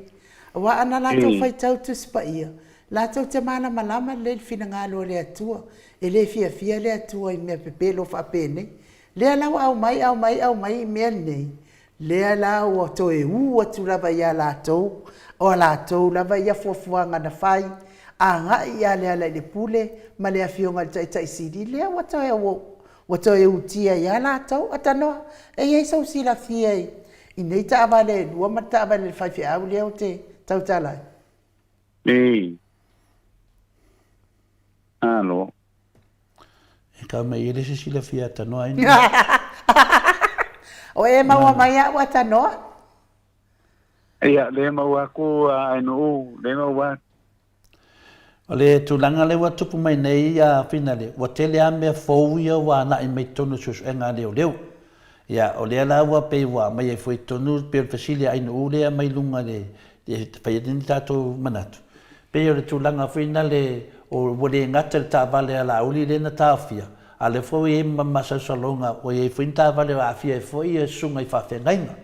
Wa ana la tau fai tau tu spa ia. La tau te mana malama le fina ngalo le atua. E le fia le atua i mea pepelo fa pene. Le la au mai mea nei. Le la o to e u atu lava ia la tau. O la tau lava ia fuafuanga na fai. Anga ia le pule ma le afionga tai sidi le wato e utia ia la tau atano e ia sau sila fia i nei ta vale lua ma ta vale fai fia au le o te tau tala alo e ka mai ele se sila fia atano ai o e maua mai a atano ia le mau aku ai no le mau o le tulaga le ua tupu mai nei ia finale ua tele a mea fou ia ua anaʻi mai tonu susuʻega leoleo ia o lea la ua pei ua mai ai foi tonu pe o le fasili ainuʻu lea mai luga le faianini tatou manatu pei o le tulaga faina le o ua le gata le tavale a lauli lena taofia a le foi e mamasausalologa ua iai foi ni tavale o aafia e foi e suga i faafegaiga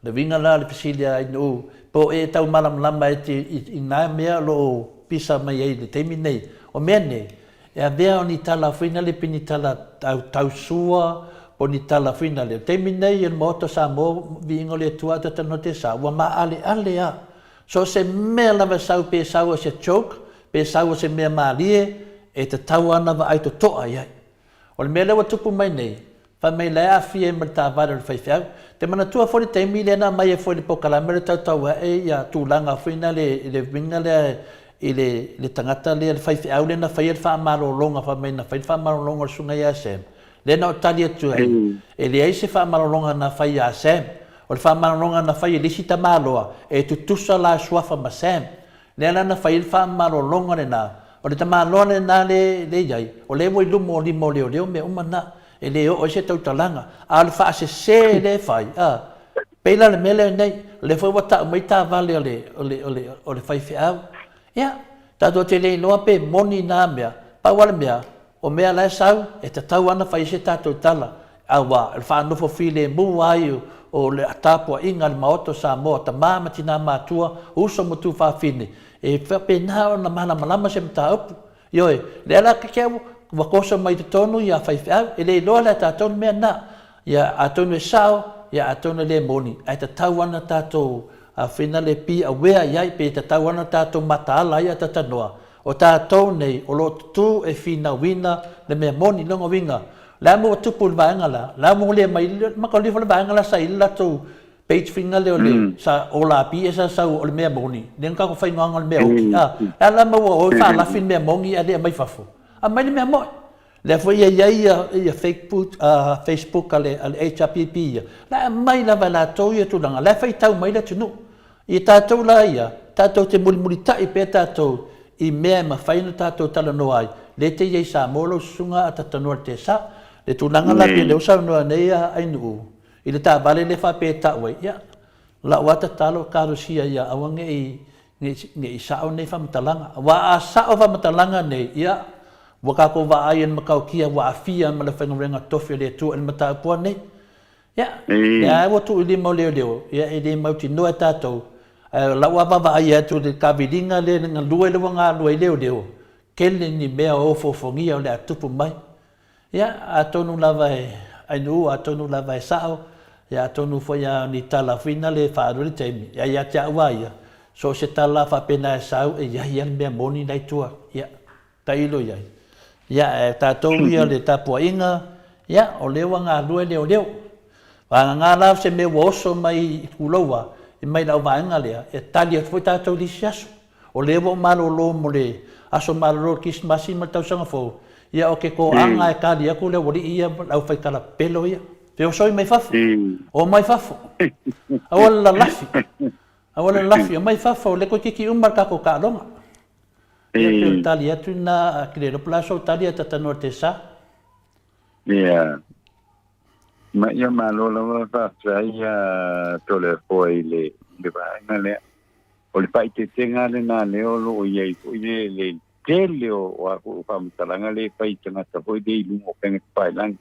le viga la le fasili ainuʻu po e tau malamalama e te ina mea loo pisa mai ai le teimi nei o mea nei e avea o ni tala fina le pini tala tausua o ni tala fina le teimi nei e moto Samoa viingo le tua tatano te sa ua maale a so se mea lava sau pe sau se choke pe sau se mea maalie e te tau ana wa ai to toa iai o le mea lewa tupu mai nei fa mai le afia e marta vare le faifeau te mana tua fori teimi le na mai e fori pokalame le tau e ia tūlanga fina le vinga i le tangata le faifeau le na fai le whaamarolonga fa mai na fai whaamarolonga sunga ia sem le na o tali atu ai e le aise whaamarolonga na fai a sem o le whaamarolonga na fai e lisi ta maloa e tutusa la suafa ma sem le ana na fai le whaamarolonga le na o le tamaloa le na le iai o le wai lumo limo leo me umana e le o se tau talanga a le wha se le fai peila le mele nei le foi wata mai ta vale o le faifeau ia tatou te lei loa pe moni na mea pauale mea o mea lai sau e te tau ana fai se tatou tala aua le whanofo file mu ai o le atapua inga le maoto Samoa ta mama tina matua uso mutu whawhine e whapena o na mana malama se mta upu ioe le ala kekeau wakosa mai te tonu ia faifeau e lei loa le tatonu mea na ia atonu e sao ia atonu le moni ai te tau ana tatou a fina le pi a wea iai pe te tau ana tātou mataala ia tatanoa. O tātou nei o lo tu e fina wina le mea moni longa winga. La mo tupu le vaenga la. La mo le mai maka lifo le vaenga la sa ila tu page finga le o le sa o la pi e sa sau o le mea moni. Len kako whai nganga le mea oki. La mo o wha la fin mea mongi a le mai fafo. A mai le mea moi. Le foi ia Facebook ale HPP ia. La mai la la tau ia tulanga. La fai tau mai la tunu. I tātou la ia, tātou te muli tai pe tātou i mea ma whaina tātou tala no ai. Le te iei sa molo sunga a tatanoa te sa. Le tūnanga la pe leo sa noa nei a ainu. I le tā vale le wha pe tāwai. Ia, la wata talo karosia ia awange i sao nei whamatalanga. Wa a sao whamatalanga nei, ia. Wakako wa aien makau kia wa a fia ma le whangarenga tofi le tu el matapua nei. Ia, ia watu ili mau leo. Ia, ili mau ti noa tātou. Lau ababa ai atu le kawiringa le nga lua le wanga lua leo. Kele ni mea o fofongia o le atupu mai. Ia, atonu lava e ainu, atonu lava e sao. Ia, atonu foia ni tala fina le whaaruri teimi. Ia te awa ia. So se tala whapena e sao e ia mea moni nei tua. Ia, ta ilo iai. Ia, tātou ia le tapua inga. Ia, o le wanga lua leo. Wa ngā lau se me woso mai kuloa. I mai lau vaenga lea, e tali at foi tātou lisi aso. O lewa o malolo mo le aso malolo kismasi ma tau sanga fo. Ia o ke ko anga e kali aku le wali ia lau fai kala pelo ia. Feo soi mai fafo. O mai fafo. Awala lafi. Awala lafi. O mai fafo. Le ko kiki umar kako ka alonga. Ia peo tali atu na kilero plaso tali at tatanoa te sa. Ia. Ma ia malolo fa ia tole foi le vaenga le o le pai te tenga le na le o lo ia i le tele o aku pamatalanga le pai tangata hoi dei lungo penga pai lang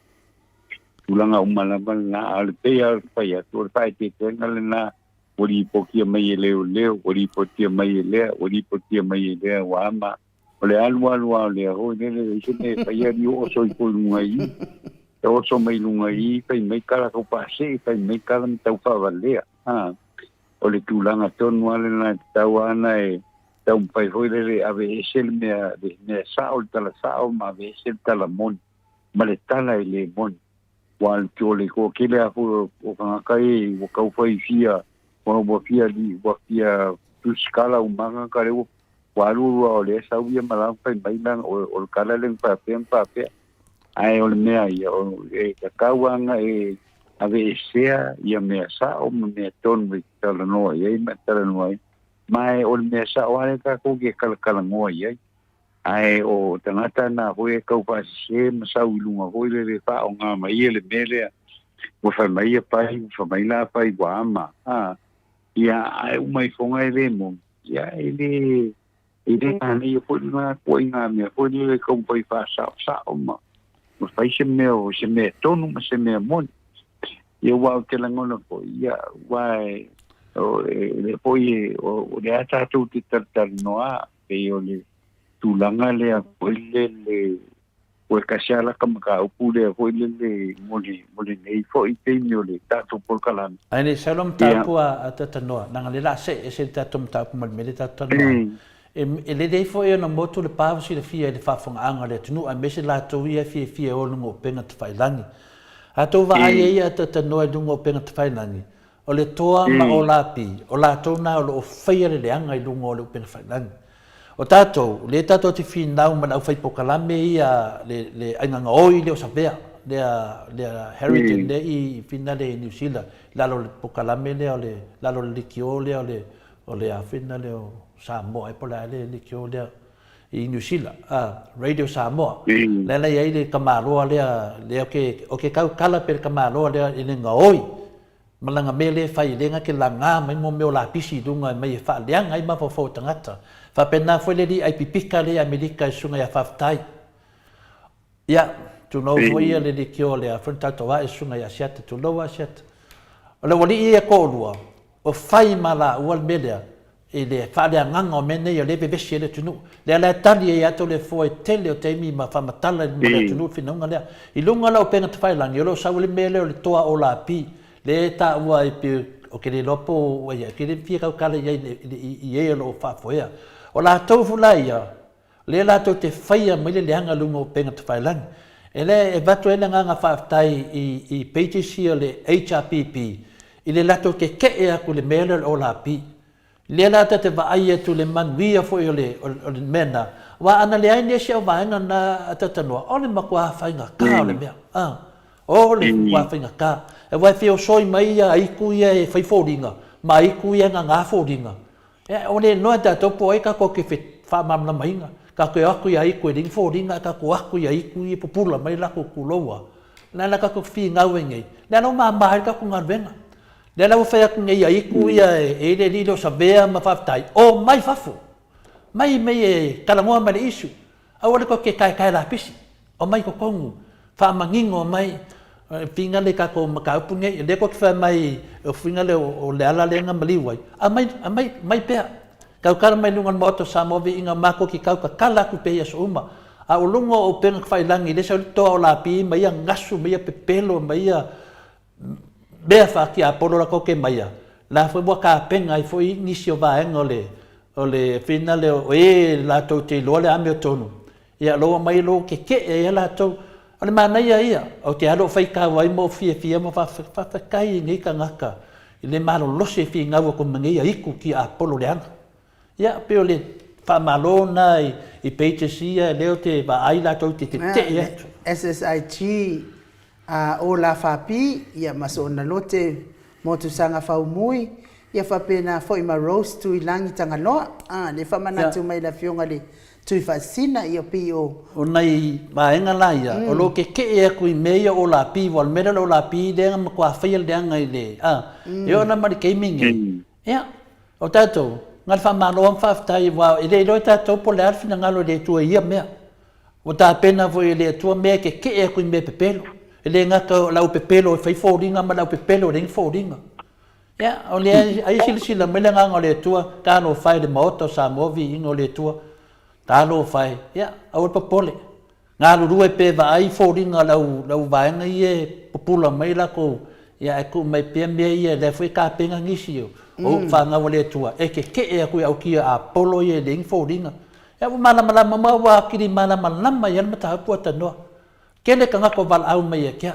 tulanga umalama na al te al pai atu pai te tenga le na ori pokia mai leo ori pokia mai ori pokia mai wa ama ole alwa le ho le sine pai ari o so i lunga i o so mai lunga i pai mai kala ko pase pai mai kala tau fa valea ole tulanga tonu ale na tawana e tau pai hoi le ave esel me sa o tala sa o ma ave esel tala mon male tala le mon wal tole ko kile afu o kai o kau fai fia o fia di o fia tu skala o manga kare o walu o le sa u mala pai mai nang o kala leng pa pe ai o me ai o e kawanga e ave sea ia me sa o me ton vi tala no e me tala no mai o me sa o ale ka ko ke kala ngoi ai o tangata na hoe kau pa se sa ulunga hoe le fa o nga mai le mele o fa mai fa mai la pai wa ma ia ai o mai fonga le mo ia ele ani o na ko nga me ko le kau pai fa sa o ma o fa se me tonu ma se me mon ia wa ke la ngona ko ia wai o le poi o le ata tu ti tar noa pe o le tulanga le a le o kashala kam ka upule o le moli nei fo i te mi o le tatu por kalan ai salom tapu a tatanoa nanga le la se tatum tapu mal mele tatanoa e le dei fo e na moto le pa si le fia le fa fonga anga le tunu a mese la to ia fia o ngo penga te failangi a to va ai ia tatanoa lungo penga te failangi o le toa ma o la tona o faia le anga i lungo le penga failangi o tatou le tatou te finau ma au fai pokalame ia le ainga oi le o savea le heritage le i fina le New Zealand lalo le pokalame le o le lalo le likio le o le afina le o Samoa e pola le likio le i New Zealand radio Samoa le la ia le kamaroa le o ke kala per kamaroa le le ngoi malanga mele fai lenga ke langa mai mo me o la pisi dunga mai fa leanga ai ma fo tangata fa pena foi le di ai pipika le Amerika sunga ya faftai ya tu no foi le di kio le afronta to wa sunga ya siat tu lo wa siat ole wali e ko lua o fai mala wal media e le fa le nganga o mene yo le bebe siele tu no le la tali ya to le foi tele o te mi ma fa matala le tu no finonga le i lunga la o pena te fai lang yo lo sa le mele o le toa o la pi le ta wa i pe o ke le lopo wa ya ke le fia ka kala ye lo fa foia o la tau fulaia le la tau te faia mai le leanga lunga o penga te whailang ele e vatu ele nganga whaftai i PTC o le HRPP i le lato ke e aku le mele o la pi le lata te vaai atu le manuia foi o le mena wa ana le aine se o vaenga na atatanoa o le makua whainga ka o le mea o le makua whainga ka e wai feo soi mai ia aiku ia e whaifōringa ma aiku ia ngā fōringa o le noa tatou po ai ka ko ke fa mamla mainga ka ko aku ia i ko ring fo ringa ka ko aku ia i ku i popula mai la ko kuloa la ka ko fi nga wengi la no ma ka ko ngarvenga la fa ku ngai i ku ia e le lido sabea ma faftai o mai fafu mai e kala mo ma isu a wale ko ke kai la pisi o mai ko kongu fa mangingo mai finga le ka ko maka punge le ko fa mai o finga le o le ala le nga maliwai a mai pe ka ka mai lungan moto Samoa vi inga mako ki ka kala ku pe so uma a o lungo o pen fa langi le so to o la pi mai ngasu mai pepelo mai be fa ki a polo la ko ke mai la foi bo ka penga i foi inisio va engole o le finga le o la to te lo le ame tonu ia lo mai lo ke e la to ale mana ia o te alo fai ka wai mo fia mo fa kai ngai ka ngaka le malo lo se fi ngau ko mangi iku ki a polo le ana ia pe ole fa malona i peitesia leo te va ai la to te SSIG o la fa pi ia masona lote mo tu sanga fa umui ia fa pena foi ma roast tu ilangi tanga loa le fa mana tu mai la fionga le tui fasina ia pio o nei vaenga laia o lo ke e ku i meia o la pi wal mera o la pi de ma kwa fail de ngai le e ona mari gaming ia o tato ngal fa malo fa tai wa ile do ta to po le fina ngalo le tu ia me o ta pena vo ile tu me ke e ku me pepelo ile nga ka lau pepelo fai foldinga ma lau pepelo ring foldinga ya o le ai sila me nga ngole tu ta no fai de moto Samoa vi ngole tu ta no fai ya au popole ngalo ruai pe va ai foldinga lau vai nga ie popula mai la ko ya ku mai pe me ie le foi ka penga ngisio o fa nga wale tua e ke e ku au kia a polo ye ding foldinga ya mala mama wa kiri mala mama yan mata pu tano kene ka nga ko val au mai ke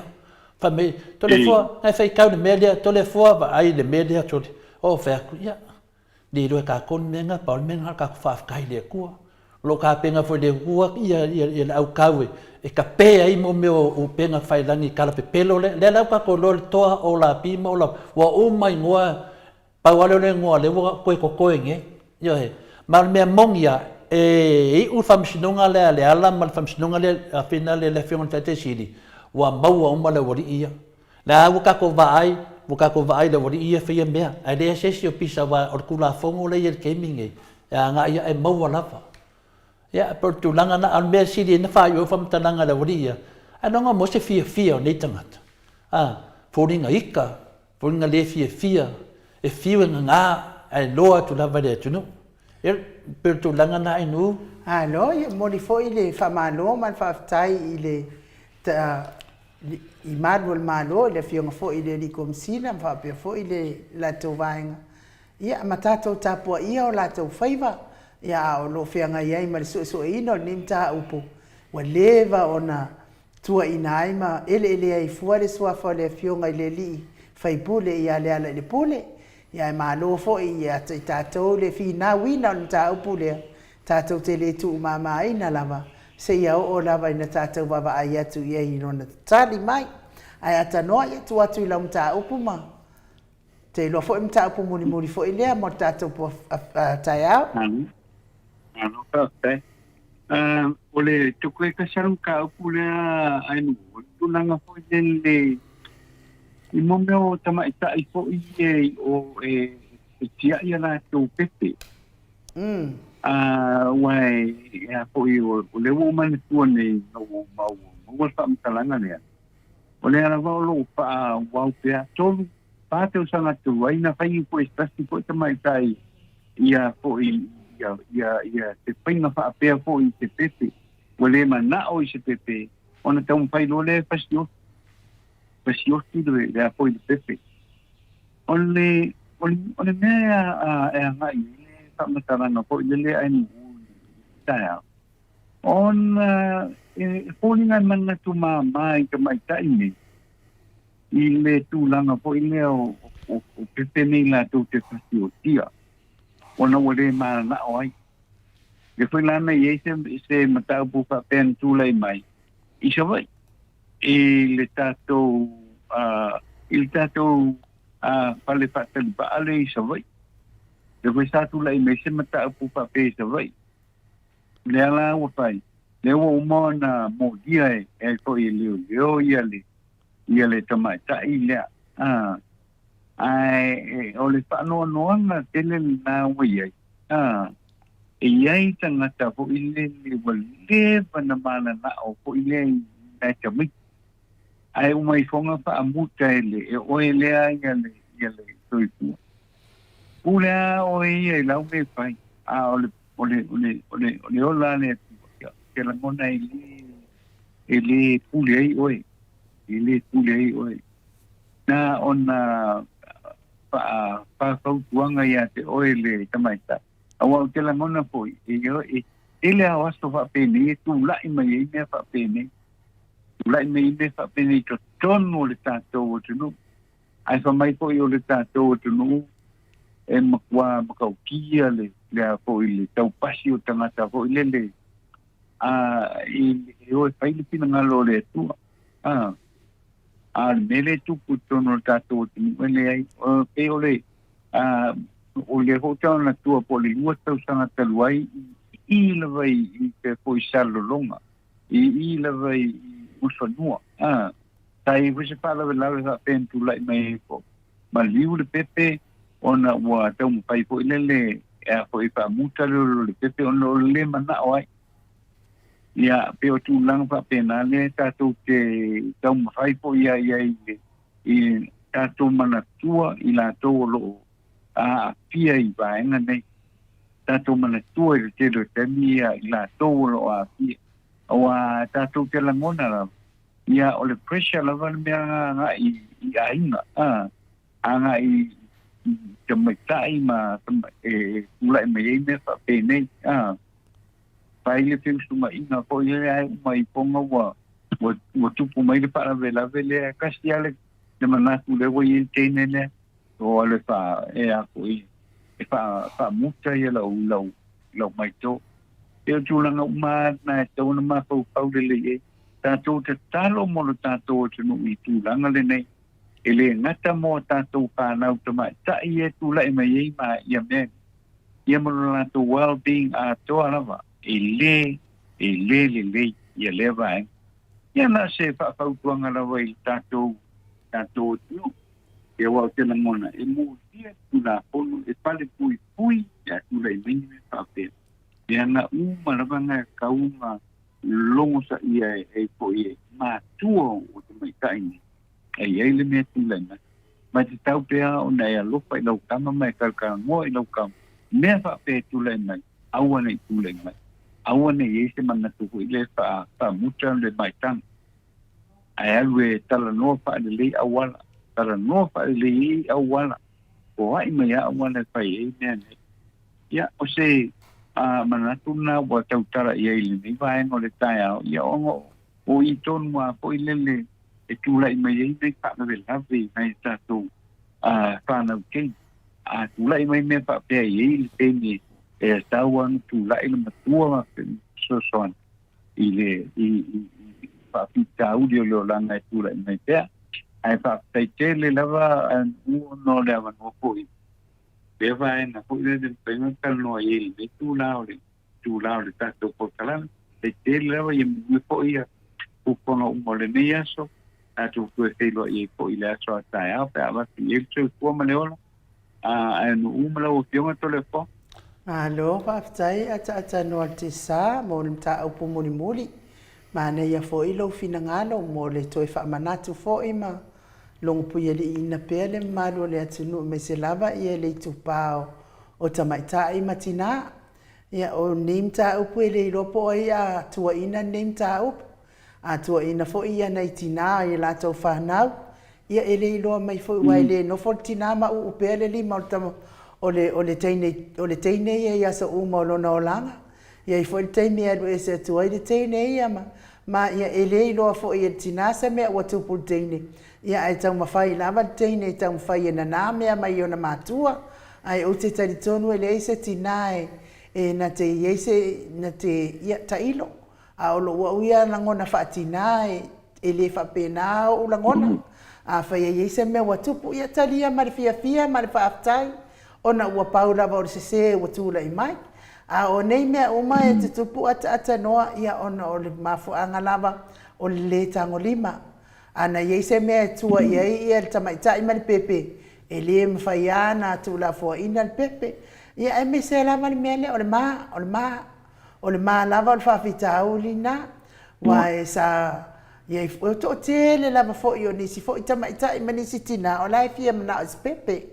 fa me to le fo ai fai ka de media to le fo va ai de media to o fa ku ya di do ka kon me nga pa me nga ka fa ka ile ku lo ka penga fo de ku ia au ka we e ka pe ai mo me o penga fai langi kala pe pelo le la ka ko lo to o la pi mo la wa o mai ngoa pa wale le ngoa le wa ko nge yo he mal me mongia e u fam sinunga le ala mal fam sinunga le a final le fion tate sidi wa mau o mala wori ia la u ka ko vai le wori ia fe me a de se si o pisa wa or kula fongo le ye gaming e nga ia e mau wala fa ya per tu langa na al me sidi na fa yo fam tananga le wori ia anonga mo se fia ni tangat foringa ika foringa le fia e fio nga ai loa tu lava de tu no per tu langa na inu no ye moni fo ile fa malo man fa tai ile i madwal malo le fio fo ile li kom sina fa pe fo ile la to vainga ia matato tapo ia o la to faiva ia o lo fianga ia ma so ino nimta upo wa leva ona tua inaima ele ai fuare sua fo le fio ngai le li fai pule ia le pule ya malo fo ia tato le fina wina ta upule tato te le tu mama ina lava se ia o lava ina tato baba ai tu ia ino na tali mai ai ata no ia tu atu la mta upuma te lo fo mta upu muni fo ile mo tato po taya ano ka ole tu ko ka sarum ka upule ai no tu nanga fo le i momeo tama ita i po i o tia ia la tu pepe wai ya po i o le wo man tu ne no mau fa mtalanga ne o le ara va lo pa wa pe to pa te usanga tu ai na fai po espasi po tama ita ia po i ia te pinga fa pe po i te pepe o le mana o i se pepe ona te un fai lo le fastio preciosi de apoio do PP. Onde mea ngai le famatara no po le ai no taia. Polinga mana tu mai ka mai tai ni. Ile tu langa po ile o PP ni la tu te preciosia. Ona wale ma na oi. Le foi lá na se mata bu pa pen tu lai mai. Isa vai. Il tato pale fatal ba ale savai de voi statu lai me se mata pu pa pe savai le ala o pai le o mo na mo dia e ko leo ia le tama ta ile ai o le pa no na tele na wi e ai tanga ta po ile le pana mana na o po ile na tami ai mai fonga fa amuta ele e o ele ia le soifu ula o ia la me pai ole ola le ke la mona ele pule oi na ona pa tuanga ia te oele tamaita awa ke la mona foi ele awasto fa pene tu la mai ia fa pene lai me fa pene to tono le tato o tunu ai fa mai po yo le tato o tunu e makwa kia le po ile tau pasi o tangata po ile le i o fa ile pina ngalo le tu mele tu putono tato o tunu ele ai pe ole o le hotel na tu po le lua tau sanga taluai i le vai i te po isalo longa i le vai usanua tai vise pala la pentu lai mai ko maliu le pepe ona wa tau pai po ile po I pa muta le pepe ono le mana oi ia pe o tulang pa penale tatu te tau mai po ia I tatu mana tua I la to lo a pia I vaenga nei tatu mana tua I te lo temi I la to lo a pia o a tatu te langona la ia o le pressure la van mea nga I ainga anga I te maitai ma ulai mai me fa penei pai le fiu suma ina ko ia ai mai ponga wa tupu mai le para vela vele kasiale de manatu le wo I tenene o le fa a ko I fa muta ia lau mai to e tulanga uma na to na ma pau le tatou te talo mo tatou te no I tulanga le nei ele ngata mo tatou panau te mai ta I tulai mai ma ia me ia mo na to well being a to alava ele ia leva ia na se fa tuanga la vai tatou tu e wa te na mona e mo dia tula polo e pale pui ya tulai mai me fa pe ia na uma la vanga kauma longo sa ia e po ia ma tuo o te mai taini ai le me tulai mai te tau pea o na ia lopa I lau kama mai kalka mo I lau kama mea fa pe tulai mai awana I tulai mai awana I se mana tuku I le fa muta le mai tang ai alwe tala no fa le le awala tala no fa le awala o ai mai awana fa I mea ia o se mana tuna wa tau tara ia I le ni vai no le tai au ia o I ton wa po I le e tulai mai ai nei fa le lave mai tatu fa na ke tulai mai me fa pe ai le teni e tawan tulai le matua so son I fa pita audio lo langa tulai mai pe ai fa pe le lava no le ava no po pe vai na po le penga kal no ai le tulao le tatu po kala pe le lava I me po ia upono umole nei so atu ko te lo I po I le so tai au pe ava I tu ko maleola no umala o pionga telefon Alo, whaftai ata no te sa mo le mta au po muli ma ne ia fo I lo fina ngalo mo le toi wha manatu fo I ma longo pui ele ina pele malu le atunu me se lava I le tupao o tamaita I matina ia o nimta au pu ele lopo I a tua ina nimta au a tua ina fo I ana itina I la tau whanau ia ele loa mai fo I le no fo tina ma u pele li ma o le teine ia sa uma o lona o langa ia I fo le teine adu e se tua I le teine ia ma ia ele loa fo I tina sa mea ua tupu teine ia ai tau mawhai lava teine tau mawhai e nana mea mai o na matua ai o te taritonu ele eise tina e na te eise na te ia tailo a o lo uia langona whaatina e le whapena o langona a whai eise mea ua tupu ia talia ma le fia ma le whaaftai ona ua paula va o se ua tula I mai a o nei mea uma e te tupu ata noa ia ona o le mafuanga lava o le tango lima ana ye se mea tua ye ia le tamaita I ma le pepe e le mwhai ana tula fua ina le pepe ia e me se lava le mea le o le ma lava o le whawhitau lina wa e sa ia o to tele lava fo I o nisi fo I tamaita I ma nisi tina o lai fia mana o se pepe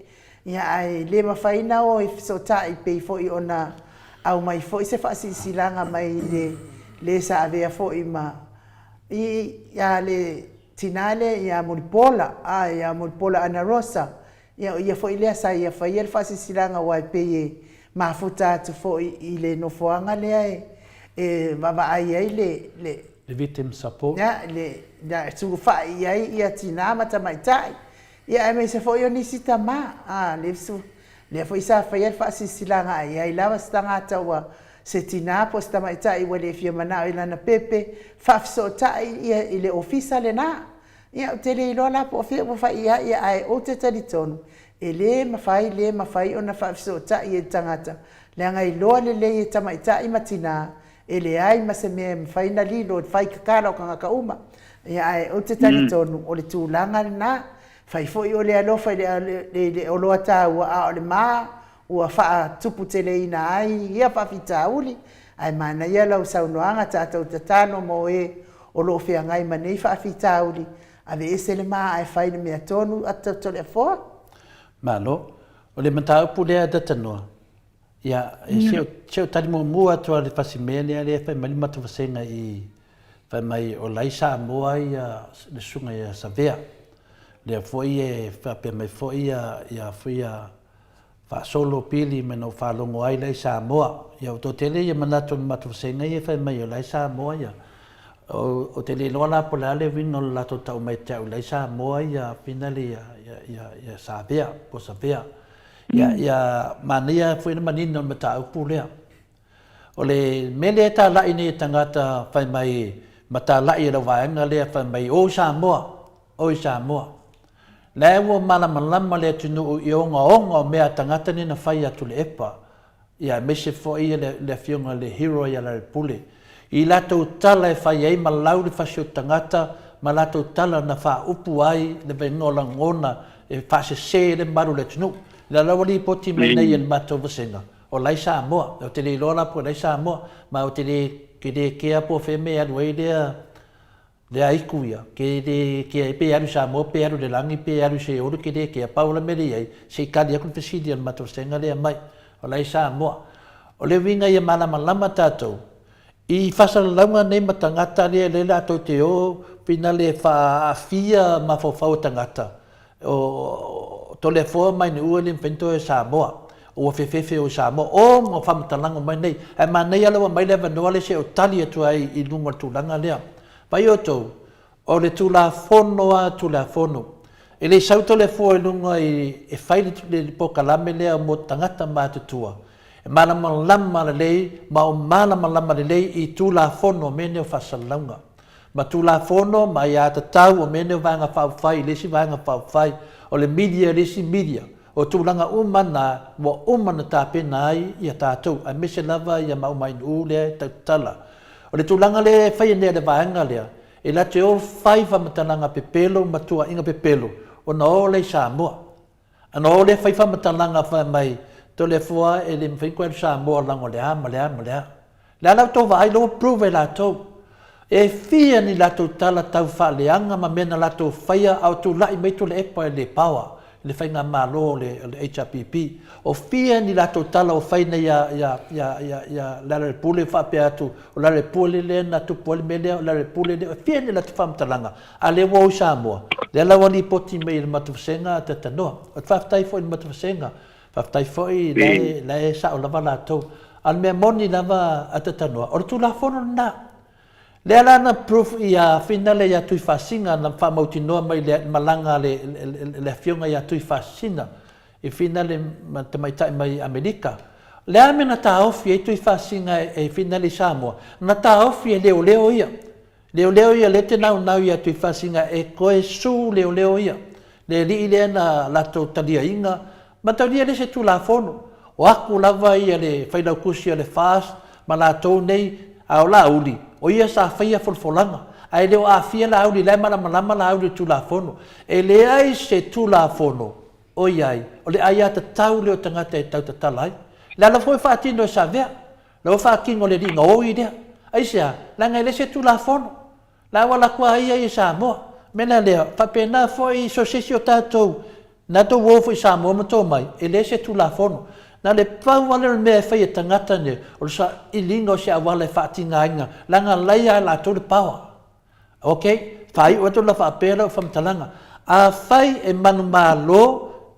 ia ai le mawhaina o I so ta I pei fo I ona au mai fo I se whaasisilanga mai le sa avea fo I ma ia le tinale ia molipola ia molipola ana rosa ia fo I le sa ia fa ia whaasisilanga wa pei mafuta atu fo I le nofoanga le e vava ai le victim support ia le tu fa ia tina mata mai tai ia me se foi oni sitama le foi sa fa ia fa sisilanga ai lava stanga tawa se tina posta mai tai wale fia mana ila na pepe fa so tai ia ile ofisa le na ia tele lo la po fia fa ia ai o te talitonu ele mafai ona fa so tai e tangata le ngai lo le tamai tai matina ele ai maseme mafai na lilo fai kakala o kanga kauma ia ai o te talitonu o le tulanga na fai foi o le alofa le o loa tāua a o le mā ua faa tupu teleina ai ia faafitauli ae mana ia lau saunoaga tatou tatano mo o loo feagai ma nei faafitauli ave ese le maae fai le mea tonu ata toleafoa malo o le mataupu lea tatanoa ia seo talimumua atu a le fasimea lea lea fai malima tafasega i fai mai o lai Samoa ia le suga ia savea lea foʻi e faapea mai foʻi ia foia faasolo pili me no faalogo ai lai Samoa ia o totele ia manatu le matafasega ia fai mai o lai Samoa ia o te leloa la po le vino o latou taʻumaiteʻu lai Samoa ia finali ia savea po savea ia mania foi na manino me taupu lea o le mele talaʻi nei tagata fai mai matalaʻi le vaega lea fai mai o Samoa le ua malamalama le atunuu i ogaoga o mea tagata ni na fai atu le epa ia mese foʻi le afioga le hero ia le pule i latou tala e fai ai malau le fasio tagata ma latou tala na faaupu ai le vaega o lagona e faasesē le malu le atunuu la lawa li poti mai nei el matou vasenga o lai Samoa o te le lola po lai Samoa ma o te le ke po fe me alu le aiku ia ke pe alu Samoa pe alu le langi pe alu se o ke paula me ai se kali aku fesidi el matou vasenga le mai o lai Samoa o le winga ia malama tatou i fasalauga nei matangata le latou te o pina le faafia ma fofau tangata o tole fo mai ni ua le pento e Samoa o fefefe o Samoa o mo famatalaga mai nei e manei ala mai le vanoa le se o tali atu ai i lunga tulaga lea pai o tou o le tulafono e le sauto le fo e lunga e fai le pokalame lea mo tangata matutua e malamalama lelei ma o malamalama lelei i tulafono mene o fasalauga ma tulafono ma ia tatau o mene o vaega faufai lesi vaega faufai o le media o tulaga umana ua umana tapena ai ia tatou a mese lava ia maumainuu lea tautala o le tulaga le faia lea le vaega lea e la te o fai famatalaga pepelo ma tuaʻiga pepelo ona o lei Samoa ana o le fai famatalaga fa mai tolefoa e le mafaiku ai Samoa lago lea ma lea le a lautou vaai lou approve ai latou e fia ni latou tala tau faaleaga ma mena latou faia ao tulaʻi mai tole epa e le power le faiga malo le HRPP o fia ni latou tala o faina ia lare pule faapea atu o lare pule le na tupu le mele o lare pule le fia ni latou famatalaga a le ua o Samoa le ala ua lipoti mai le matavasenga tatanoa o te faafetai foʻi le matavasenga faafetai foʻi lae saʻo lava latou a le mea moni lava a tatanoa o le tulafono lanā le ala na proof ia finale ia tui fasina na faamautinoa mai le malaga le afioga ia tui fasina i finale ma tamaitaʻi mai Amerika le a me na taofi ai tui fasina e finale Samoa na taofi e leoleo ia le te naunau ia tui fasina e koe su leoleo ia le alii lea na latou taliaiga ma taulia le se tulafono o aku lava ia le failaukusi a le fas ma latou nei ao lauli o ia sa faia folofolaga ae leo afia lauli lae malamalama lauli tulafono e leai se tulafono o iai o le ai a tatau leo tagata e tautatala ai le ala foi faatino e savea lau faakigo le liga oi lea aisea lagai le se tulafono la ua lakua ia i Samoa mena lea faapena foʻi sosesi o tatou na tou ō foʻi Samoa matou mai e lē se tulafono na le pau ale mea fai e tangata ne o sa ilinga o se awala e whaatingaiga langa laia la tole pawa ok fai o tola whaapera o whamtalanga a fai e manu malo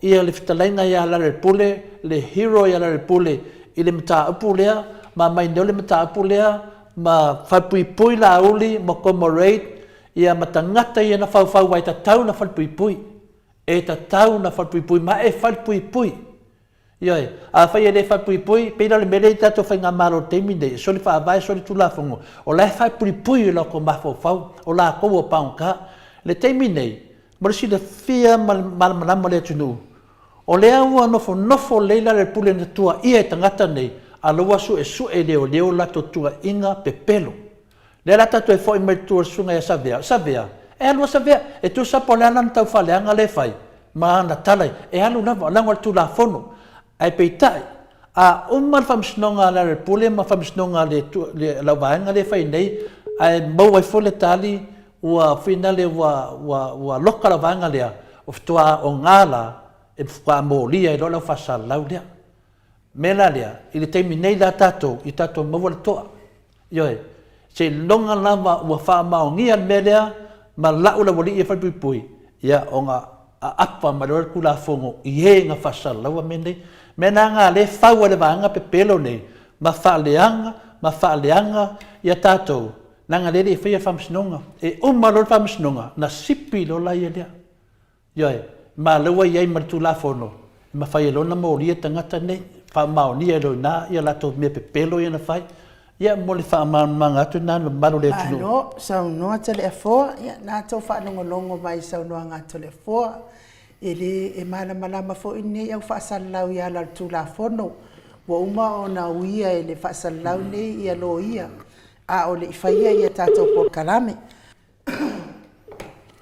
ia le whitalainga ia la repule le hero ia la repule i le mta upulea ma mai neo le mta upulea ma whaipuipui la uli ma commemorate ia matangata ia na whau wai tatau na whaipuipui e tatau na whaipuipui ma e whaipuipui ia a fai ele whaipuipui peina le mele i tato whainga maro teimi nei soli whaavai soli tulafongo o lai whaipuipui la ko mawhau o la kou o paunka le teimi nei marisi le fia malamalama le tunu o lea ua nofo leila le pule na tua ia e tangata nei a loa su e leo la to tua inga pepelo le la tato e foi mai tua sunga e savea e alua savea e tu sapo le anan tau faleanga le fai ma na talai e alu lava lango tu la fono ai peitai a umar famsnonga la pule ma famsnonga le la vaanga le fai nei ai mau ai fole tali ua finale wa loka la vaanga le o ftoa o ngala e fa molia e lola fa lau le mela le ile temi nei la tato I tato mau le toa yoe se longa lava ua fa maongia melea ma lau la wali e fa pui ia onga a apa ma lor kula fongo I nga fa lau mende mena nga le fau le vanga pe pelo nei ma fa leanga ia tato nanga le fia famsnonga e malor famsnonga na sipi lo la ia yoe ma lewa ia ma tu la fono ma fa lo na mo lia tangata nei fa maonia lo na ia la to me pe pelo ia na fai ia mo le fa manga tu na ma lo le tu no sau no tele fo ia na to fa no longo mai sau no nga tele fo ele e mala fo ini au fa salau ia la tu la fono wo uma ona uia ele fa salau nei ia lo ia a o le faia ia tato por kalame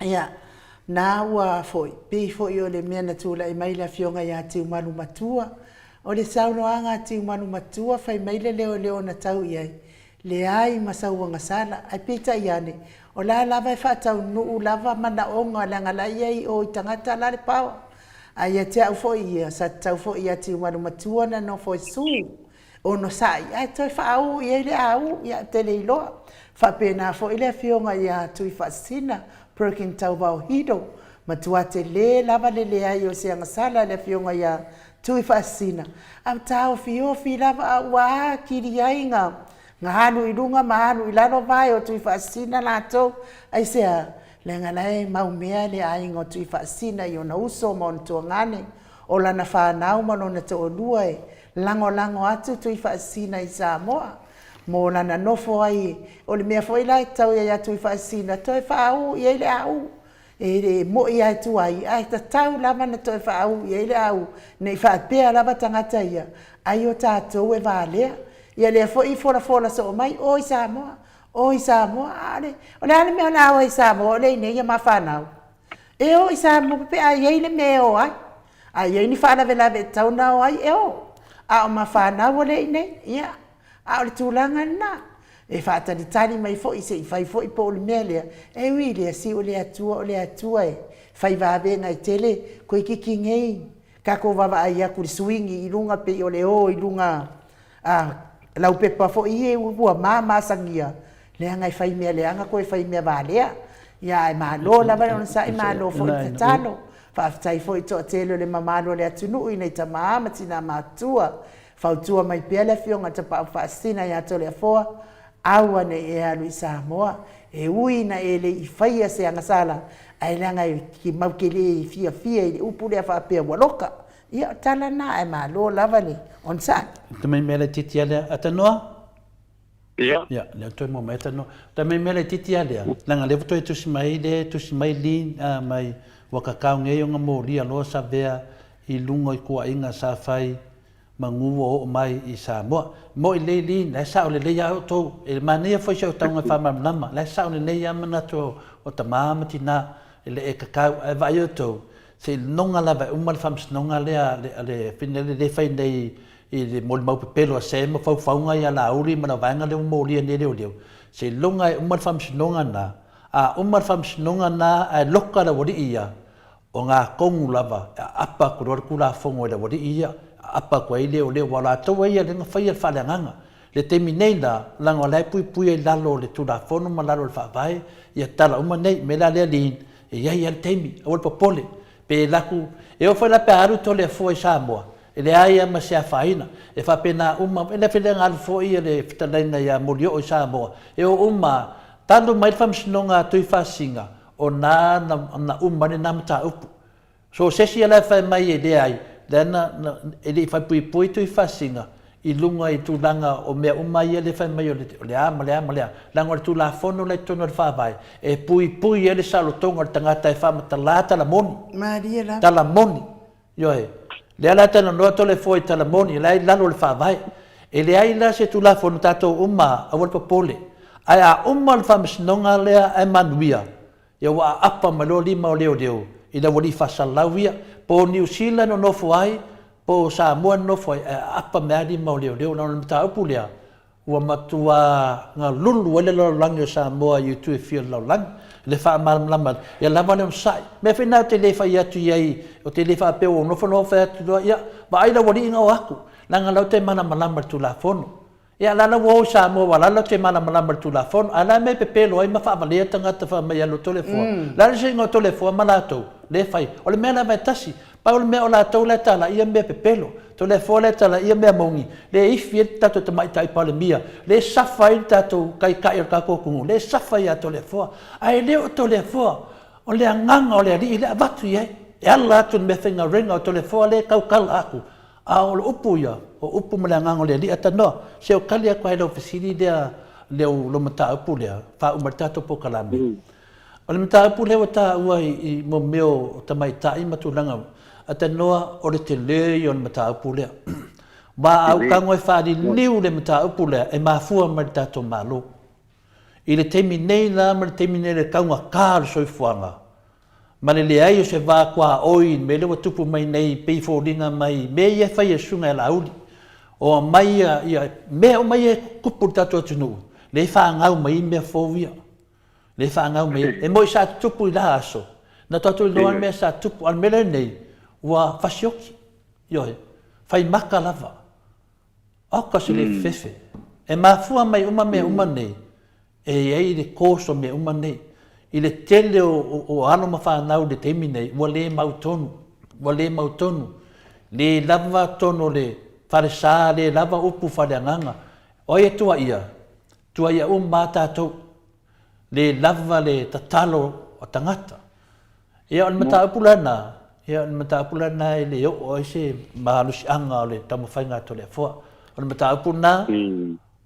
ia na ua foi pe foi o le mea na tula I mai la fionga ia tiu manu matua o le sauno anga tiu manu matua fai mai le leo na tau iai le ai masau anga sala ai pita iane o la lava e whatau nuu lava mana onga langa la iai o I tangata la le pawa ai a te au foi ia sa tau foi ia tiu manu matua na no foi su o no sai ai toi whaau iai le au ia te le iloa whapena foi le fionga ia tui whasina Perkin tau vau hido matua te le lava le ai o se anga sala le fionga ia tui whasina am tau fio fi lava wa kiri ai nga hanu I runga ma hanu I lalo vai o tui whasina la tau ai sea le ngalai mau mea le ai ngo tui whasina I ona uso mon tua ngane o lana whanau mano na te o lua e lango atu tui whasina I Samoa mo lana nofo ai o le mea foi lai tau ia tui whaasina toi whaau ia le au e le mo ia tu ai ta tau lava na toi whaau ia le au nei whaapea lava tangata ia ai o tātou e vālea ia le foi fora so mai o I Samoa ale o le ale mea la o I Samoa o le nei ia ma whanau e o I Samoa pe ai le mea o ai ni whana vela ve tau na o ai e o a o ma whanau o le nei ia a o le tūlanga na e whaatari tani mai fo I se I whai fo I po le mea lea e ui lea si o le atua e whai vāwenga I tele koe kiki ngei kako wawa ai aku le swingi I runga pe o le o I runga lau pepa fo I e ua maa sangia lea ngai whai mea leanga koe whai mea vālea ia e malo lava ona sa I malo fo I tatalo whaafitai fo I toa tele le mamalo le atunu I nei tamaama tina mātua fautua mai pea le fionga te pao whaasina ia tole a foa aua ne e alu I Samoa e ui na e le I whaia se angasala ai langa ki maukele I fia I upu le a whaapea waloka ia tala na e malo lava le on sa te mai mele titi ale atanoa ia le toi mo mai atanoa te mai mele titi ale langa le toi tusi mai li mai wakakau ngei o nga mōri aloa sa vea I lunga I kua inga sa whai manguo o mai I Samoa mo I leili la sa o le leia o to e mania foi sa o tanga fama nama la sa o le leia mana to o tamama tina ele e kakau e vai o to se nonga lava umal fams nonga le finele le fai nei I le mol mau pelo se mo faunga ia la uri mana vanga le mo lia ne le se longa umal fams nonga na a umal fams nonga na a loka la wori ia o nga kongu lava apa ko kula fongo le wori ia apa ko ile o le wala to ia le fai fa le nganga le terminela langa lai pui e lalo le tula fono ma lalo fa vai ia tala uma nei me la le lin e ia temi o popole pe laku e o foi la paru to le foi Samoa e le ai ma se faina e fa pena uma ele fele ngal foi le fitalenga ia molio o Samoa e o uma tanto mai famsinonga tu fasinga o na uma ne namta upu so se si ala fa mai e le ai dana ele fa pui tu fasinga I lunga I tulanga o mea umai ele fai mai o le ama langa tu la fono le tono fa vai e pui ele sa lo tonga tangata e fa matala tala moni Maria la tala moni yo e le ala tana no to le foi tala moni la lo le fa vai e le ai la se tu la fono tato umma a vol popole ai a umma le fam snonga le a manuia yo wa apa malo lima o leo I la woli fa salawia po New Zealand no fo ai po Samoa no foi apa meri mau leo na mata pulia ua matua nga lulu ele lo lang Samoa you to feel lo lang le fa mal lama ya lava le sai me fina te le fa ya tu yai o te le fa pe o no fa tu ya ba ai la wali nga aku langa lo te mana malama tu la fono ya la wo Samoa wala lo te mana malama tu la fono ala me pe lo ai ma fa vale tanga te fa me ya lo telefone la se ngo telefone malato le fai o le mena mai tasi Paul me ola tola tala ia me pepelo to le fole tala ia me mongi le ifi tato te mai tai palemia le safai tato kai kai ka ko ku le safai to le fo ai le to le fo o le nganga o le ri le batu ye e ala tu me fenga ringa to le fo le kau kal aku a o upu ya o upu me nganga o le ri atano se o kali ko ai lo fisili de le lo mata upu le fa umarta to po kalami o le mata upu le wata ua I mo meo tamai tai matulanga atanoa o le te le on mata upulea ba au kango e whaari liu le mata upulea e mafua ma le tato malo I le temi nei la ma le temi nei le kaunga kāru soifuanga ma le ai o se vā kua oi me le watupu mai nei peifo ringa mai me ia whai e sunga e lauri o mai ia me o mai e kupu tato atunu le whaangau mai me fovia le whaangau mai e moi sa tupu I la aso na tato I loan me sa tupu al mele nei wa fasioki yo fai maka lava aka se le fefe e mafua mai uma me uma nei e ai le koso me uma nei I le tele o ano mafa nau de temi nei wa le mautonu le lava tono le faresa le lava upu faleanganga o e tua ia mata to le lava le tatalo o tangata e on mata pulana ia mata pulana le o se malusi anga le tamu fainga to le fo on mata pulana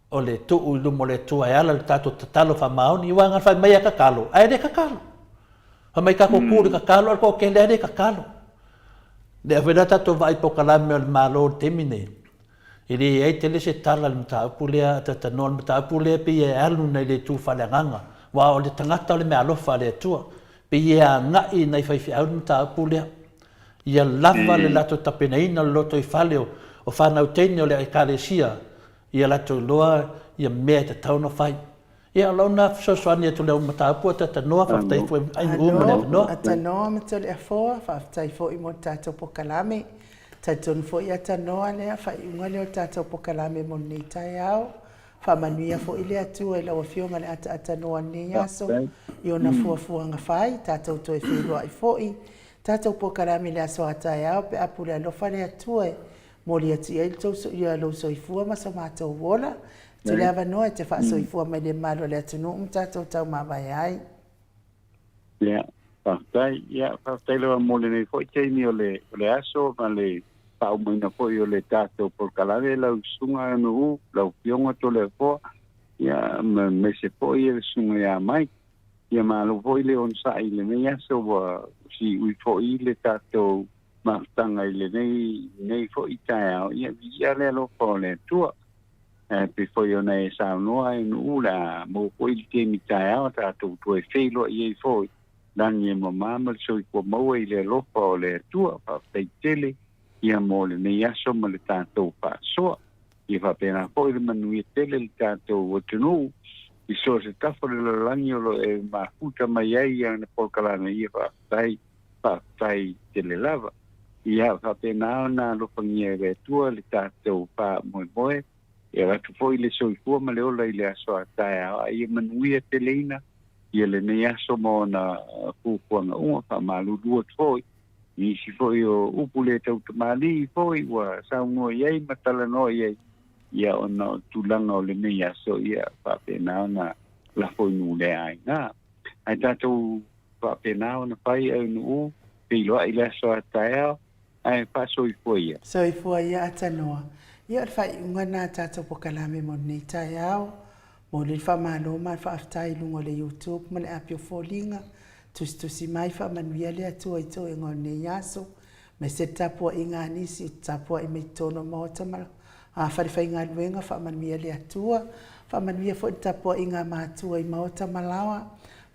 o le tu lu mo le tu ala le tato tatalo fa mauni wanga fa mai ka kalo ai de ka kalo fa mai ka ko ku ka kalo ko ke le de ka kalo le veda tato vai po kala me malo temine ili ai tele se tala le mata pulea tata non mata pulea pe e alu nei le tu fa le nganga wa o le tangata le me alo fa le tu pe ia ngai nei fa fi au mata pulea ia lava le lato tapenaina le loto I faleo o whanau teine o le ekalesia ia lato loa ia mea te tauna whai ia launa sosoani atu leo matapua tata noa whaftai fwe ainu uma le noa ata noa mato le afoa whaftai fo I mo tato pokalame taton fo I ata noa lea whai unga leo tato pokalame mo nei tai au whamanuia fo I le atua I lawa fionga le ata noa nei aso I ona fuafuanga whai tato toi whirua I fo I tato pokalame le aso atai au pe apu le alofa le atue mo le ati e tau so ia lo soifua ma sa mātou wola te le ava noa te wha soifua mai le malo le atunu tato tau mawai ai ia whaftai lewa mo le nei fo I teimi o le aso ma le paumaina fo I o le tato pokalame lau sunga anu u lau pionga to le fo ia me se fo I le sunga ia mai ia malo fo I le on sa I le nei aso wa si ui fo I le tato maftanga I le nei fo I tae ia le lo fo le tua pe fo I o nei sa noa I nu la mo fo I te mi tae au tato tu e feilo I fo dan ye mama so I ko mo I le lo fo le tua pa te tele ia mo le nei aso ma le tato pa so I fa pena fo I manu I tele le tato o tunu I so se tafo le lanyo lo e mafuta mai ai ia na polkalana ia fa tai tele lava ia fa pena na lo pangia le tua le tato pa moe ia tu foi le soifua ma le ola I le aso atai ia manuia teleina ia le nei aso mo na fufuanga unga fa malulua foi I si foi o upu le tau tamali foi wa saungo iai matala no iai ia ona tulanga o le nei aso ia fa pena na la foi nu le ai na ai tato fa pena na pai au nu pilo I le aso atai ai pa soifua ia soifua ia ata noa ia le whai unga nā tato pokalame mo nei tai au mo le whamalo mai whaaftai lungo le YouTube mo le apio fōlinga tusi mai whamanuia le atua I tō ingo nei aso me se tapua I ngā nisi tapua I mei tono maotama whariwhai ngā luenga whamanuia le atua whamanuia fo I tapua I ngā mātua I maotama lawa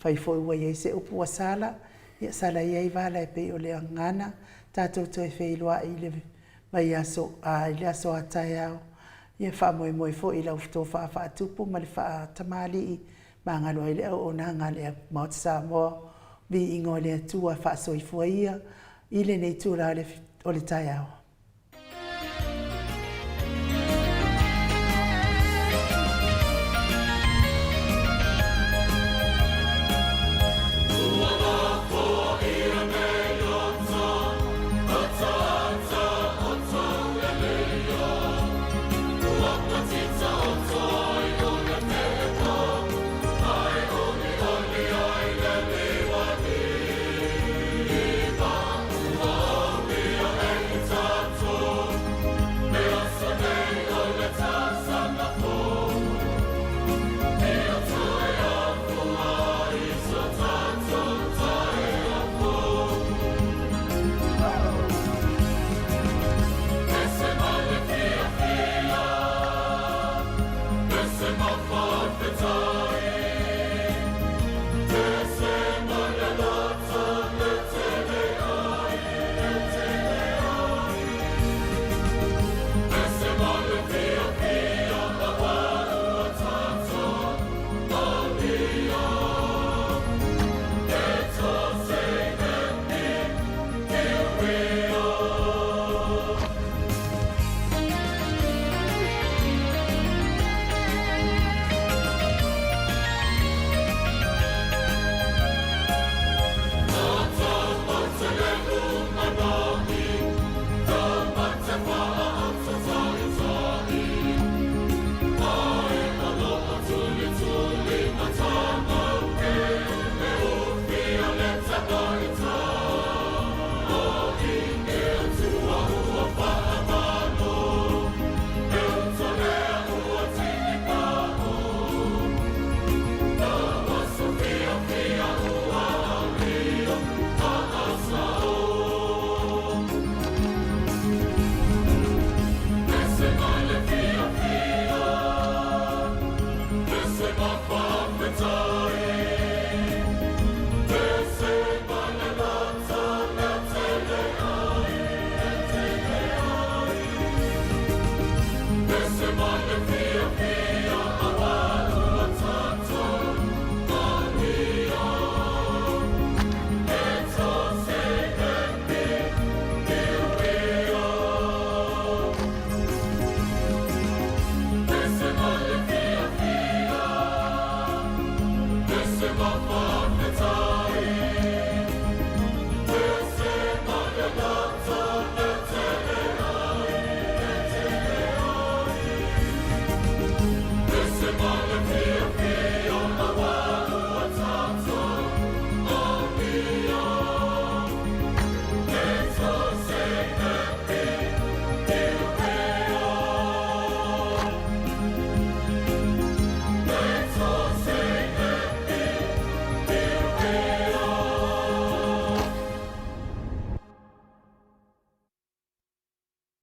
whai fo ua iei se upu wa sala ia sala iei wala e pei o le angana tatou toi whailoa I le mai aso ai le aso atai au ia whaamoemoe fo i lau fito whaatupu ma le whaatamali ma ngalo ai le o na ngale Mount Samoa vi ingo le atua whaasoifua ia i le nei tūra o le tai au.